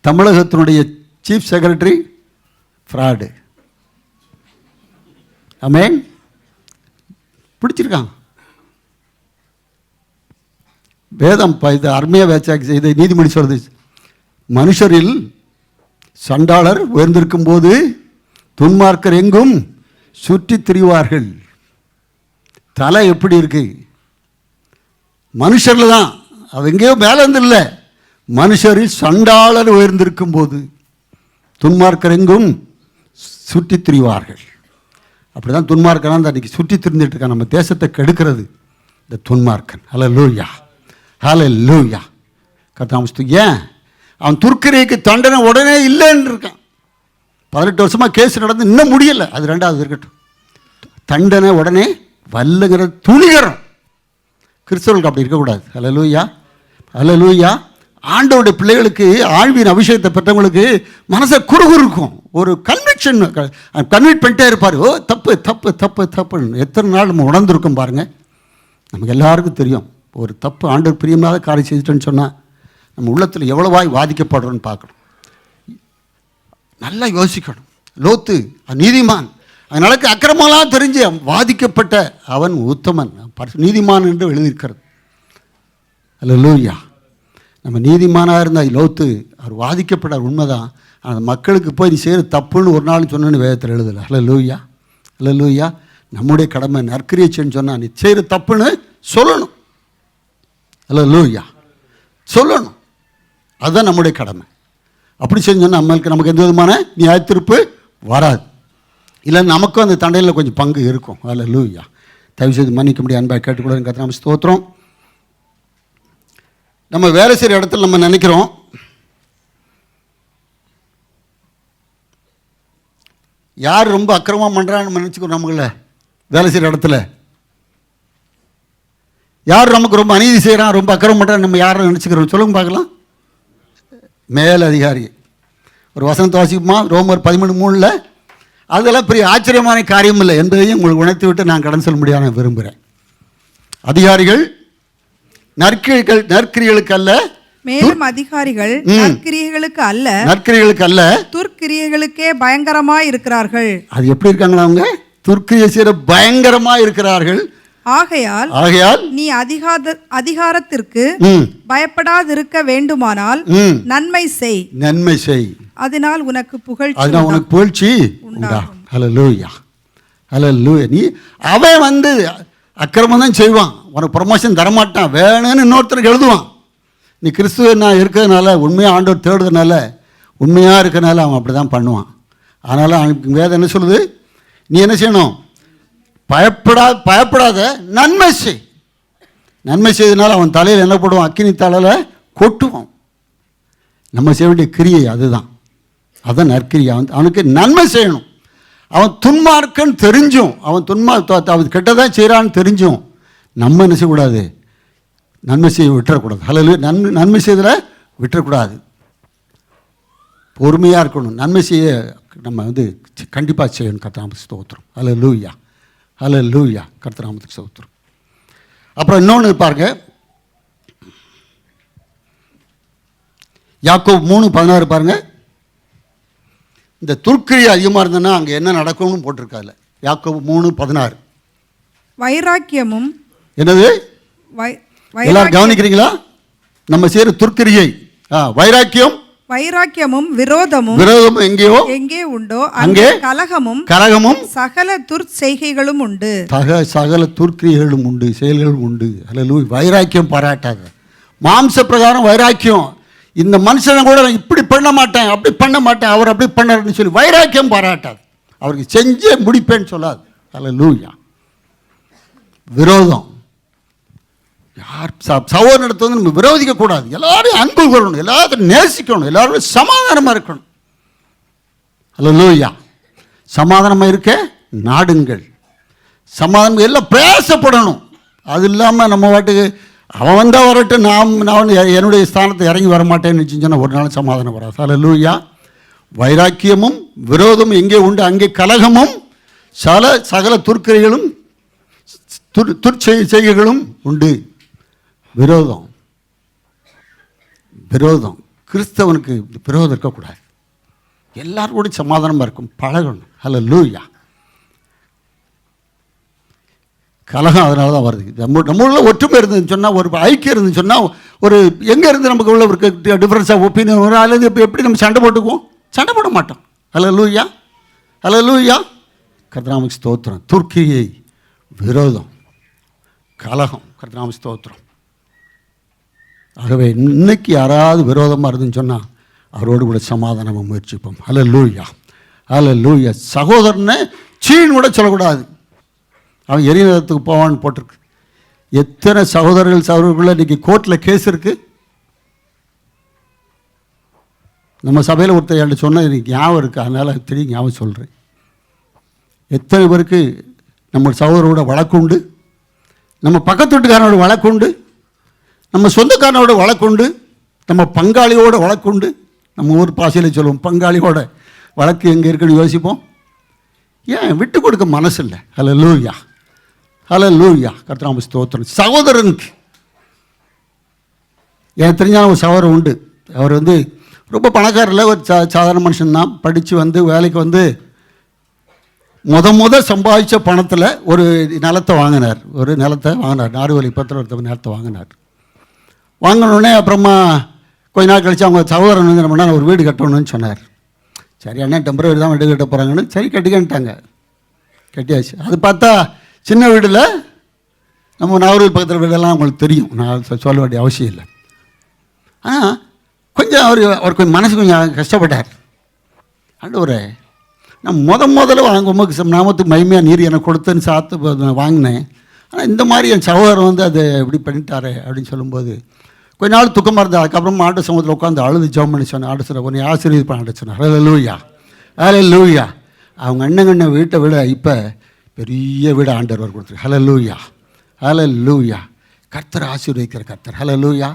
தமிழகத்தினுடைய சீஃப் செக்ரட்டரி ஃப்ராடு. ஆமென். பிடிச்சிருக்காங்க. வேதம் இது அருமையாக வேச்சாக்கு செய்த நீதிமொழி சொல்லுது, மனுஷரில் சண்டாளர் உயர்ந்திருக்கும் போது துன்மார்க்கர் எங்கும் சுற்றி திரிவார்கள். தலை எப்படி இருக்கு? மனுஷரில் தான், அது எங்கேயோ மேலே இருந்து இல்லை. மனுஷரில் சண்டாளர் உயர்ந்திருக்கும் போது துன்மார்க்கர் எங்கும் சுற்றி திரிவார்கள். அப்படி தான் துன்மார்க்கன் தான் அன்றைக்கி சுற்றி திரிந்துட்டு இருக்கான். நம்ம தேசத்தை கெடுக்கிறது இந்த துன்மார்க்கன். ஹல்லேலூயா, ஹல்லேலூயா. கர்த்தாமுஸ்து. ஏன் அவன் துர்க்கிரைக்கு தண்டனை உடனே இல்லைன்னு இருக்கான். 18 வருஷமாக கேஸ் நடந்து இன்னும் முடியலை. அது ரெண்டாவது இருக்கட்டும். தண்டனை உடனே வல்லுகிற துணிகரம். கிறிஸ்தவர்களுக்கு அப்படி இருக்கக்கூடாது. ஹல்லேலூயா, ஹல்லேலூயா. ஆண்டவருடைய பிள்ளைகளுக்கு ஆழ்வின் அபிஷேகத்தை பெற்றவங்களுக்கு மனசை குறுகுறுக்கும். ஒரு கன்விக்ஷன் கன்விட் பண்ணிட்டே இருப்பார். ஓ தப்பு தப்பு தப்பு தப்புன்னு எத்தனை நாள் நம்ம உணர்ந்துருக்கோம் பாருங்கள். நமக்கு எல்லாருக்கும் தெரியும், ஒரு தப்பு ஆண்டவர் பிரியமில்லாத காரியம் செய்துட்டேன்னு சொன்னால் நம்ம உள்ளத்தில் எவ்வளவாய் பாதிக்கப்படுறோன்னு பார்க்கணும். நல்லா யோசிக்கணும். லோத்து நீதிமான், அதனால அக்கிரமெல்லாம் தெரிஞ்சு பாதிக்கப்பட்ட அவன் உத்தமன், நீதிமான் என்று எழுதியிருக்கிறது. அல்லேலூயா. நம்ம நீதிமானாக இருந்தால் லோத்து அவர் வாதிக்கப்பட்டார், உண்மைதான். அந்த மக்களுக்கு போய் நீ செய்கிற தப்புன்னு ஒரு நாள் சொன்னு வேதத்தில் எழுதலை. அல்லேலூயா, அல்லேலூயா. நம்முடைய கடமை நற்கிரியை செய்யணும்னு சொன்னால் நீ செய்கிற தப்புன்னு சொல்லணும். அல்லேலூயா, சொல்லணும். அதுதான் நம்முடைய கடமை. அப்படி செஞ்சோன்னா நமக்கு எந்த விதமான நியாயத்தீர்ப்பு வராது. இல்லை நமக்கும் அந்த தண்டையில் கொஞ்சம் பங்கு இருக்கும். அல்லேலூயா. தயவுசெய்து மன்னிக்க முடியாது அன்பாக கேட்டுக்கூட கர்த்தர் நம்ம ஸ்தோத்திரம். நம்ம வேலை செய்கிற இடத்துல நம்ம நினைக்கிறோம், யார் ரொம்ப அக்கிரமம் பண்ணுறான்னு நம்ம நினச்சிக்கிறோம். நம்மள வேலை செய்கிற இடத்துல யார் நமக்கு ரொம்ப அநீதி செய்கிறான், ரொம்ப அக்கிரமம் பண்ணுறான்னு நம்ம யாரை நினச்சிக்கிறோம்? சொல்லுங்க பார்க்கலாம். மேல் அதிகாரி. ஒரு வசனத்தை வாசிக்குமா? ரோமர் 13:3. அதெல்லாம் பெரிய ஆச்சரியமான காரியம் இல்லை என்பதையும் உங்களுக்கு உணர்த்தி விட்டு நான் கடன் சொல்ல முடியாது விரும்புகிறேன். அதிகாரிகள் நற்கிரியைகளுக்கு அல்ல, மேலும் அதிகாரிகள் நற்கிரியைகளுக்கு அல்ல துர்க்கிரியைகளுக்கே பயங்கரமாய் இருக்கிறார்கள். அது எப்படி இருக்காங்களா? அவங்க துர்க்கிரியை செய்ய பயங்கரமாய் இருக்கிறார்கள். ஆகையால் நீ அதிகாரத்திற்கு பயப்படாதிருக்க வேண்டுமானால் நன்மை செய், அதனால் உனக்கு புகழ்ச்சி உண்டாகும். ஹல்லேலூயா, ஹல்லேலூயா. நீ அவன் வந்து அக்கிரமம் தான் செய்வான், உனக்கு ப்ரமோஷன் தரமாட்டான், வேணும்னு இன்னொருத்தருக்கு எழுதுவான். நீ கிறிஸ்துவ நான் இருக்கிறதுனால, உண்மையாக ஆண்டவர் தேடுறதுனால, உண்மையாக இருக்கிறதுனால அவன் அப்படி தான் பண்ணுவான். அதனால் அவனுக்கு வேதம் என்ன சொல்லுது? நீ என்ன செய்யணும்? பயப்படாத, நன்மை செய். நன்மை செய்தனால அவன் தலையில் என்ன போடுவான்? அக்கினி தலையில் கொட்டுவான். நம்ம செய்ய வேண்டிய கிரியை அதுதான். அதான் நற்கிரியை. அவனுக்கு நன்மை செய்யணும். அவன் துன்மார்க்கன் தெரிஞ்சும், அவன் கெட்டதான் செய்கிறான்னு தெரிஞ்சும் நம்ம என்ன செய்யக்கூடாது? நன்மை செய்ய விட்டுறக்கூடாது. ஹல்லேலூயா. நன்மை செய்தல விட்டுறக்கூடாது. பொறுமையாக இருக்கணும். நன்மை செய்ய நம்ம வந்து கண்டிப்பாக செய்யணும். கர்த்தர் ஸ்தோத்திரம். ஹல்லேலூயா, ஹல்லேலூயா. கர்த்தர் நாமத்துக்கு ஸ்தோத்திரம். அப்புறம் இன்னொன்று பாருங்க, யாக்கோபு 3:16 பாருங்க. இந்த துர்க்கிரியை அதிகமாக இருந்ததுன்னா அங்கே என்ன நடக்கும்னு போட்டிருக்காதுல. யாக்கோபு 3:16. வைராக்கியமும் என்னது? எல்லாரும் கவனிக்கிறீங்களா? நம்ம செய்கிற துர்க்கிரியை வைராக்கியமும் விரோதமும் எங்கே உண்டோ அங்கே கலகமும் சகல துர்ச்செய்கைகளும் உண்டு. சகல துர்க்கிரியைகளும் உண்டு, செயல்களும் உண்டு. அல்லேலூயா. வைராக்கியம் பாராட்டாத, மாம்ச பிரகாரம் வைராக்கியம். இந்த மனுஷனை கூட இப்படி பண்ண மாட்டேன், அப்படி பண்ண மாட்டேன், அவர் அப்படி பண்ணாருன்னு சொல்லி வைராக்கியம் பாராட்டாது. அவருக்கு செஞ்சே முடிப்பேன்னு சொல்லாது. அல்லேலூயா. விரோதம். யார் சகோதரத்தை வந்து நம்ம விரோதிக்க கூடாது. எல்லாரையும் அன்பு கொள்ளணும், எல்லாத்தையும் நேசிக்கணும், எல்லாரும் சமாதானமாக இருக்கணும். அல்லேலூயா. சமாதானமாக இருக்க நாடுங்கள். சமாதானம் எல்லாம் பேசப்படணும். அது இல்லாமல் நம்ம வாட்டுக்கு அவன் வந்தால் வரட்டும், நான் என்னுடைய ஸ்தானத்தை இறங்கி வரமாட்டேன்னு சொன்னால் ஒரு நாள் சமாதானம் வராது. அல்லேலூயா. வைராக்கியமும் விரோதமும் எங்கே உண்டு அங்கே கலகமும் சகல துர்க்கிரைகளும் துர்ச்செய்கைகளும் உண்டு. விரோதம் கிறிஸ்தவனுக்கு விரோதம் இருக்கக்கூடாது. எல்லாரும் கூட சமாதானமாக இருக்கும், பழகணும். அல்லேலூயா. கலகம் அதனால தான் வருது. நம்மள ஒற்றுமை இருந்துன்னு சொன்னால், ஒரு ஐக்கியம் இருந்துன்னு சொன்னால், ஒரு எங்கே இருந்து நமக்கு உள்ள ஒரு டிஃப்ரென்ஸ் ஆஃப் ஒப்பீனியன் வரும். அல்லது இப்போ எப்படி நம்ம சண்டை போட்டுக்குவோம்? சண்டை போட மாட்டோம். ஹல்லேலூயா, ஹல்லேலூயா. கர்த்தருக்கு ஸ்தோத்திரம். துர்க்கியை விரோதம், கலகம். கர்த்தருக்கு ஸ்தோத்திரம். ஆகவே இன்னைக்கு யாராவது விரோதமாக இருந்துன்னு சொன்னால் அவரோடு கூட சமாதானமாக முயற்சிப்போம். ஹல்லேலூயா, ஹல்லேலூயா. சகோதரனை சீன் கூட சொல்லக்கூடாது. அவன் எரிநேரத்துக்கு போவான்னு போட்டிருக்கு. எத்தனை சகோதரர்களுக்குள்ள இன்றைக்கி கோர்ட்டில் கேஸ் இருக்குது. நம்ம சபையில் ஒருத்தர் என்கிட்ட சொன்னால் எனக்கு ஞாபகம் இருக்குது, அதனால் தெரியும் ஞாபகம் சொல்கிறேன். எத்தனை பேருக்கு நம்ம சகோதரோட வழக்குண்டு, நம்ம பக்கத்து வீட்டுக்காரனோட வழக்குண்டு, நம்ம சொந்தக்காரனோட வழக்குண்டு, நம்ம பங்காளியோட வழக்குண்டு. நம்ம ஊர் பாசையில் சொல்லுவோம், பங்காளியோட வழக்கு எங்கே இருக்குன்னு யோசிப்போம். ஏன் விட்டு கொடுக்க மனசு இல்லை. ஹல்லேலூயா, ஹல்லேலூயா. கர்த்தருக்கு ஸ்தோத்திரம். சகோதரனுக்கு எனக்கு தெரிஞ்சால் ஒரு சகோதரன் உண்டு. அவர் ரொம்ப பணக்காரில் ஒரு சாதாரண மனுஷன்தான். படித்து வேலைக்கு முத சம்பாதிச்ச பணத்தில் ஒரு நிலத்தை வாங்கினார். நார்வேலி பத்திரம் ஒருத்தர் நிலத்தை வாங்கினார். வாங்கினோடனே அப்புறமா கொஞ்ச நாள் கழித்து அவங்க சகோதரன் என்ன பண்ணால் ஒரு வீடு கட்டணும்னு சொன்னார். சரி அண்ணா டெம்பரவரி தான் வீடு கட்ட போகிறாங்கன்னு சரி கட்டிக்கிட்டாங்க. கட்டியாச்சு. அது பார்த்தா சின்ன வீடில் நம்ம நாகூர் பக்கத்தில் வீடெல்லாம் அவங்களுக்கு தெரியும், நான் சொல்ல வேண்டிய அவசியம் இல்லை. ஆனால் கொஞ்சம் அவர் கொஞ்சம் மனசு கொஞ்சம் கஷ்டப்பட்டார். ஆண்டவரே, நான் முதல்ல வாங்கும்போது நாமத்துக்கு மகிமையாக நீர் எனக்கு கொடுத்தேன்னு சாத்து வாங்கினேன். ஆனால் இந்த மாதிரி என் சகோதரன் அதை இப்படி பண்ணிட்டாரே அப்படின்னு சொல்லும்போது கொஞ்ச நாள் துக்கமாக இருந்தால். அதுக்கப்புறம் ஆண்டு சமூகத்தில் உட்காந்து அழுது ஜெபம் பண்ணி சொன்னேன். ஆண்டு சொன்ன உன்னை ஆசீர்வதிப்பு ஆண்டு சொன்னார். ஹல்லேலூயா, ஹல்லேலூயா. அவங்க அண்ணங்கண்ண வீட்டை விட இப்போ பெரிய வீடு ஆண்டவர் கொடுத்துரு. ஹல்லேலூயா, ஹல்லேலூயா. கர்த்தர் ஆசீர்வதிக்கிற கர்த்தர். ஹல்லேலூயா.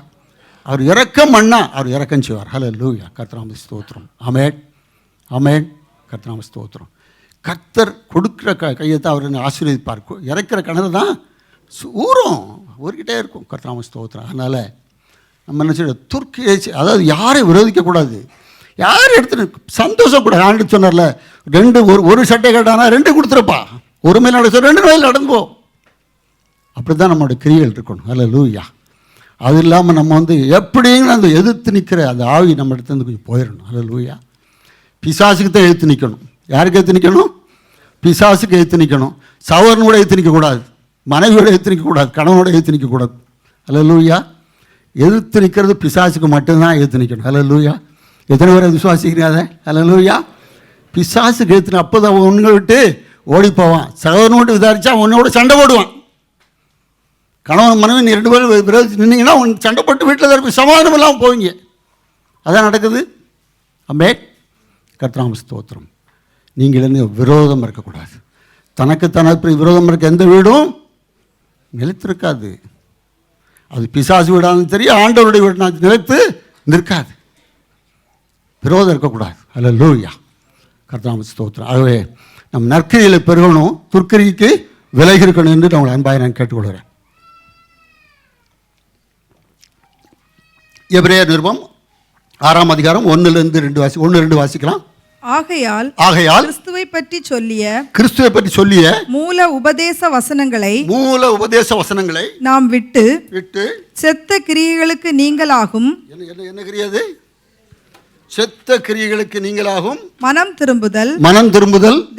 அவர் இறக்கம் பண்ணா அவர் இறக்கம் செய்வார். ஹல்லேலூயா. கர்த்தருக்கு ஸ்தோத்திரம். ஆமென், ஆமென். கர்த்தருக்கு ஸ்தோத்திரம். கர்த்தர் கொடுக்குற கையை தான் அவர் ஆசீர்வதிப்பார். இறக்கிற கிணறு தான் ஊரும் ஊர்கிட்டே இருக்கும். கர்த்தருக்கு ஸ்தோத்திரம். அதனால் நம்ம என்ன செய்ய துர்க்கியை, அதாவது யாரையும் விரோதிக்கக்கூடாது, யாரும் எடுத்துட்டு சந்தோஷக்கூடாது. ஆண்டு சொன்னார்ல, ஒரு சட்டை கேட்டானா 2 கொடுத்துருப்பா, ஒரு மேல் நடக்க 2 மேல் நடந்துப்போ. அப்படி தான் நம்மளோட கிரியைகள் இருக்கணும். ஹல்லேலூயா. அது இல்லாமல் நம்ம எப்படின்னு அந்த எதிர்த்து நிற்கிற அந்த ஆவி நம்ம இடத்துலேருந்து கொஞ்சம் போயிடணும். ஹல்லேலூயா. பிசாசுக்கு தான் எதிர்த்து நிற்கணும். யாருக்கு எதிர்த்து நிற்கணும்? பிசாசுக்கு எதிர்த்து நிற்கணும். சகோதரனோட எதிர்த்து நிற்கக்கூடாது, மனைவியோட எதிர்த்து நிற்கக்கூடாது, கணவனோட எதிர்த்து நிற்கக்கூடாது. ஹல்லேலூயா. எதிர்த்து நிற்கிறது பிசாசுக்கு மட்டும்தான் எதிர்த்து நிற்கணும். ஹல்லேலூயா. எத்தனை பேரை விசுவாசிக்கிறீங்க? ஹல்லேலூயா. பிசாசுக்கு எதிர்த்து அப்போ தான் ஒன்று விட்டு ஓடி போவான். சகோதரனோடு விசாரிச்சா உன்னோட சண்டை போடுவான். கணவன் மனைவி நீ 2 பேரும் விரோதிச்சு நின்னீங்கன்னா சண்டை போட்டு வீட்டில் தான் இருப்பீங்க, சமாதானம் இல்லாமல் போவீங்க. அதான் நடக்குது. ஆமென். கர்த்தருக்கு ஸ்தோத்திரம். நீங்கள் என்ன விரோதம் இருக்கக்கூடாது. தனக்கு விரோதம் இருக்க எந்த வீடும் நிலைத்திருக்காது. அது பிசாசு வீடானு தெரியும், ஆண்டவருடைய வீடு நிலைத்து நிற்காது. விரோதம் இருக்கக்கூடாது. ஹல்லேலூயா. கர்த்தருக்கு ஸ்தோத்திரம். ஆகவே நம் நற்கிரியில் பெருகணும், துர்க்கிரிக்கு விலகி இருக்கணும் என்று நான் அன்பாய் நான் கேட்டுக்கொள்கிறேன். எபிரேயர் நிருபம் 6ஆம் அதிகாரம் 1-2 வாசிக்கலாம். ஆகையால் கிறிஸ்துவை பற்றி சொல்லிய மூல உபதேச வசனங்களை நாம் விட்டு செத்த கிரியைகளுக்கு நீங்களாகும் என்ன கிரியாது? செத்த கிரியைகளுக்கு நீங்களாகும் மனம் திரும்புதல்,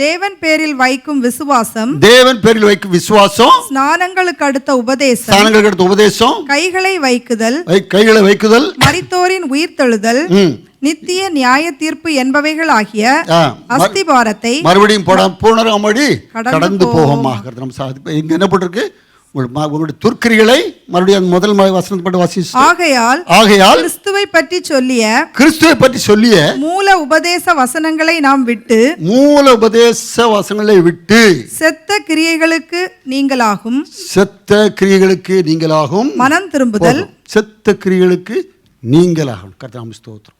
தேவன் பேரில் வைக்கும் விசுவாசம், ஸ்நானங்களுக்கு அடுத்த உபதேசம், கைகளை வைக்குதல், மரித்தோரின் உயிர்த்தெழுதல், நித்திய நியாய தீர்ப்பு என்பவைகள் ஆகிய அஸ்திபாரத்தை மறுபடியும் கடந்து போகுமா. இங்க என்ன போட்டிருக்கு? உங்களுடைய துர்க்கிரிகளை மறுபடியும் முதல் வசனத்தை வாசி. ஆகையால் கிறிஸ்துவை பற்றி சொல்லிய மூல உபதேச வசனங்களை நாம் விட்டு செத்த கிரியைகளுக்கு நீங்களாகும் மனம் திரும்புதல், செத்த கிரியைகளுக்கு நீங்களாகும். கர்த்தருக்கு ஸ்தோத்திரம்.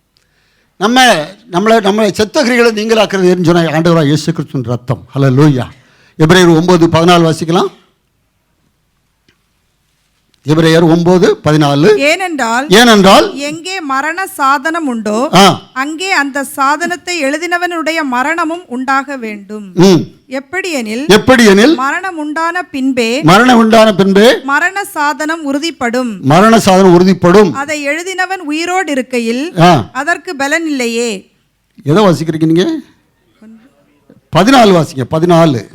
நம்ம செத்த கிரியைகளை நீங்களாக்குறது சொன்ன ஆண்டவராகிய இயேசு கிறிஸ்துவின் ரத்தம். ஹல்லேலூயா. எபிரேயர் 9:14 வாசிக்கலாம். எபிரேயர் 9:14. ஏனென்றால் எங்கே மரண சாதனம் உண்டோ அங்கே அந்த சாதனத்தை எழுதினவனுடைய மரணமும் உண்டாக வேண்டும். எப்படியெனில் மரணம் உண்டான பின்பே மரண சாதனம் உறுதிப்படும். அதை எழுதினவன் உயிரோடு இருக்கையில் அதற்கு பலன் இல்லையே. எதை வாசிக்கிறீங்க நீங்க? 14 வாசிங்க. 14.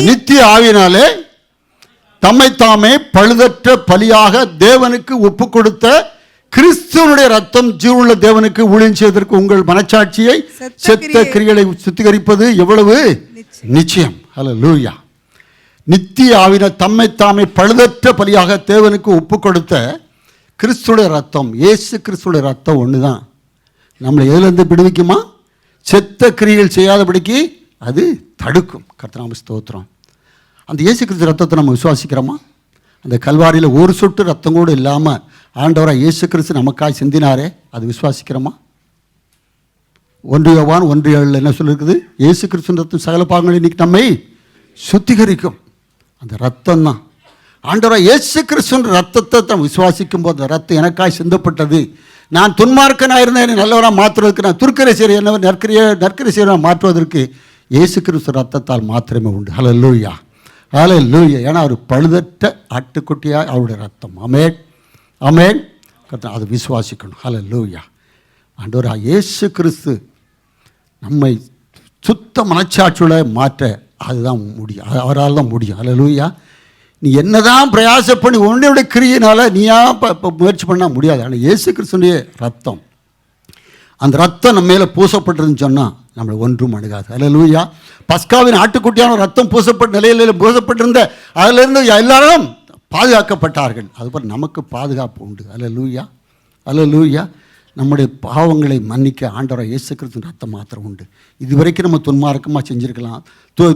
நித்திய ஆவியினாலே தம்மை தாமே பழுதற்ற பலியாக தேவனுக்கு ஒப்பு கொடுத்த கிறிஸ்துவனுடைய ரத்தம் ஜீவனுள்ள தேவனுக்கு ஊழியம் செய்வதற்கு உங்கள் மனச்சாட்சியை செத்த கிரியைகளை சுத்திகரிப்பது எவ்வளவு நிச்சயம். ஹல்லேலூயா. நித்திய ஆவியினால் தம்மை தாமே பழுதற்ற பலியாக தேவனுக்கு ஒப்பு கொடுத்த கிறிஸ்துடைய ரத்தம், இயேசு கிறிஸ்துடைய ரத்தம் ஒன்று தான் நம்மளை எதுலேருந்து விடுவிக்குமா? செத்த கிரியைகள் செய்யாதபடிக்கு அது தடுக்கும். கர்த்தர் ஸ்தோத்திரம். அந்த இயேசு கிறிஸ்து ரத்தத்தை நம்ம விசுவாசிக்கிறோமா? அந்த கல்வாரியில் ஒரு சொட்டு ரத்தம் கூட இல்லாமல் ஆண்டவராக இயேசு கிறிஸ்து நமக்காய் சிந்தினாரே, அது விசுவாசிக்கிறோமா? 1 யோவான் 1:7 என்ன சொல்லியிருக்குது? இயேசு கிறிஸ்து ரத்தம் சகல பாவங்களை இன்னைக்கு நம்மை சுத்திகரிக்கும். அந்த ரத்தம் தான் ஆண்டவராக இயேசு கிறிஸ்துவின் ரத்தத்தை தான் விசுவாசிக்கும் போது, அந்த ரத்தம் எனக்காய் சிந்தப்பட்டது, நான் துன்மார்க்கனாக இருந்தேன் நல்லவனாக மாற்றுவதற்கு, நான் துர்க்கரை செய்கிற என்ன நற்கரை செய்கிறவனாக மாற்றுவதற்கு இயேசு கிறிஸ்து ரத்தத்தால் மாத்திரமே உண்டு. ஹல்லேலூயா, ஹல்லேலூயா. ஏன்னா அவர் பழுதற்ற ஆட்டுக்குட்டியாக அவருடைய ரத்தம். ஆமென், ஆமென். அதை விசுவாசிக்கணும். ஹல்லேலூயா. ஆண்டவராக இயேசு கிறிஸ்து நம்மை சுத்த மனச்சாட்சியோட மாற்ற அதுதான் முடியும், அவரால் தான் முடியும். ஹல்லேலூயா. நீ என்னதான் பிரயாசம் பண்ணி உன்னுடைய கிரியினால் நீயா முயற்சி பண்ணால் முடியாது. ஆனால் இயேசு கிறிஸ்துடைய ரத்தம், அந்த ரத்தம் நம்ம மேலே பூசப்பட்டிருந்துன்னு சொன்னால் நம்மளை ஒன்றும் அணுகாது. ஹல்லேலூயா. பஸ்காவின் ஆட்டுக்குட்டியான ரத்தம் பூசப்பட்ட நிலையில் பூசப்பட்டிருந்த அதிலிருந்து எல்லாரும் பாதுகாக்கப்பட்டார்கள். அதுபோல் நமக்கு பாதுகாப்பு உண்டு. ஹல்லேலூயா, ஹல்லேலூயா. நம்முடைய பாவங்களை மன்னிக்க ஆண்டவராக இயேசு கிறிஸ்து ரத்தம் மாத்திரம் உண்டு. இதுவரைக்கும் நம்ம துன்மார்க்கமாக செஞ்சுருக்கலாம்,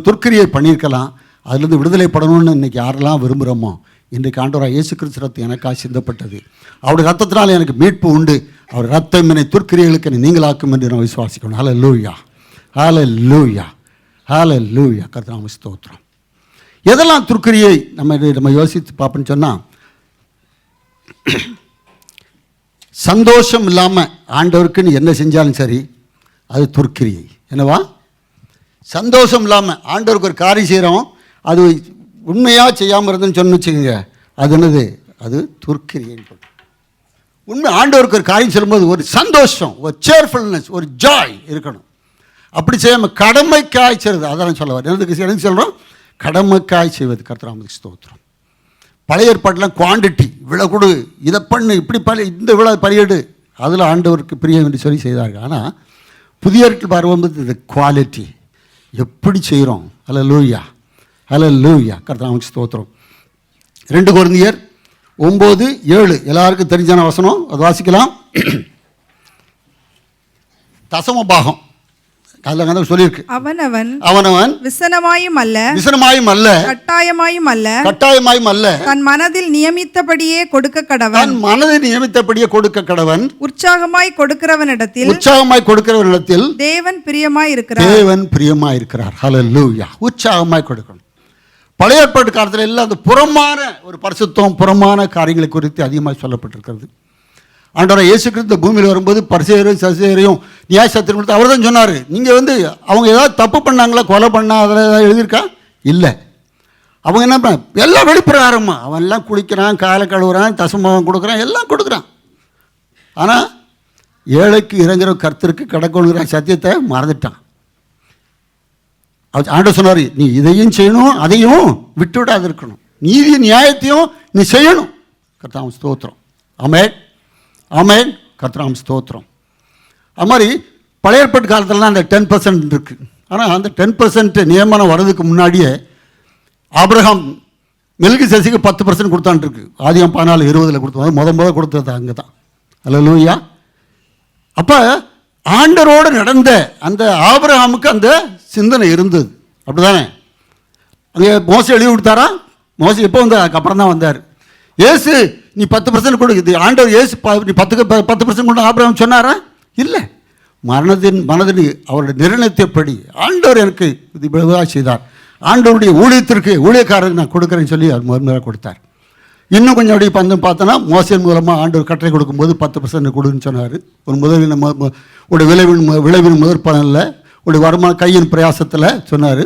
துர்க்கிரியை பண்ணியிருக்கலாம், அதுலேருந்து விடுதலை படணும்னு இன்றைக்கி யாரெல்லாம் விரும்புகிறோமோ, இன்றைக்கு ஆண்டவராக இயேசு கிறிஸ்து ரத்தம் எனக்காக சிந்தப்பட்டது, அவருடைய ரத்தத்தினால் எனக்கு மீட்பு உண்டு, அவர் ரத்தம் என்னை துர்க்கிரியைகளுக்கு என்னை நீங்களாக்கும் என்று நான் விசுவாசிக்கணும். ஹல்லேலூயா, ஹல்லேலூயா, ஹல்லேலூயா. கர்த்தருக்கு ஸ்தோத்திரம். எதெல்லாம் துர்க்கிரியை நம்ம யோசித்து பார்ப்போன்னு சொன்னால், சந்தோஷம் இல்லாமல் ஆண்டவருக்குன்னு என்ன செஞ்சாலும் சரி அது துர்க்கிரியை. என்னவா? சந்தோஷம் இல்லாமல் ஆண்டவருக்கு ஒரு காரியம் செய்கிறோம், அது உண்மையாக செய்யாமல் இருந்துன்னு சொன்னு வச்சுக்கோங்க, அது என்னது? அது துர்க்கிரியைன்னு சொல்லுவோம். உண்மை ஆண்டவருக்கு ஒரு காரியம் சொல்லும்போது ஒரு சந்தோஷம், ஒரு சேர்ஃபுல்னஸ், ஒரு ஜாய் இருக்கணும். அப்படி செய்யாமல் கடமைக்காய் செய்வது, அதான் சொல்ல வர எனக்கு சொல்கிறோம், கடமைக்காய் செய்வது. கர்த்தருக்கு ஸ்தோத்திரம். பழைய ஏற்பாட்டெலாம் குவான்டிட்டி, இவ்வளோ கொடு, இதை பண்ணு, இப்படி இந்த இவ்வளோ பலியிடு, அதில் ஆண்டவருக்கு பிரியம் என்று சொல்லி செய்தார்கள். ஆனால் புதிய ஏற்பாட்டில் வரும்போது இந்த குவாலிட்டி எப்படி செய்கிறோம். ஹல்லேலூயா, ஹல்லேலூயா. கர்த்தருக்கு ஸ்தோத்திரம். 2 கொரிந்தியர் 9:7 எல்லாருக்கும் தெரிஞ்சான வசனம், அது வாசிக்கலாம். தசம பாகம் அதில் சொல்லியிருக்கு. அவனவன் விசனமாயும் அல்ல கட்டாயமாயும் அல்ல தன் மனதில் நியமித்தபடியே கொடுக்க கடவன். உற்சாகமாய் கொடுக்கிறவனிடத்தில் தேவன் பிரியமாய் இருக்கிறார். ஹல்லேலூயா. உற்சாகமாய் கொடுக்கணும். பழைய ஏற்பாட்டு காலத்தில் எல்லாம் அந்த புறமான ஒரு பரிசுத்தம், புறமான காரியங்களை குறித்து அதிகமாக சொல்லப்பட்டிருக்கிறது. ஆண்டவராக இயேசு கிறிஸ்து பூமியில் வரும்போது பரிசேயரையும் சதுசேயரையும் நியாயசாஸ்திரம் கொடுத்து அவர் தான் சொன்னார், நீங்கள் அவங்க ஏதாவது தப்பு பண்ணாங்களா, கொலை பண்ணா, அதில் ஏதாவது எழுதியிருக்கா? இல்லை. அவங்க என்ன பண்ண, எல்லாம் வெளிப்பிரகாரமா அவன் எல்லாம் குளிக்கிறான், காலை கழுவுறான், தசமம் கொடுக்குறான், எல்லாம் கொடுக்குறான். ஆனால் ஏழைக்கு இறங்குற கர்த்தருக்கு கடக்கணுங்கிற சத்தியத்தை மறந்துட்டான். ஆண்டவர் சொன்னார், நீ இதையும் செய்யணும், அதையும் விட்டு விடாது இருக்கணும், நீதி நியாயத்தையும் நீ செய்யணும். கர்த்தருக்கு ஸ்தோத்திரம். ஆமென், ஆமென். கர்த்தருக்கு ஸ்தோத்திரம். அது மாதிரி பழைய ஏற்பாட்டு காலத்திலலாம் அந்த 10% இருக்குது. ஆனால் அந்த 10% நியமனம் வர்றதுக்கு முன்னாடியே ஆபிரகாம் மெல்கிசேதேக்கு 10% கொடுத்தான்னு இருக்கு. ஆதியாகமம் 14:20 கொடுத்தது முதல் கொடுத்தது அங்கே தான். ஹல்லேலூயா. அப்போ ஆண்டவரோடு நடந்த அந்த ஆபிரகாமுக்கு அந்த சிந்தனை இருந்தது. அப்படி தானே? அங்கே மோசே எழுதி கொடுத்தாரா? மோசே எப்போ வந்தார்? அதுக்கப்புறம் தான் வந்தார். ஏசு நீ 10% கொடுக்குது ஆண்டவர், ஏசு நீ 10% கொண்டு ஆபிரகாம் சொன்னாரா? இல்லை. மனதின் அவருடைய நிர்ணயத்தைப்படி ஆண்டவர் எனக்கு இது இவ்வளவாக செய்தார், ஆண்டவருடைய ஊழியத்திற்கு ஊழியக்காரருக்கு நான் கொடுக்குறேன்னு சொல்லி அவர் முதன்மையாக கொடுத்தார். இன்னும் கொஞ்சம் அப்படி பார்த்தோன்னா மோசேயின் மூலமாக ஆண்டவர் கட்டளை கொடுக்கும்போது 10% கொடுன்னு சொன்னார். ஒரு உடைய விளைவின் முதற் பலனில் உடைய வருமான கையின் பிரயாசத்தில் சொன்னார்.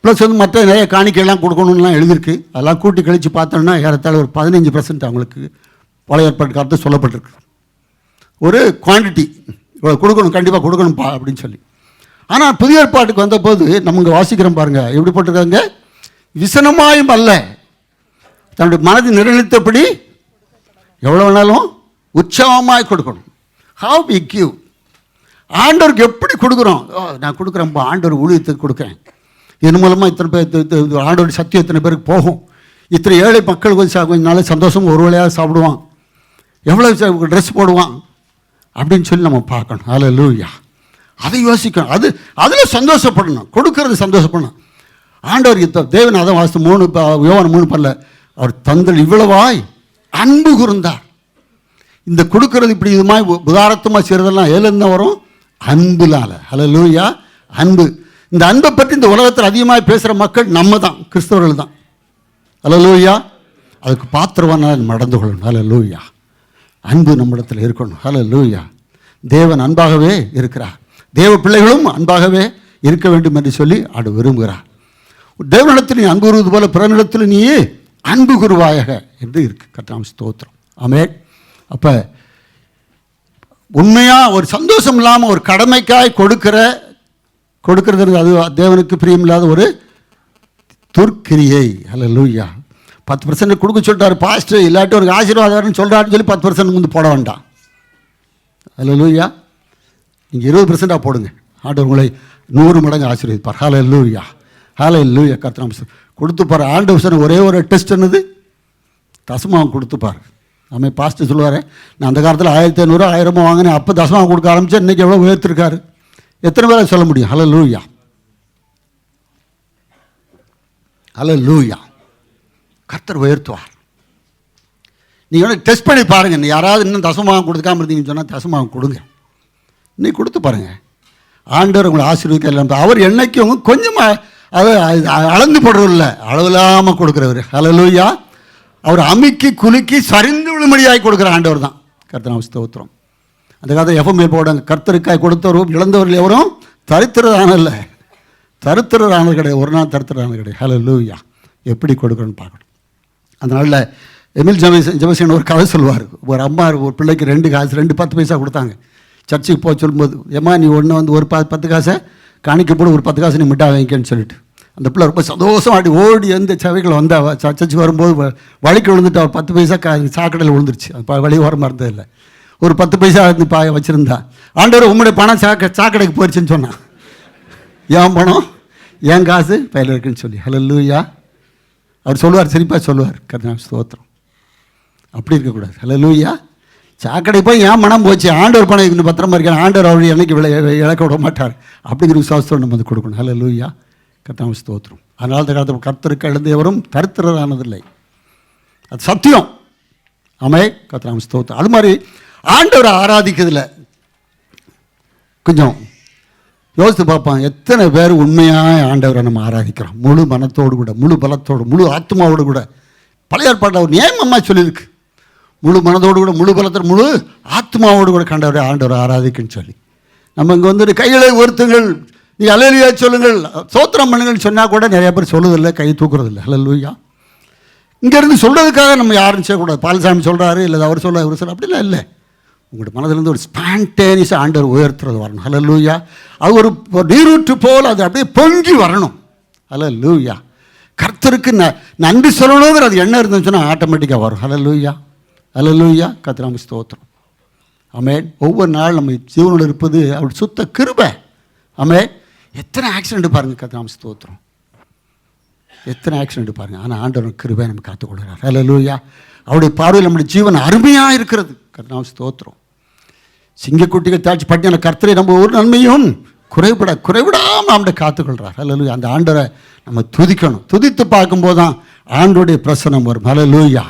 ப்ளஸ் வந்து மற்ற நிறைய காணிக்கையெல்லாம் கொடுக்கணும்லாம் எழுதியிருக்கு. அதெல்லாம் கூட்டி கழித்து பார்த்தோன்னா ஏறத்தாழ ஒரு 15% அவங்களுக்கு பழைய ஏற்பாட்டு காலத்தில் சொல்லப்பட்டிருக்கு. ஒரு குவான்டிட்டி இவ்வளோ கொடுக்கணும், கண்டிப்பாக கொடுக்கணும்ப்பா அப்படின்னு சொல்லி. ஆனால் புதிய ஏற்பாட்டுக்கு வந்தபோது நமக்கு வாசிக்கிறோம் பாருங்கள், எப்படி போட்டிருக்காங்க, விசனமாயும் அல்ல தன்னுடைய மனதை நிர்ணயித்தபடி எவ்வளோ வேணாலும் உற்சாகமாய் கொடுக்கணும். ஹவ் வி கிவ், ஆண்டவருக்கு எப்படி கொடுக்குறோம். நான் கொடுக்குறேன்ப்பா, ஆண்டவர் ஊழியத்துக்கு கொடுக்குறேன், இதன் மூலமாக இத்தனை பேர் ஆண்டோட சக்தி இத்தனை பேருக்கு போகும், இத்தனை ஏழை மக்கள் கொஞ்சம் நாள் சந்தோஷம் ஒரு வேளையாக சாப்பிடுவான், எவ்வளோ ட்ரெஸ் போடுவான் அப்படின்னு சொல்லி நம்ம பார்க்கணும். ஹல்லேலூயா. அதை யோசிக்கணும், அதில் சந்தோஷப்படணும், கொடுக்கறது சந்தோஷப்படணும். ஆண்டவர் தேவன் அதை வாசித்து 3 யோவான் 3:10 அவர் தந்தல் இவ்வளவாய் அன்பு கூர்ந்தார். இந்த கொடுக்கறது இப்படி இது மாதிரி உதாரத்தமாக செய்கிறதெல்லாம் ஏலேருந்து வரும், அன்புலால. ஹல்லேலூயா. அன்பு, இந்த அன்பை பற்றி இந்த உலகத்தில் அதிகமாக பேசுகிற மக்கள் நம்ம தான், கிறிஸ்தவர்கள் தான். ஹல்லேலூயா. அதுக்கு பாத்திரவான நடந்து கொள்ளணும். ஹல்லேலூயா. அன்பு நம்மிடத்தில் இருக்கணும். ஹல்லேலூயா. தேவன் அன்பாகவே இருக்கிறார், தேவ பிள்ளைகளும் அன்பாகவே இருக்க வேண்டும் என்று சொல்லி ஆடு விரும்புகிறார். தேவனிடத்தில் நீ அன்பு கூறுவது போல பிறனிடத்தில் நீ அன்பு கூறுவாயாக என்று இருக்கு. கர்த்தருக்கு ஸ்தோத்திரம். ஆமென். அப்போ உண்மையாக ஒரு சந்தோஷம் இல்லாமல் ஒரு கடமைக்காய் கொடுக்கிறது அது தேவனுக்கு பிரியமில்லாத ஒரு துர்க்கிரியை. ஹல்லேலூயா. 10% கொடுக்க சொல்லிட்டாரு பாஸ்டர், இல்லாட்டி ஒரு ஆசீர்வாதம்னு சொல்கிறாருன்னு சொல்லி 10% வந்து போட வேண்டாம். ஹல்லேலூயா. நீங்கள் 20% போடுங்க, ஆண்டவர் உங்களை 100 மடங்கு ஆசீர்வதிப்பார். ஹல்லேலூயா. ஹல்லேலூயா. கர்த்தர் கொடுத்துப்பார். ஆண்டவர் ஒரே ஒரு டெஸ்ட் என்னது, தசமாவும் கொடுத்துப்பார். நம்ம பாஸ்டர் சொல்லுவார், நான் அந்த காலத்தில் 1500 1000 வாங்கினேன், அப்போ தசமாவும் கொடுக்க ஆரம்பித்தேன், இன்றைக்கி எவ்வளோ உயர்த்திருக்காரு. எத்தனை பேரை சொல்ல முடியும். ஹல்லேலூயா. ஹல்லேலூயா. கர்த்தர் உயர்த்துவார். நீங்கள் வந்து டெஸ்ட் பண்ணி பாருங்கள். நீ யாராவது இன்னும் தசமாவும் கொடுக்காமல் இருந்தீங்கன்னு சொன்னால் தசமாவும் கொடுங்க, இன்னைக்கு கொடுத்து பாருங்கள். ஆண்டவர் உங்களை ஆசீர்வதிக்க இல்லை, அவர் என்னைக்கும் கொஞ்சமாக அதை அளந்து போடுறதில்ல, அளவில்லாமல் கொடுக்குறவர். ஹல்லேலூயா. அவர் அமுக்கி குலுக்கி சரிந்து விழுமடியாகி கொடுக்குற ஆண்டவர் தான். கர்த்தருக்கு ஸ்தோத்திரம். அந்த காலத்தில் எஃப்எம்ஏ போடாங்க, கர்த்தருக்காய் கொடுத்தவரும் இழந்தவர்கள் எவரும் தரித்திரரானல்ல, தரித்திரரானது கிடையாது, ஒரு நாள் தரித்திரரானது கிடையாது. ஹல்லேலூயா. எப்படி கொடுக்குறோன்னு பார்க்கணும். அதனால் எமில் ஜெபசேன் ஒரு கதை சொல்லுவார். ஒரு அம்மா ஒரு பிள்ளைக்கு 2 காசு 2 10 பைசா கொடுத்தாங்க. சர்ச்சுக்கு போக சொல்லும்போது, ஏம்மா நீ ஒன்று வந்து ஒரு 10 காசை காணிக்க போட, ஒரு 10 காசு நீ மிட்டா வாங்கிக்கன்னு சொல்லிட்டு அந்த பிள்ளை ரொம்ப சந்தோஷம் அப்படி ஓடி எந்த சவைகள் வந்தா சர்ச்சுக்கு வரும்போது வழிக்கு விழுந்துட்டு அவர் 10 பைசா சாக்கடையில் விழுந்துருச்சு. வழி ஓரமாக இருந்ததில்லை. ஒரு 10 பைசா இருந்து வச்சுருந்தா, ஆண்டவர் உங்களுடைய பணம் சாக்கடைக்கு போயிடுச்சுன்னு சொன்னான். ஏன் பணம் ஏன் காசு பையில் இருக்குன்னு சொல்லி. ஹல்லேலூயா. அவர் சொல்லுவார், சிரிப்பாக சொல்லுவார். கர்த்தருக்கு ஸ்தோத்திரம். அப்படி இருக்கக்கூடாது. ஹல்லேலூயா. சாக்கடை போய் ஏன் மனம் போச்சு, ஆண்டவர் பணம் இன்னும் பத்திரமா இருக்கேன், ஆண்டவர் அவருடைய என்னைக்கு இழக்க விட மாட்டார் அப்படிங்கிற விசுவாசத்தோடு நம்ம வந்து கொடுக்கணும். ஹல்லேலூயா. கர்த்தருக்கு ஸ்தோத்திரம். அதனால இந்த காலத்தில் கர்த்தருக்கு எழுந்தவரும் தரித்திரரானதில்லை, அது சத்தியம். கர்த்தருக்கு ஸ்தோத்திரம். அது மாதிரி ஆண்டவரை ஆராதிக்கிறதுல கொஞ்சம் யோசித்து பார்ப்பான். எத்தனை பேர் உண்மையாக ஆண்டவரை நம்ம ஆராதிக்கிறோம், முழு மனத்தோடு கூட, முழு பலத்தோடு, முழு ஆத்மாவோடு கூட. பழைய ஏற்பாட்டில் அவர் நியமமாக சொல்லியிருக்கு, முழு மனதோடு கூட, முழு பலத்தோடு, முழு ஆத்மாவோடு கூட கண்டவரை ஆண்டவரை ஆராதிக்குன்னு சொல்லி. நம்ம இங்கே வந்துட்டு கைகளை உயர்த்துங்கள், நீ அல்லேலூயா சொல்லுங்கள், சோத்திரம் பண்ணுங்கள்னு சொன்னால் கூட நிறைய பேர் சொல்லுவதில்லை, கை தூக்குறதில்லை. அல்லேலூயா. இங்கேருந்து சொல்கிறதுக்காக நம்ம யாரும் செய்யக்கூடாது. பாலசாமி சொல்கிறாரு இல்லை அவர் சொல்ல இவர் சொல்ல அப்படிலாம் இல்லை. உங்களோட மனதிலேருந்து ஒரு ஸ்பான்டேனியஸாக ஆண்டவர் உயர்த்துறது வரணும். ஹல்லேலூயா. அது ஒரு நீரூற்று போல் அது அப்படியே பொங்கி வரணும். ஹல்லேலூயா. கர்த்தருக்கு நன்றி சொல்லணுங்கிற அது என்ன இருந்துன்னு சொன்னால் ஆட்டோமேட்டிக்காக வரும். ஹல்லேலூயா. ஹல்லேலூயா. கர்த்தருக்கு ஸ்தோத்திரம். ஆமென். ஒவ்வொரு நாள் நம்ம ஜீவனோடு இருப்பது அவருடைய சுத்த கிருபை. ஆமென். எத்தனை ஆக்சிடென்ட் பாருங்கள். கர்த்தருக்கு ஸ்தோத்திரம். எத்தனை ஆக்சிடென்ட் பாருங்கள். ஆனால் ஆண்டவர் கிருபை நம்ம காத்துக்கொள்கிறார். ஹல்லேலூயா. அவருடைய பார்வையில் நம்முடைய ஜீவன் அருமையாக இருக்கிறது. கர்த்தருக்கு ஸ்தோத்திரம். சிங்கக்குட்டிகள் தாட்சி பட்டின கர்த்தரை நம்ம ஒரு நன்மையும் குறைவிடாமல் அவனுடைய காத்துக்கொள்கிறார். ஹல்லேலூயா. அந்த ஆண்டரை நம்ம துதிக்கணும். துதித்து பார்க்கும்போது தான் ஆண்டோடைய பிரசனம் வரும். ஹல்லேலூயா.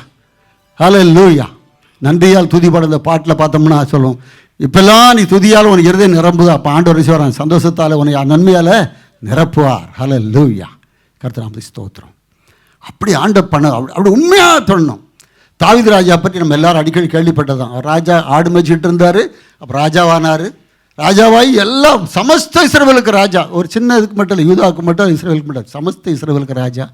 ஹல்லேலூயா. நன்றியால் துதிப்பட இந்த பாட்டில் பார்த்தோம்னா சொல்லுவோம், இப்பெல்லாம் நீ துதியால் உனக்கு இருதயம் நிரம்புது, அப்போ ஆண்டவர் செய்வார் சந்தோஷத்தால் உனக்கு நன்மையால் நிரப்புவார். ஹல்லேலூயா. கர்த்தருக்கு ஸ்தோத்திரம். அப்படி ஆண்டவர் பண்ண அப்படி உண்மையாக தொடணும். தாவீது ராஜா பற்றி நம்ம எல்லாரும் அடிக்கடி கேள்விப்பட்டதான். அவர் ராஜா ஆடு மேய்ச்சிட்டு இருந்தார், அப்புறம் ராஜாவானார். ராஜாவாய் எல்லாம் சமஸ்த இஸ்ரவேலுக்கு ராஜா. ஒரு சின்ன இதுக்கு மட்டும் இல்லை, யூதாவுக்கு மட்டும், இஸ்ரவேலுக்கு மட்டும், சமஸ்த இஸ்ரவேலுக்கு ராஜா.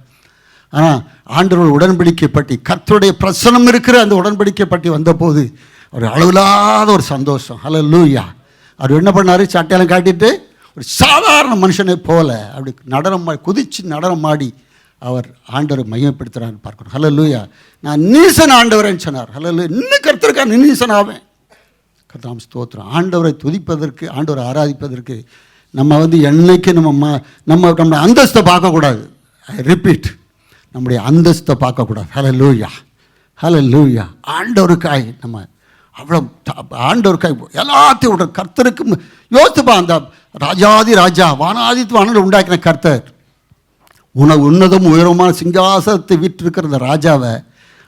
ஆனால் ஆண்டவர் உடன்படிக்கை பற்றி, கர்த்தருடைய பிரசனம் இருக்கிற அந்த உடன்படிக்கை பற்றி வந்தபோது ஒரு அளவில்லாத ஒரு சந்தோஷம். ஹல்லேலூயா. அவர் என்ன பண்ணார்? சட்டையெல்லாம் காட்டிட்டு ஒரு சாதாரண மனுஷனை போல அப்படி குதித்து நடனம் ஆடி அவர் ஆண்டவரை மையப்படுத்துகிறான்னு பார்க்கணும். ஹல்லேலூயா. நான் நீசன் ஆண்டவரேன்னு சொன்னார். ஹல்லேலூயா. இன்னும் கர்த்தருக்கா நீசன் ஆவேன். கர்த்தாம் ஸ்தோத்திரம். ஆண்டவரை துதிப்பதற்கு, ஆண்டவரை ஆராதிப்பதற்கு நம்ம என்னைக்கு நம்ம அந்தஸ்தை பார்க்கக்கூடாது. ஐ ரிப்பீட், நம்முடைய அந்தஸ்தை பார்க்கக்கூடாது. ஹல்லேலூயா, ஹல்லேலூயா. ஆண்டவருக்காய் நம்ம அவ்வளோ ஆண்டவருக்காய் எல்லாத்தையும் விட கர்த்தருக்கு யோசிப்பா. அந்த ராஜாதி ராஜா, வானாதித்து வானல் உண்டாக்கின கர்த்தர், உன்னதம் உயரமான சிங்காசனத்தை விட்டிருக்கிற அந்த ராஜாவை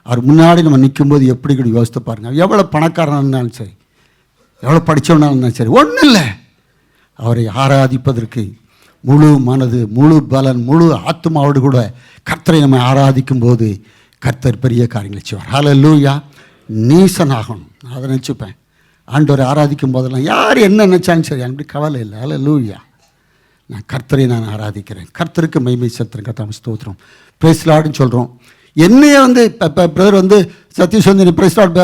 அவர் முன்னாடி நம்ம நிற்கும்போது எப்படி கூட யோசித்து பாருங்க. எவ்வளோ பணக்காரனாக இருந்தாலும் சரி, எவ்வளோ படித்தவனாக இருந்தாலும் சரி, ஒன்றும் இல்லை, அவரை ஆராதிப்பதற்கு முழு மனது, முழு பலன், முழு ஆத்மாவோடு கூட கர்த்தரை நம்ம ஆராதிக்கும் போது கர்த்தர் பெரிய காரியங்களை செய்வார். ஹல்லேலூயா. நீசனாகணும், நான் அதை நினச்சிப்பேன். ஆண்டவரை ஆராதிக்கும் போதெல்லாம் யார் என்ன நினச்சாலும் சரி, அப்படி கவலை இல்லை. ஹல்லேலூயா. நான் கர்த்தரை ஆராதிக்கிறேன், கர்த்தருக்கு மகிமை செலுத்துறேன். கர்த்தாவே ஸ்தோத்திரம். பிரைஸ் லார்ட்னு சொல்கிறோம். என்னையே இப்போ பிரதர் சதீஷ் நீ பிரைஸ் லார்ட்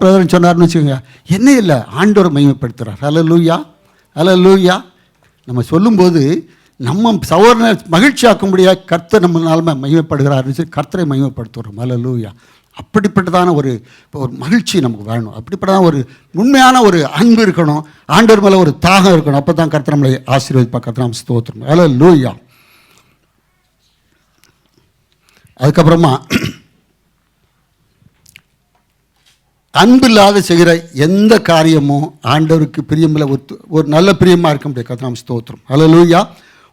பிரதர்னு சொன்னார்னு வச்சுக்கோங்க, என்ன இல்லை, ஆண்டவரை மகிமைப்படுத்துகிறார். ஹல்லேலூயா, ஹல்லேலூயா. நம்ம சொல்லும்போது நம்ம சகோதரனை மகிழ்ச்சியாக்கும்படியாக கர்த்தர் நம்ம நாளுமே மகிமைப்படுகிறார்னு சொல்லி கர்த்தரை மகிமைப்படுத்துகிறோம். ஹல்லேலூயா. அப்படிப்பட்டதான ஒரு மகிழ்ச்சி நமக்கு வேணும். அப்படிப்பட்டதான் ஒரு உண்மையான ஒரு அன்பு இருக்கணும், ஆண்டவர் மேலே ஒரு தாகம் இருக்கணும். அப்போ தான் கர்த்தர் நம்மளை ஆசீர்வதிப்பா. கர்த்தர் நாம் ஸ்தோத்திரம். ஹல்லேலூயா. அதுக்கப்புறமா அன்பில்லாத செய்கிற எந்த காரியமும் ஆண்டவருக்கு பிரியமில்லை, ஒரு நல்ல பிரியமாக இருக்க முடியாது. கர்த்தர் நாம் ஸ்தோத்திரம். ஹல்லேலூயா.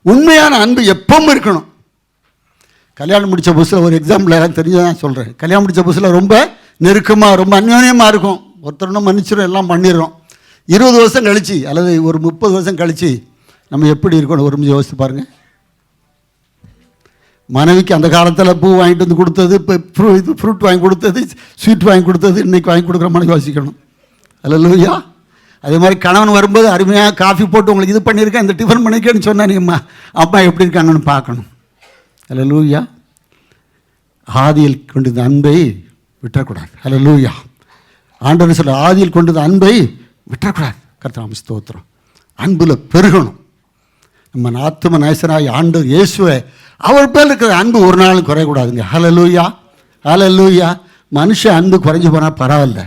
உண்மையான அன்பு எப்பவும் இருக்கணும். கல்யாணம் முடித்த புதுசில் ஒரு எக்ஸாம்பிள் எல்லாம் தெரிஞ்சதான் சொல்கிறேன். கல்யாணம் முடித்த புதுசில் ரொம்ப நெருக்கமாக, ரொம்ப அந்யோன்யமாக இருக்கும். ஒருத்தருன்னு மன்னிச்சிடும், எல்லாம் பண்ணிடுறோம். 20 வருஷம் கழிச்சு அல்லது ஒரு 30 வருஷம் கழிச்சு நம்ம எப்படி இருக்கணும் ஒரு நிமிஷம் யோசித்து பாருங்கள். மனைவிக்கு அந்த காலத்தில் பூ வாங்கிட்டு வந்து கொடுத்தது, இப்போ இது ஃப்ரூட் வாங்கி கொடுத்தது, ஸ்வீட் வாங்கி கொடுத்தது, இன்றைக்கி வாங்கி கொடுக்குற மாதிரி யோசிக்கணும். ஹல்லேலூயா. அதே மாதிரி கணவன் வரும்போது அருமையாக காஃபி போட்டு உங்களுக்கு இது பண்ணியிருக்கேன், இந்த டிஃபன் பண்ணிக்கேன்னு சொன்னாங்கம்மா, அம்மா எப்படி இருக்காங்கன்னு பார்க்கணும். ஹல்லேலூயா. ஆதியில் கொண்டது அன்பை விட்டுறக்கூடாது. ஹல்லேலூயா. ஆண்டவர் சொல்ல ஆதியில் கொண்டது அன்பை விட்டுறக்கூடாது. கர்த்தர் ஸ்தோத்திரம். அன்பில் பெருகணும். நம்ம ஆத்தும நேசனாய் ஆண்டவர் இயேசுவை அவர் பேர் இருக்கிற அன்பு ஒரு நாளும் குறையக்கூடாதுங்க. ஹல்லேலூயா, ஹல்லேலூயா. மனுஷன் அன்பு குறைஞ்சி போனால் பரவாயில்ல,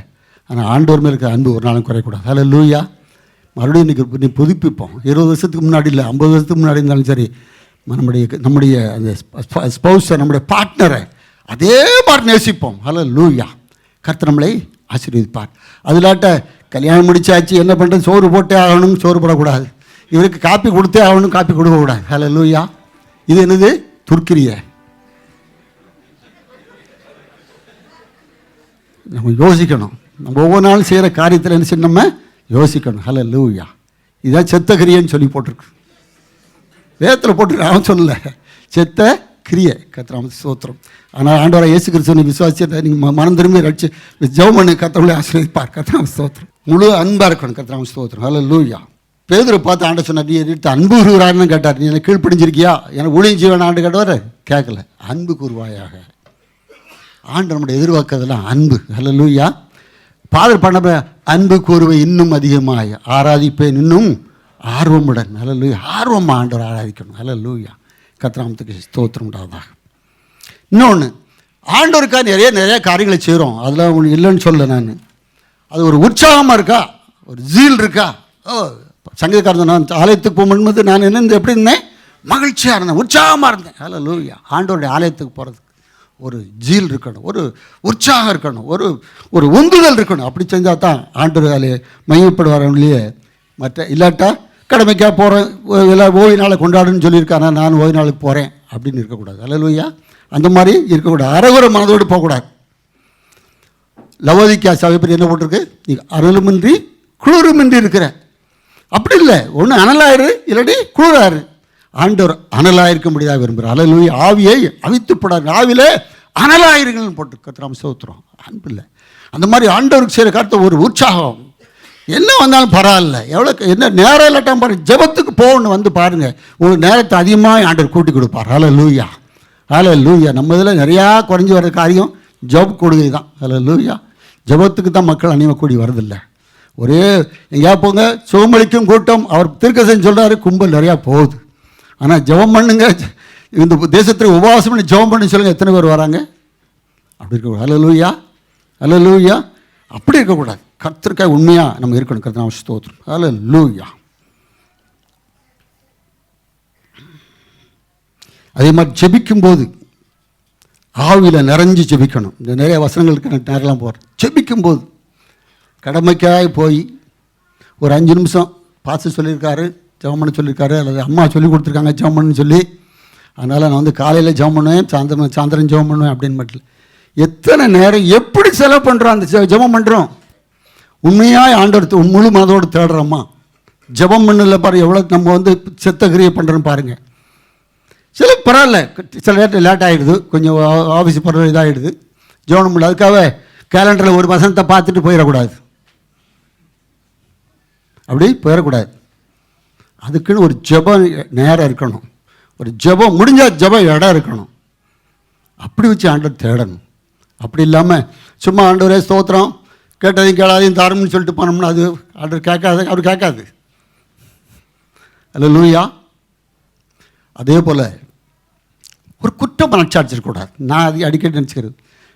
ஆனால் ஆண்டவர் மேல் இருக்கிற அன்பு ஒரு நாளும் குறையக்கூடாது. ஹல்லேலூயா. மறுபடியும் இன்றைக்கி புதுப்பிப்போம். 20 வருஷத்துக்கு முன்னாடி இல்லை, 50 வருஷத்துக்கு முன்னாடி இருந்தாலும் சரி, நம்முடைய அந்த ஸ்பௌஸை, நம்முடைய பார்ட்னரை அதே மாதிரி நேசிப்போம். ஹல்லேலூயா. கர்த்தர் நம்மளை ஆசீர்வதிப்பார். அதிலாட்ட கல்யாணம் முடிச்சாச்சு, என்ன பண்ணுறது, சோறு போட்டே ஆகணும், சோறு போடக்கூடாது, இவருக்கு காப்பி கொடுத்தே ஆகணும், காப்பி கொடுக்கக்கூடாது. ஹல்லேலூயா. இது என்னது, துர்க்கிரிய. நம்ம யோசிக்கணும். நம்ம ஒவ்வொரு நாளும் செய்கிற காரியத்தில் என்ன செய்யணும், நம்ம யோசிக்கணும். ஹல்லேலூயா. இதுதான் செத்த கிரியன்னு சொல்லி போட்டிருக்கு, வேதத்தில் போட்டிருக்கு. அவன் சொல்லலை, செத்த கிரியை. கர்த்தர் ஸ்தோத்திரம். ஆனால் ஆண்டவராக இயேசு கிறிஸ்துவின் விசுவாசியை நீங்கள் மனம் திரும்பி ரட்சி ஜெபம் பண்ணி கர்த்தரை ஆசீர்வதிப்பார். கர்த்தர் ஸ்தோத்திரம். முழு அன்பாக இருக்கணும். கர்த்தர் ஸ்தோத்திரம். ஹல்லேலூயா. பேதுரு பார்த்து ஆண்டவர் சொன்னார், நீ எடுத்து அன்பு கூறுகிறான்னு கேட்டார். நீ எனக்கு கீழ்ப்படிஞ்சிருக்கியா, எனக்கு ஊழியம் செய்வேன் ஆண்டு கேட்டவர் கேட்கல. அன்பு கூறுவாயாக. ஆண்டு நம்முடைய எதிர்பார்க்கறதெல்லாம் அன்பு. ஹல்லேலூயா. பாதர் பண்ண அன்பு கூறுவை இன்னும் அதிகமாய் ஆராதிப்பேன் இன்னும் ஆர்வமுடன். ஹல்லேலூயா. ஆர்வமாக ஆண்டவர் ஆராதிக்கணும். ஹல்லேலூயா. கர்த்தருக்கு ஸ்தோத்திரம் உண்டாவதாக. இன்னொன்று, ஆண்டவருக்காக நிறைய காரியங்களை செய்கிறோம், அதெல்லாம் உங்களுக்கு இல்லைன்னு சொல்ல நான். அது ஒரு உற்சாகமாக இருக்கா, ஒரு ஜீல் இருக்கா. சங்கீதக்காரன் நான் ஆலயத்துக்கு போகும்போது நான் என்ன எப்படி இருந்தேன், மகிழ்ச்சியாக இருந்தேன், உற்சாகமாக இருந்தேன். ஹல்லேலூயா. ஆண்டவருடைய ஆலயத்துக்கு போகிறதுக்கு ஒரு ஜீல் இருக்கணும், ஒரு உற்சாகம் இருக்கணும், ஒரு உந்துதல் இருக்கணும். அப்படி செஞ்சால் தான் ஆண்டவர் ஆலய மையப்படுவாரே. மற்ற இல்லாட்டா கடமைக்காக போகிறேன், எல்லாம் ஓய்வு நாளை கொண்டாடுன்னு சொல்லியிருக்காங்க, நான் ஓய்வு நாளுக்கு போகிறேன் அப்படின்னு இருக்கக்கூடாது. ஹல்லேலூயா. அந்த மாதிரி இருக்கக்கூடாது. அரகுற மனதோடு போகக்கூடாது. லவோதிக்கா சபை பற்றி என்ன போட்டிருக்கு, நீ அனலுமின்றி குளிருமின்றி இருக்கிற. அப்படி இல்லை, ஒன்று அனலாயிரு இல்லாட்டி குளிராரு. ஆண்டவர் அனலாயிருக்க முடியாது விரும்புகிறார். ஹல்லேலூயா. ஆவியை அவித்துப்படாது. ஆவிலே அனலாயிருங்கள்னு போட்டு கர்த்தராம் ஸ்தோத்திரம். அன்பு இல்லை. அந்த மாதிரி ஆண்டவருக்கு செய்கிற காரியத்தை ஒரு உற்சாகம், என்ன வந்தாலும் பரவாயில்ல, எவ்வளோ என்ன நேரம் இல்லாட்டால் பாருங்கள், ஜெபத்துக்கு போகணும் வந்து பாருங்கள், ஒரு நேரத்தை அதிகமாக ஆண்டவர் கூட்டி கொடுப்பார். ஹல்லேலூயா, ஹல்லேலூயா. நம்ம இதில் நிறையா குறைஞ்சி வர்ற காரியம் ஜெப கொடுகை தான். ஹல்லேலூயா. ஜெபத்துக்கு தான் மக்கள் அநேகமாக கூடி வரதில்லை. ஒரே எங்கேயா போங்க, சுகமளிக்கும் கூட்டம், அவர் தீர்க்கதரிசி சொல்கிறாரு, கும்பல் நிறையா போகுது. ஆனால் ஜெபம் பண்ணுங்க, இந்த தேசத்தில் உபவாசம் பண்ணி ஜெபம் பண்ணி சொல்லுங்கள், எத்தனை பேர் வராங்க? அப்படி இருக்கக்கூடாது. ஹல்லேலூயா, ஹல்லேலூயா. அப்படி இருக்கக்கூடாது. கர்த்தருக்காக உண்மையாக நம்ம இருக்கணும். கர்த்தர் ஸ்தோத்திரம். ஹல்லேலூயா. அதே மாதிரி ஜெபிக்கும்போது ஆவியில் நிறைஞ்சு ஜெபிக்கணும். இந்த நிறைய வசனங்களுக்கு எனக்கு நேரலாம் போகிறேன். ஜெபிக்கும்போது கடமைக்காய் போய் ஒரு 5 நிமிஷம் பாஸ்டர் சொல்லியிருக்காரு ஜெபம் பண்ண சொல்லியிருக்காரு, அல்லது அம்மா சொல்லி கொடுத்துருக்காங்க ஜெபம் பண்ணு சொல்லி, அதனால் நான் வந்து காலையில் ஜெபம் பண்ணுவேன், சாயந்தரம் ஜெபம் பண்ணுவேன் அப்படின்னு மட்டும். எத்தனை நேரம் எப்படி செலவு பண்ணுறோம் அந்த ஜெபம் பண்ணுறோம்? உண்மையாக ஆண்டவர் முழு மனதோடு தேடுறோமா? ஜெபம் பண்ணல பாரு, எவ்வளோ நம்ம வந்து செத்த கிரியை பண்ணுறோன்னு பாருங்கள். சில பரவாயில்ல, சில லேட் ஆகிடுது, கொஞ்சம் ஆஃபீஸ் போகிற இதாகிடுது, ஜெபம் பண்ணல. அதுக்காக கேலண்டரில் ஒரு வசனத்தை பார்த்துட்டு போயிடக்கூடாது, அப்படி போயிடக்கூடாது. அதுக்குன்னு ஒரு ஜெபம் நேரம் இருக்கணும், ஒரு ஜெபம் முடிஞ்சால் ஜெபம் இடம் இருக்கணும். அப்படி வச்சு ஆண்டவர் தேடணும். அப்படி இல்லாமல் சும்மா ஆண்டவரே ஸ்தோத்திரம், கேட்டதையும் கேளாதையும் தாரும்னு சொல்லிட்டு போனோம்னா அது ஆண்டவர் கேட்காது, அவர் கேட்காது. ஹல்லேலூயா. அதே போல் ஒரு குற்ற மனச்சாட்சி இருக்கக்கூடாது. நான் அது அடிக்கடி நினச்சிக்கிறது.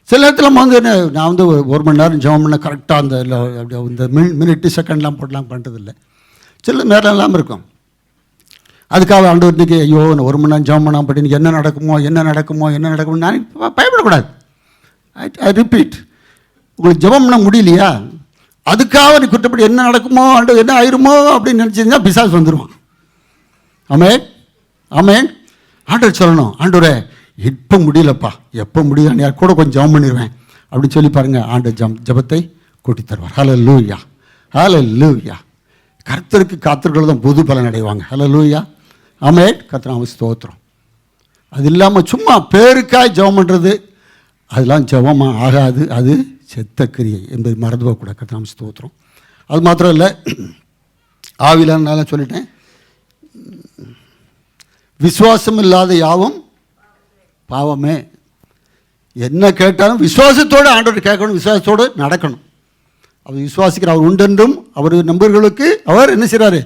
சில நேரத்தில் நம்ம வந்து என்ன, நான் வந்து 1 மணி நேரம் ஜெபம் பண்ண கரெக்டாக அந்த அப்படி இந்த மினிட்டு செகண்ட்லாம் போட்டலாம் பண்ணுறதில்லை. சில நேரம் இல்லாமல் இருக்கும். அதுக்காக ஆண்டவர் இன்றைக்கி ஐயோ நான் 1 மணி நேரம் ஜெபம் பண்ணால் பட் இன்றைக்கி என்ன நடக்குமோ நான் பயப்படக்கூடாது. ஐ ரிப்பீட், உங்களுக்கு ஜெபம் பண்ண முடியலையா, அதுக்காக நீ குற்றப்படி என்ன நடக்குமோ ஆண்டவர் என்ன ஆயிருமோ அப்படின்னு நினச்சிருந்தா பிசாசு வந்துடுவான். ஆமென், ஆமென். ஆண்டவர் சொல்லணும், ஆண்டவரே இப்போ முடியலப்பா, எப்போ முடியல யார் கூட கொஞ்சம் ஜெபம் பண்ணிடுவேன் அப்படின்னு சொல்லி பாருங்கள், ஆண்டவர் ஜெபத்தை கூட்டி தருவார். ஹல்லேலூயா, ஹல்லேலூயா. கர்த்தருக்கு காத்திருக்கிறது தான் புது பலன் அடைவாங்க. ஹல்லேலூயா, ஆமென். கர்த்தர் ஸ்தோத்திரம். அது இல்லாமல் சும்மா பேருக்காய் ஜெபம் பண்ணுறது, அதெல்லாம் ஜெபமாக ஆகாது, அது செத்த கிரியை என்பது மறந்து போகக்கூடாது. கர்த்தர் ஸ்தோத்திரம். அது மாத்திரம் இல்லை, ஆவிலான சொல்லிட்டேன், விசுவாசம் இல்லாத யாவும் பாவமே. என்ன கேட்டாலும் விசுவாசத்தோடு ஆண்டவர் கேட்கணும், விசுவாசத்தோடு நடக்கணும். அவர் விசுவாசிக்கிற அவர் உண்டென்றும் அவர் நம்பர்களுக்கு அவர் என்ன செய்கிறாரு,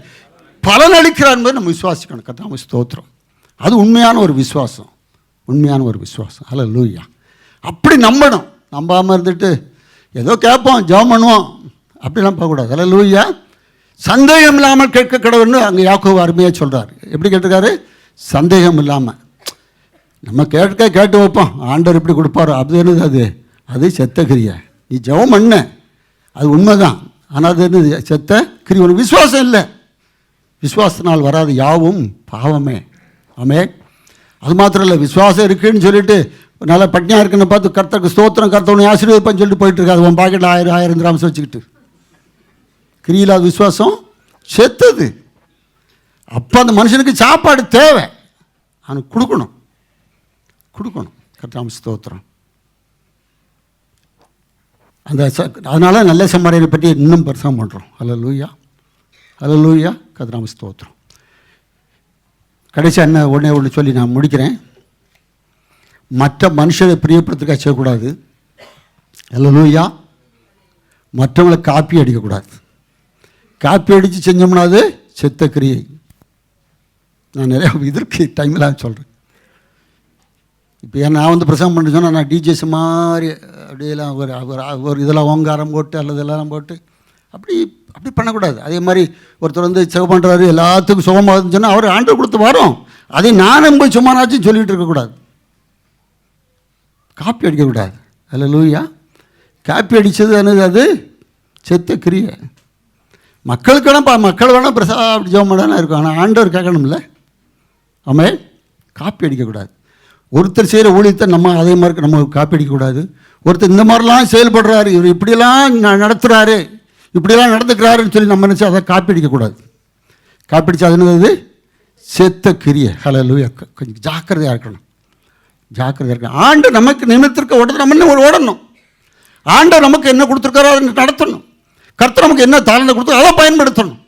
பலன் அளிக்கிறார் என்பதை நம்ம விசுவாசிக்கணும். கர்த்தர் ஸ்தோத்திரம். அது உண்மையான ஒரு விசுவாசம், உண்மையான ஒரு விசுவாசம். ஹல்லேலூயா. அப்படி நம்பணும். நம்பாமல் இருந்துட்டு ஏதோ கேட்போம் ஜெபம் பண்ணுவோம் அப்படிலாம் போகக்கூடாது. ஹல்லேலூயா. சந்தேகம் இல்லாமல் கேட்க கடவுள்னு அங்கே யாக்கோபு அருமையாக சொல்கிறார். எப்படி கேட்டிருக்காரு? சந்தேகம் இல்லாமல். நம்ம கேட்டு வைப்போம், ஆண்டவர் எப்படி கொடுப்பாரோ, அது என்னது, அது செத்த கிரியை. நீ ஜெபம் பண்ண, அது உண்மைதான், ஆனால் அது என்னது, செத்த கிரியை. ஒரு விசுவாசம் இல்லை, விசுவாசத்தினால் வராது யாவும் பாவமே. ஆமே. அது மாத்திரம் இல்லை, விசுவாசம் இருக்குதுன்னு சொல்லிட்டு நல்லா பட்னியாக இருக்குன்னு பார்த்து கர்த்தருக்கு ஸ்தோத்திரம், கர்த்தவனை ஆசீர்வதிப்பான்னு சொல்லிட்டு போயிட்டு இருக்காது. உன் பாக்கெட்டில் 1000 கிராம்ஸ் வச்சுக்கிட்டு கிரியில்லாத விசுவாசம் செத்தது. அப்போ அந்த மனுஷனுக்கு சாப்பாடு தேவை, அவனுக்கு கொடுக்கணும். கர்த்தர் ஸ்தோத்திரம். அந்த அதனால் நல்ல சம்பாரியனை பற்றி இன்னும் பிரசங்கம் பண்ணுறோம். ஹல்லேலூயா, ஹல்லேலூயா. கர்த்தர் ஸ்தோத்திரம். கடைசி என்ன ஒன்று சொல்லி நான் முடிக்கிறேன். மற்ற மனுஷரை பிரியப்படுத்துக்காக செய்யக்கூடாது. ஹல்லேலூயா. மற்றவங்களை காப்பி அடிக்கக்கூடாது. காப்பி அடித்து செஞ்சோம்னா அது செத்த கிரியை. நான் நிறையா இதற்கு டைமில் சொல்கிறேன். இப்போ நான் வந்து பிரசங்கம் பண்ணி சொன்னால் நான் டிஜேஸ் மாதிரி அப்படியெல்லாம் ஒரு இதெல்லாம் ஓங்காரம் போட்டு அல்லது எல்லாம் போட்டு அப்படி பண்ணக்கூடாது. அதே மாதிரி ஒருத்தர் வந்து செவ் பண்ணுறாரு, எல்லாத்துக்கும் சுகமாகுதுன்னு சொன்னால் அவர் ஆண்டவர் கொடுத்து வரோம், அதை நானும் போய் சும்மானாச்சும் சொல்லிகிட்டு இருக்கக்கூடாது. காப்பி அடிக்கக்கூடாது. ஹல்லேலூயா. காப்பி அடித்தது என்னது, அது செத்த கிரியை. மக்களுக்கெல்லாம் மக்கள் வேணால் அப்படி ஜெபம் பண்ணாலும் இருக்கும், ஆனால் ஆண்டவர் கேட்கணும்ல. ஆமென். காப்பி அடிக்கக்கூடாது. ஒருத்தர் செய்கிற ஊழியத்தை நம்ம அதே மாதிரி நம்ம காப்பி அடிக்கக்கூடாது. ஒருத்தர் இந்த மாதிரிலாம் செயல்படுறாரு, இவர் இப்படியெல்லாம் நடத்துகிறாரு, இப்படியெல்லாம் நடந்துக்கிறாருன்னு சொல்லி நம்ம நினச்சி அதை காப்பி அடிக்கக்கூடாது. காப்பி அடித்தா அது என்னது, செத்த கிரியை. ஹல்லேலூயா. கொஞ்சம் ஜாக்கிரதையாக இருக்கணும். ஜாக்கிரதை இருக்கு. ஆண்டு நமக்கு நிமித்திருக்க ஓடுறது நம்ம இன்னும் ஓடணும். ஆண்டவர் நமக்கு என்ன கொடுத்துருக்காரோ அதை நடத்தணும். கர்த்தர் நமக்கு என்ன தாளந்தை கொடுத்தோ அதை பயன்படுத்தணும்.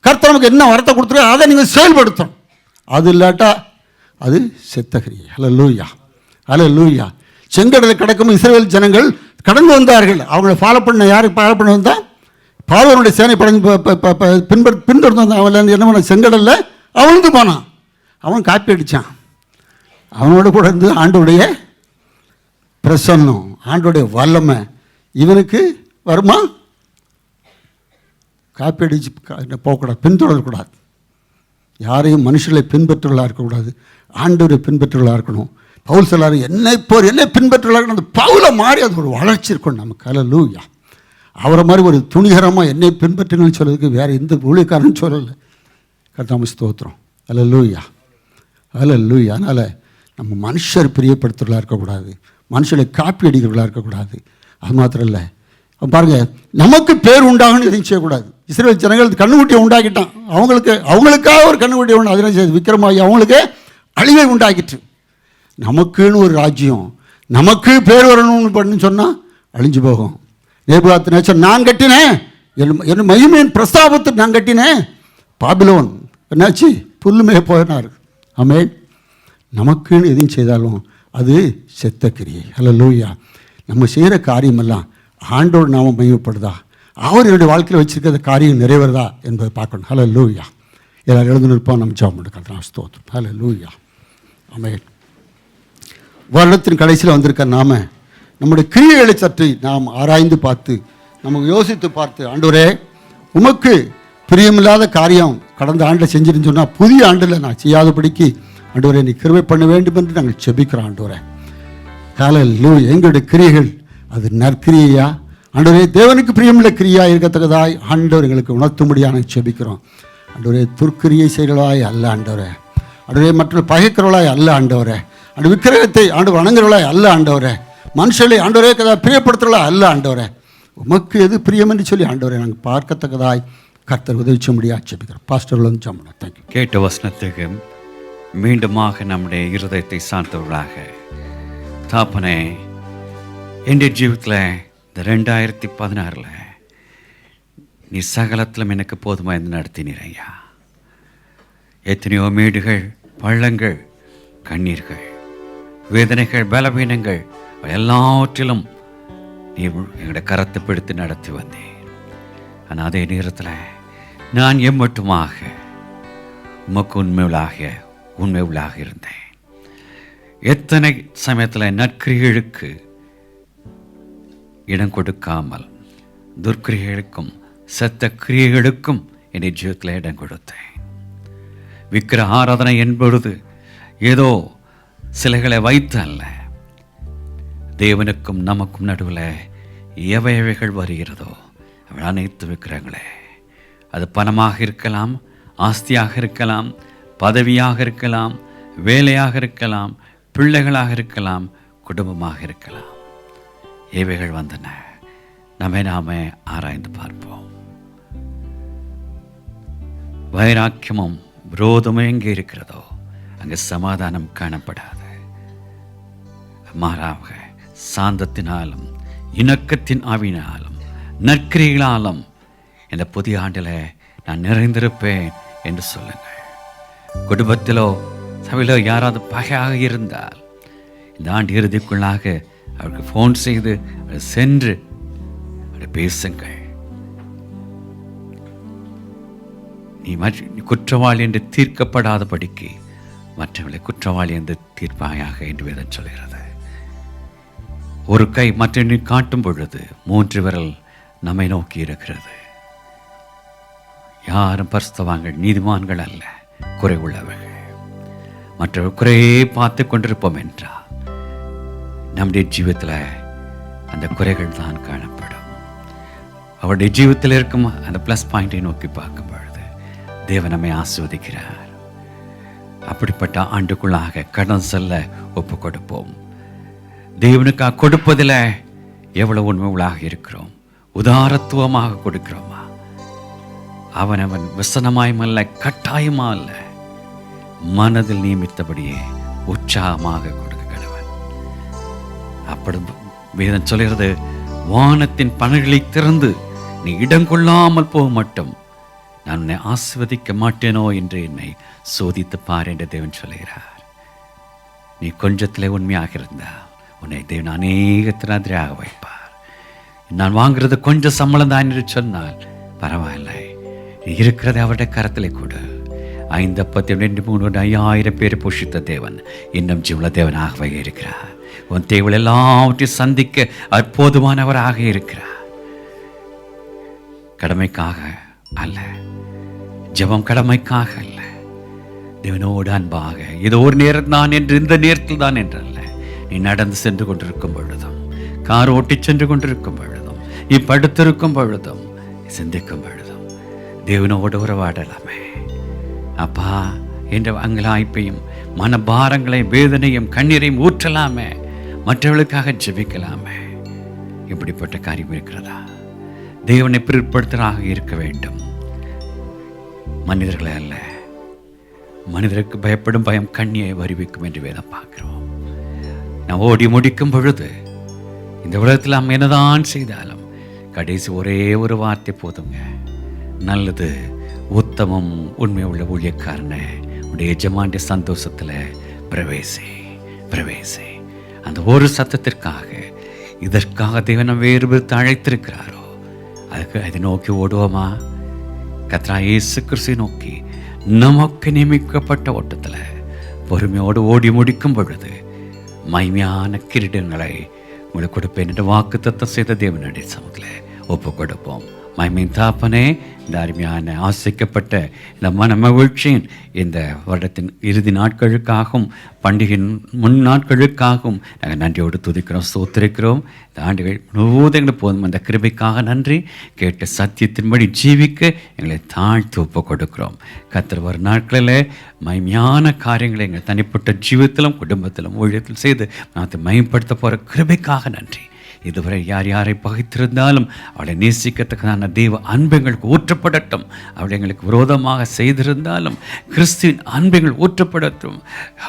கர்த்தர் நமக்கு என்ன வரத்தை கொடுத்துருக்கோ அதை நீங்கள் செயல்படுத்தணும். அது இல்லாட்டா அது செத்தகிரியை. ஹல்லேலூயா, ஹல்லேலூயா. செங்கடலை கடக்கும் இஸ்ரவேல் ஜனங்கள் கடந்து வந்தார்கள். அவங்களை ஃபாலோ பண்ண யாருக்கு ஃபாலோ பண்ண வந்தால் பார்வோனுடைய சேனை பின்தொடர்ந்து வந்தான். அவன் என்ன பண்ண, செங்கடலில் அவனுக்கு போனான். அவன் காப்பி அடித்தான். அவனோட கூட இருந்து ஆண்டோடைய பிரசன்னம், ஆண்டோடைய வல்லமை இவனுக்கு வருமா? காப்பி அடிச்சு போகக்கூடாது, பின்தொடரக்கூடாது. யாரையும் மனுஷர்களை பின்பற்றுவர்களாக இருக்கக்கூடாது, ஆண்டவரை பின்பற்றுவர்களாக இருக்கணும். பவுல் சொல்லாரு, என்னை பின்பற்றுவர்களாக இருக்கணும். அந்த பவுலை மாதிரி அது ஒரு வளர்ச்சி இருக்கணும் நமக்கு. ஹல்லேலூயா. அவரை மாதிரி ஒரு துணிகரமாக என்னை பின்பற்றுங்கன்னு சொல்கிறதுக்கு வேறு எந்த ஊழியக்காரன்னு சொல்லலை. கர்த்தாவே ஸ்தோத்திரம். ஹல்லேலூயா, ஹல்லேலூயா. அதனால் நம்ம மனுஷர் பிரியப்படுத்துகிறவர்களாக இருக்கக்கூடாது, மனுஷர்களை காப்பி அடிக்கிறவர்களாக இருக்கக்கூடாது. அது மாத்திரம் இல்லை, பாருங்கள், நமக்கு பேர் உண்டாகணும்னு எதையும் செய்யக்கூடாது. இஸ்ரவேல் ஜனங்கள் கண்ணுக்குட்டியை உண்டாக்கிட்டான். அவங்களுக்காக ஒரு கண்ணுக்குட்டியை உண்டு. அதெல்லாம் செய்து விக்கிரமாகி அவங்களுக்கு அழிவை உண்டாக்கிட்டு, நமக்குன்னு ஒரு ராஜ்யம், நமக்கு பேர் வரணும்னு பண்ணு சொன்னால் அழிஞ்சு போகும். நேபுகாத் நேச்சர் நான் கட்டினேன், என் மகிமையின் பிரஸ்தாபத்தை நான் கட்டினேன். பாபிலோன் என்னாச்சு? புல்லுமே போயினார். ஆமென். நமக்குன்னு எதையும் செய்தாலும் அது செத்த கிரியை. ஹல்லேலூயா. நம்ம செய்கிற காரியமெல்லாம் ஆண்டோடு நாம மகிமைப்படுதா, அவர் என்னுடைய வாழ்க்கையில் வச்சிருக்கிற காரியம் நிறைவேறதா என்பதை பார்க்கணும். ஹல்லேலூயா. எல்லாரும் எழுந்து நிற்போம், நம்ம ஜெபம் பண்ணுறோம். ஸ்தோத்திரம். ஹல்லேலூயா. ஆமென். வருடத்தின் கடைசியில் வந்திருக்க நாம நம்முடைய கிரியைகளை சற்று நாம் ஆராய்ந்து பார்த்து, நமக்கு யோசித்து பார்த்து, ஆண்டவரே உமக்கு பிரியமில்லாத காரியம் கடந்த ஆண்டில் செஞ்சுன்னு சொன்னால் புதிய ஆண்டில் நான் செய்யாதபடிக்கு ஆண்டவரே நீ கிருபை பண்ண வேண்டும் என்று நாங்கள் செபிக்கிறோம். ஆண்டவரே ஹல்லேலூயா. எங்களுடைய கிரியைகள் அது நற்கிரியா ஆண்டவரே, தேவனுக்கு பிரியமுள்ள கிரியா இருக்கத்தக்கதாய் ஆண்டவர் எங்களுக்கு உணர்த்தும்படியாக நாங்கள் செபிக்கிறோம். ஆண்டவரே துர்க்கிரியை செய்கிறவளாய் அல்ல ஆண்டவரே, ஆண்டவரே மற்ற பகைக்கிறவளாய் அல்ல ஆண்டவரே, அந்த விக்கிரகத்தை ஆண்டு வணங்குறவளாய் அல்ல ஆண்டவரே, மனுஷனை ஆண்டவரே பிரியப்படுத்துறவளா அல்ல ஆண்டவரே, உமக்கு எது பிரியம் என்று சொல்லி ஆண்டவரை நாங்கள் பார்க்கத்தக்கதாய் கர்த்தர் உதவிச்ச முடியாது ஜெபிக்கிறோம். பாஸ்டர்கள் வந்து ஜெபம். தேங்க்யூ. கேட்ட வசனத்துக்கு மீண்டுமாக நம்முடைய இருதயத்தை சார்ந்தவர்களாக தாப்பனே, என் ஜீவித்தில் இந்த 2016 நீ சகலத்திலும் எனக்கு போதுமா இருந்து நடத்தினீர் ஐயா. எத்தனையோ மேடுகள், பள்ளங்கள், கண்ணீர்கள், வேதனைகள், பலவீனங்கள் எல்லாவற்றிலும் நீ எங்களுடைய கரத்தை பிடித்து நடத்தி வந்தேன். ஆனால் அதே நேரத்தில் நான் எம்மட்டுமாக உமக்கு உண்மை உள்ளாக இருந்தேன். எத்தனை சமயத்தில் நற்கிரிகளுக்கு இடம் கொடுக்காமல் துர்க்கிரிகளுக்கும் செத்த கிரியைகளுக்கும் என்னை ஜீவத்தில் இடம் கொடுத்தேன். விக்கிர ஆராதனை என்பது ஏதோ சிலைகளை வைத்து அல்ல, தேவனுக்கும் நமக்கும் நடுவில் எவைகள் வருகிறதோ அவள் அனைத்து விக்கிரங்களே, அது பணமாக இருக்கலாம், ஆஸ்தியாக இருக்கலாம், பதவியாக இருக்கலாம், வேலையாக இருக்கலாம், பிள்ளைகளாக இருக்கலாம், குடும்பமாக இருக்கலாம். இவைகள் வந்தன. நாமே ஆராய்ந்து பார்ப்போம். வைராக்கியமும் விரோதமும் எங்கே இருக்கிறதோ அங்கே சமாதானம் காணப்படாது. மாறாக சாந்தத்தினாலும் இணக்கத்தின் ஆவினாலும் நற்கிரிகளாலும் இந்த புதிய ஆண்டில் நான் நிறைந்திருப்பேன் என்று சொல்லுங்கள். குடும்பத்திலோ சபையிலோ யாராவது பகையாக இருந்தால் இந்த ஆண்டு இறுதிக்குள்ளாக அவருக்கு ஃபோன் செய்து சென்று பேசுங்கள். நீ குற்றவாளி என்று தீர்க்கப்படாதபடிக்கு மற்றவர்களை குற்றவாளி என்று தீர்ப்பாயாக என்று வேதம் சொல்கிறது. ஒரு கை மற்றொன்று காட்டும் பொழுது 3 விரல் நம்மை நோக்கி இருக்கிறது. யாரும் பரிசுத்தவான்கள் நீதிமான்கள் அல்ல, குறை உள்ளவர்கள். மற்றவர் குறையே பார்த்து கொண்டிருப்போம் என்றால் நம்முடைய ஜீவத்தில் அந்த குறைகள் தான் காணப்படும். அவருடைய ஜீவத்தில் இருக்கும் அந்த ப்ளஸ் பாயிண்டை நோக்கி பார்க்கும் பொழுது தேவன் நம்மை ஆசீர்வதிக்கிறார். அப்படிப்பட்ட ஆண்டுக்குள்ளாக கடன் செல்ல ஒப்பு கொடுப்போம். தேவனுக்காக கொடுப்பதில் எவ்வளவு உண்மைகளாக இருக்கிறோம், உதாரத்துவமாக கொடுக்கிறோமா? அவனவன் விசனமாயும் அல்ல, கட்டாயமா அல்ல, மனதில் நியமித்தபடியே உற்சாகமாக கொடுக்க கடவன். அப்படி வேதம் சொல்கிறது, வானத்தின் பலகைகளை திறந்து நீ இடம் கொள்ளாமல் போக மட்டும் நான் உன்னை ஆசீர்வதிக்க மாட்டேனோ என்று என்னை சோதித்து பார் என்று தேவன் சொல்கிறார். நீ கொஞ்சத்திலே உண்மையாக இருந்தால் உன்னை தேவன் அநேகத்தினாக வைப்பார். நான் வாங்குறது கொஞ்சம் சம்பளம் தான் என்று சொன்னால் பரவாயில்லை, நீ இருக்கிறத அவருடைய கரத்திலே கொடு. 5 அப்பத்தை 2 3 5,000 பேரை போஷித்த தேவன் இன்னும் ஜீவன தேவனாகவே இருக்கிறார். உன் தேவள் எல்லாவற்றையும் சந்திக்க அற்புதமானவராக இருக்கிறார். கடமைக்காக அல்ல, ஜெபம் கடமைக்காக அல்ல, தேவனோடு அன்பாக ஏதோ ஒரு நேரம் தான் என்று, இந்த நேரத்தில் தான் என்றல்ல, நீ நடந்து சென்று கொண்டிருக்கும் பொழுதும், கார் ஓட்டி சென்று கொண்டிருக்கும் பொழுதும், நீ படுத்திருக்கும் பொழுதும், சிந்திக்கும் பொழுதும் தேவனோடு உறவாடலாமே. அப்பா என்ற அங்கலாய்ப்பையும் மனபாரங்களையும் வேதனையும் கண்ணீரையும் ஊற்றலாமே, மற்றவர்களுக்காக ஜெபிக்கலாமே. இப்படிப்பட்ட காரியம் இருக்கிறதா? தேவனை பிற்படுத்தலாக இருக்க வேண்டும், மனிதர்களை அல்ல. மனிதருக்கு பயப்படும் பயம் கண்ணியை வருவிக்கும் என்று வேதம் பார்க்கிறோம். நான் ஓடி முடிக்கும் பொழுது இந்த உலகத்தில் நாம் என்னதான் செய்தாலும் கடைசி ஒரே ஒரு வார்த்தை போதுங்க, நல்லது உத்தமம் உண்மை உள்ள ஊழியக்காரனை உடைய எஜமானுடைய சந்தோஷத்தில் பிரவேசி பிரவேசி. அந்த ஒரு சத்தத்திற்காக, இதற்காக தேவனை வேறு விருத்து அழைத்திருக்கிறாரோ அதுக்கு அதை நோக்கி ஓடுவோமா? கர்த்தராகிய இயேசு கிறிஸ்துவை நோக்கி நமக்கு நியமிக்கப்பட்ட ஓட்டத்தில் பொறுமையோடு ஓடி முடிக்கும் பொழுது மகிமையான கிரீடங்களை உங்களுக்கு கொடுப்பேன் என்று வாக்குத்தத்தம் செய்த தேவனுடைய சமூகத்தில் ஒப்பு கொடுப்போம். மகிமையின் தாப்பனே, இந்த அருமையான ஆசைக்கப்பட்ட இந்த மன மகிழ்ச்சியின் இந்த வருடத்தின் இறுதி நாட்களுக்காகவும் பண்டிகையின் முன் நாட்களுக்காகவும் நாங்கள் நன்றியோடு துதிக்கிறோம், ஸ்தோத்திரிக்கிறோம். இந்த ஆண்டுகள் முழுவதும் எங்களுக்கு போதும் அந்த கிருபைக்காக நன்றி. கேட்ட சத்தியத்தின்படி ஜீவிக்க எங்களை தாழ்த்து ஒப்பு கொடுக்கிறோம். கர்த்தர் வரும் நாட்களில் மகிமையான காரியங்களை எங்கள் தனிப்பட்ட ஜீவிதத்திலும் குடும்பத்திலும் ஊழியத்தில் செய்து நான் மகிமைப்படுத்த போகிற கிருபைக்காக நன்றி. இதுவரை யார் யாரை பகைத்திருந்தாலும் அவளை நேசிக்கத்தக்கதான தெய்வ அன்பு எங்களுக்கு ஊற்றப்படட்டும். அவளை எங்களுக்கு விரோதமாக செய்திருந்தாலும் கிறிஸ்துவின் அன்பு எங்கள் ஊற்றப்படட்டும்.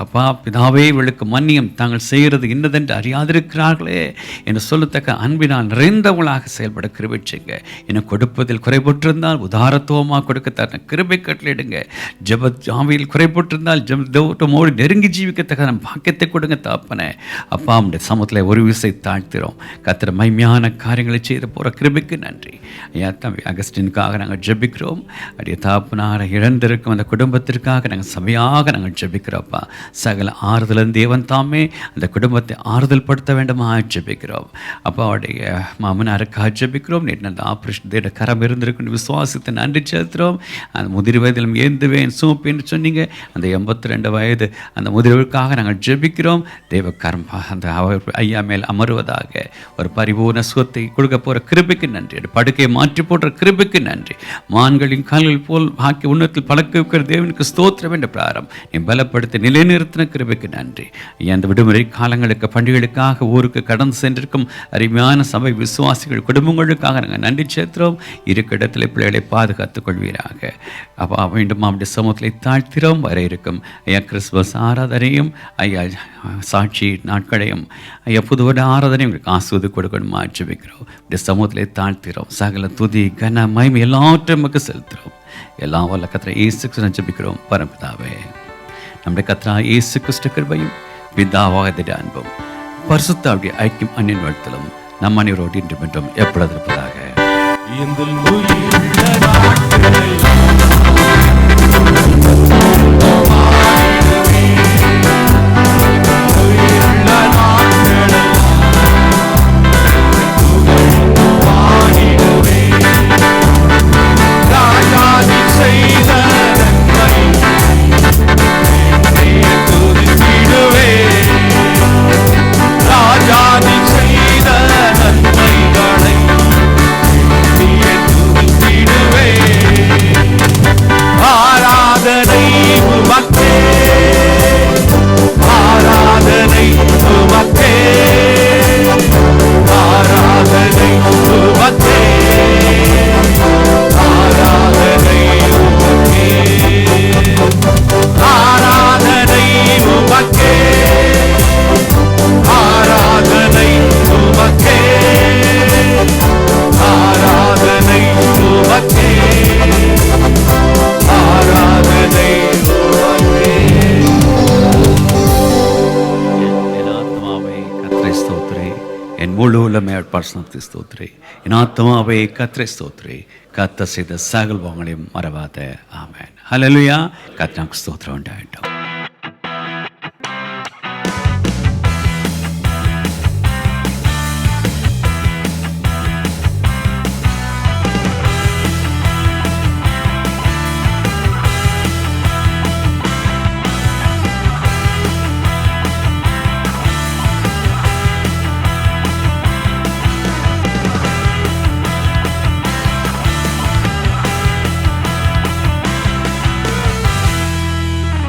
அப்பா பிதாவே, இவளுக்கு மன்னியம், தாங்கள் செய்கிறது இன்னதென்று அறியாதிருக்கிறார்களே என்று சொல்லத்தக்க அன்பினால் நிறைந்தவங்களாக செயல்பட கிருபை செய்யுங்க. இன்னும் கொடுப்பதில் குறைபட்டிருந்தால் உதாரத்துவமாக கொடுக்கத்தக்க கிருபை கட்டளையிடுங்க. ஜெப ஜாமியில் குறைபட்டிருந்தால் ஜெபத்தோடு நெருங்கி ஜீவிக்கத்தக்க பாக்கியத்தை கொடுங்க தாப்பனே. அப்பா நம்முடைய சமூகத்தில் ஒரு விசை தாழ்த்திறோம். கர்த்தர் மகிமையான காரியங்களை செய்த போகிற கிருபைக்கு நன்றி. ஐயா தம்பி அகஸ்டினுக்காக நாங்கள் ஜெபிக்கிறோம். அப்படியே தாப்பனார இழந்திருக்கும் அந்த குடும்பத்திற்காக நாங்கள் சபையாக நாங்கள் ஜெபிக்கிறோம்ப்பா. சகல ஆறுதலும் தேவன் தாமே அந்த குடும்பத்தை ஆறுதல் படுத்த வேண்டுமா ஜெபிக்கிறோம். அப்பா அவருடைய மாமனாருக்காக ஜெபிக்கிறோம். நேற்று அந்த ஆப்ரேஷன் கரம் இருந்திருக்குன்னு விசுவாசத்தை நன்றி செலுத்துகிறோம். அந்த முதிர் வயதிலும் ஏந்துவேன் சூப்பின்னு சொன்னீங்க. அந்த 82 வயது அந்த முதிர்வுக்காக நாங்கள் ஜெபிக்கிறோம். தேவ கரம் அந்த அவர் ஐயா மேல் அமருவதாக. ஒரு பரிபூர்ண சுகத்தை கொடுக்க போகிற கிருபைக்கு நன்றி. படுக்கையை மாற்றி போடுற கிருபைக்கு நன்றி. மான்களின் கால்கள் போல் ஆக்கி உன்னத்தில் பழக்க வைக்கிற தேவனுக்கு ஸ்தோத்திரம் என்ற பிராரம் நீ பலப்படுத்தி நிலைநிறுத்தின கிருபைக்கு நன்றி. அந்த விடுமுறை காலங்களுக்கு பண்டிகைகளுக்காக ஊருக்கு கடந்து சென்றிருக்கும் அருமையான சபை விசுவாசிகள் குடும்பங்களுக்காக நாங்கள் நன்றி சேர்த்துறோம். இருக்க இடத்துல பிள்ளைகளை பாதுகாத்துக் கொள்வீராக. அப்பா மீண்டும் அவருடைய சமூகத்தில் தாழ்த்திறோம். வர இருக்கும் ஐயா கிறிஸ்துமஸ் ஆராதனையும் ஐயா சாட்சி நாட்களையும் ஐயா புதுவட ஆராதனையும் உங்களுக்கு ஆசுவது கொடுக்கணுமா ஜெபிக்கிறோம். இந்த சமூகத்திலே தாழ்த்திறோம். சகல துதி கன மகிமை எல்லாவற்றையும் நமக்கு செலுத்துகிறோம். எல்லாம் வல்ல கர்த்தர் இயேசு கிறிஸ்துவை ஜெபிக்கிறோம் பரம்பிதாவே. நம்முடைய கர்த்தர் இயேசு கிறிஸ்து கிருபையும் பிதாவாகிய அன்பும் பரிசுத்தாவிய ஐக்கியம் அன்னின் வாழ்த்தலும் நம் அனைவரோடு இன்று என்றும் எப்பொழுது இருப்பதாக. செய்த நன்மைகளை நீ துதித்திடுவே. ஜீவனுள்ள பரிசுத்த ஸ்தோத்திரே. என் ஆத்மாவே கர்த்தரை ஸ்தோத்திரே. கர்த்தர் செய்த சகல வாங்களையும் மறவாத. ஆமென். ஹல்லேலூயா. கர்த்தருக்கு ஸ்தோத்திரம் உண்டாகட்டும்.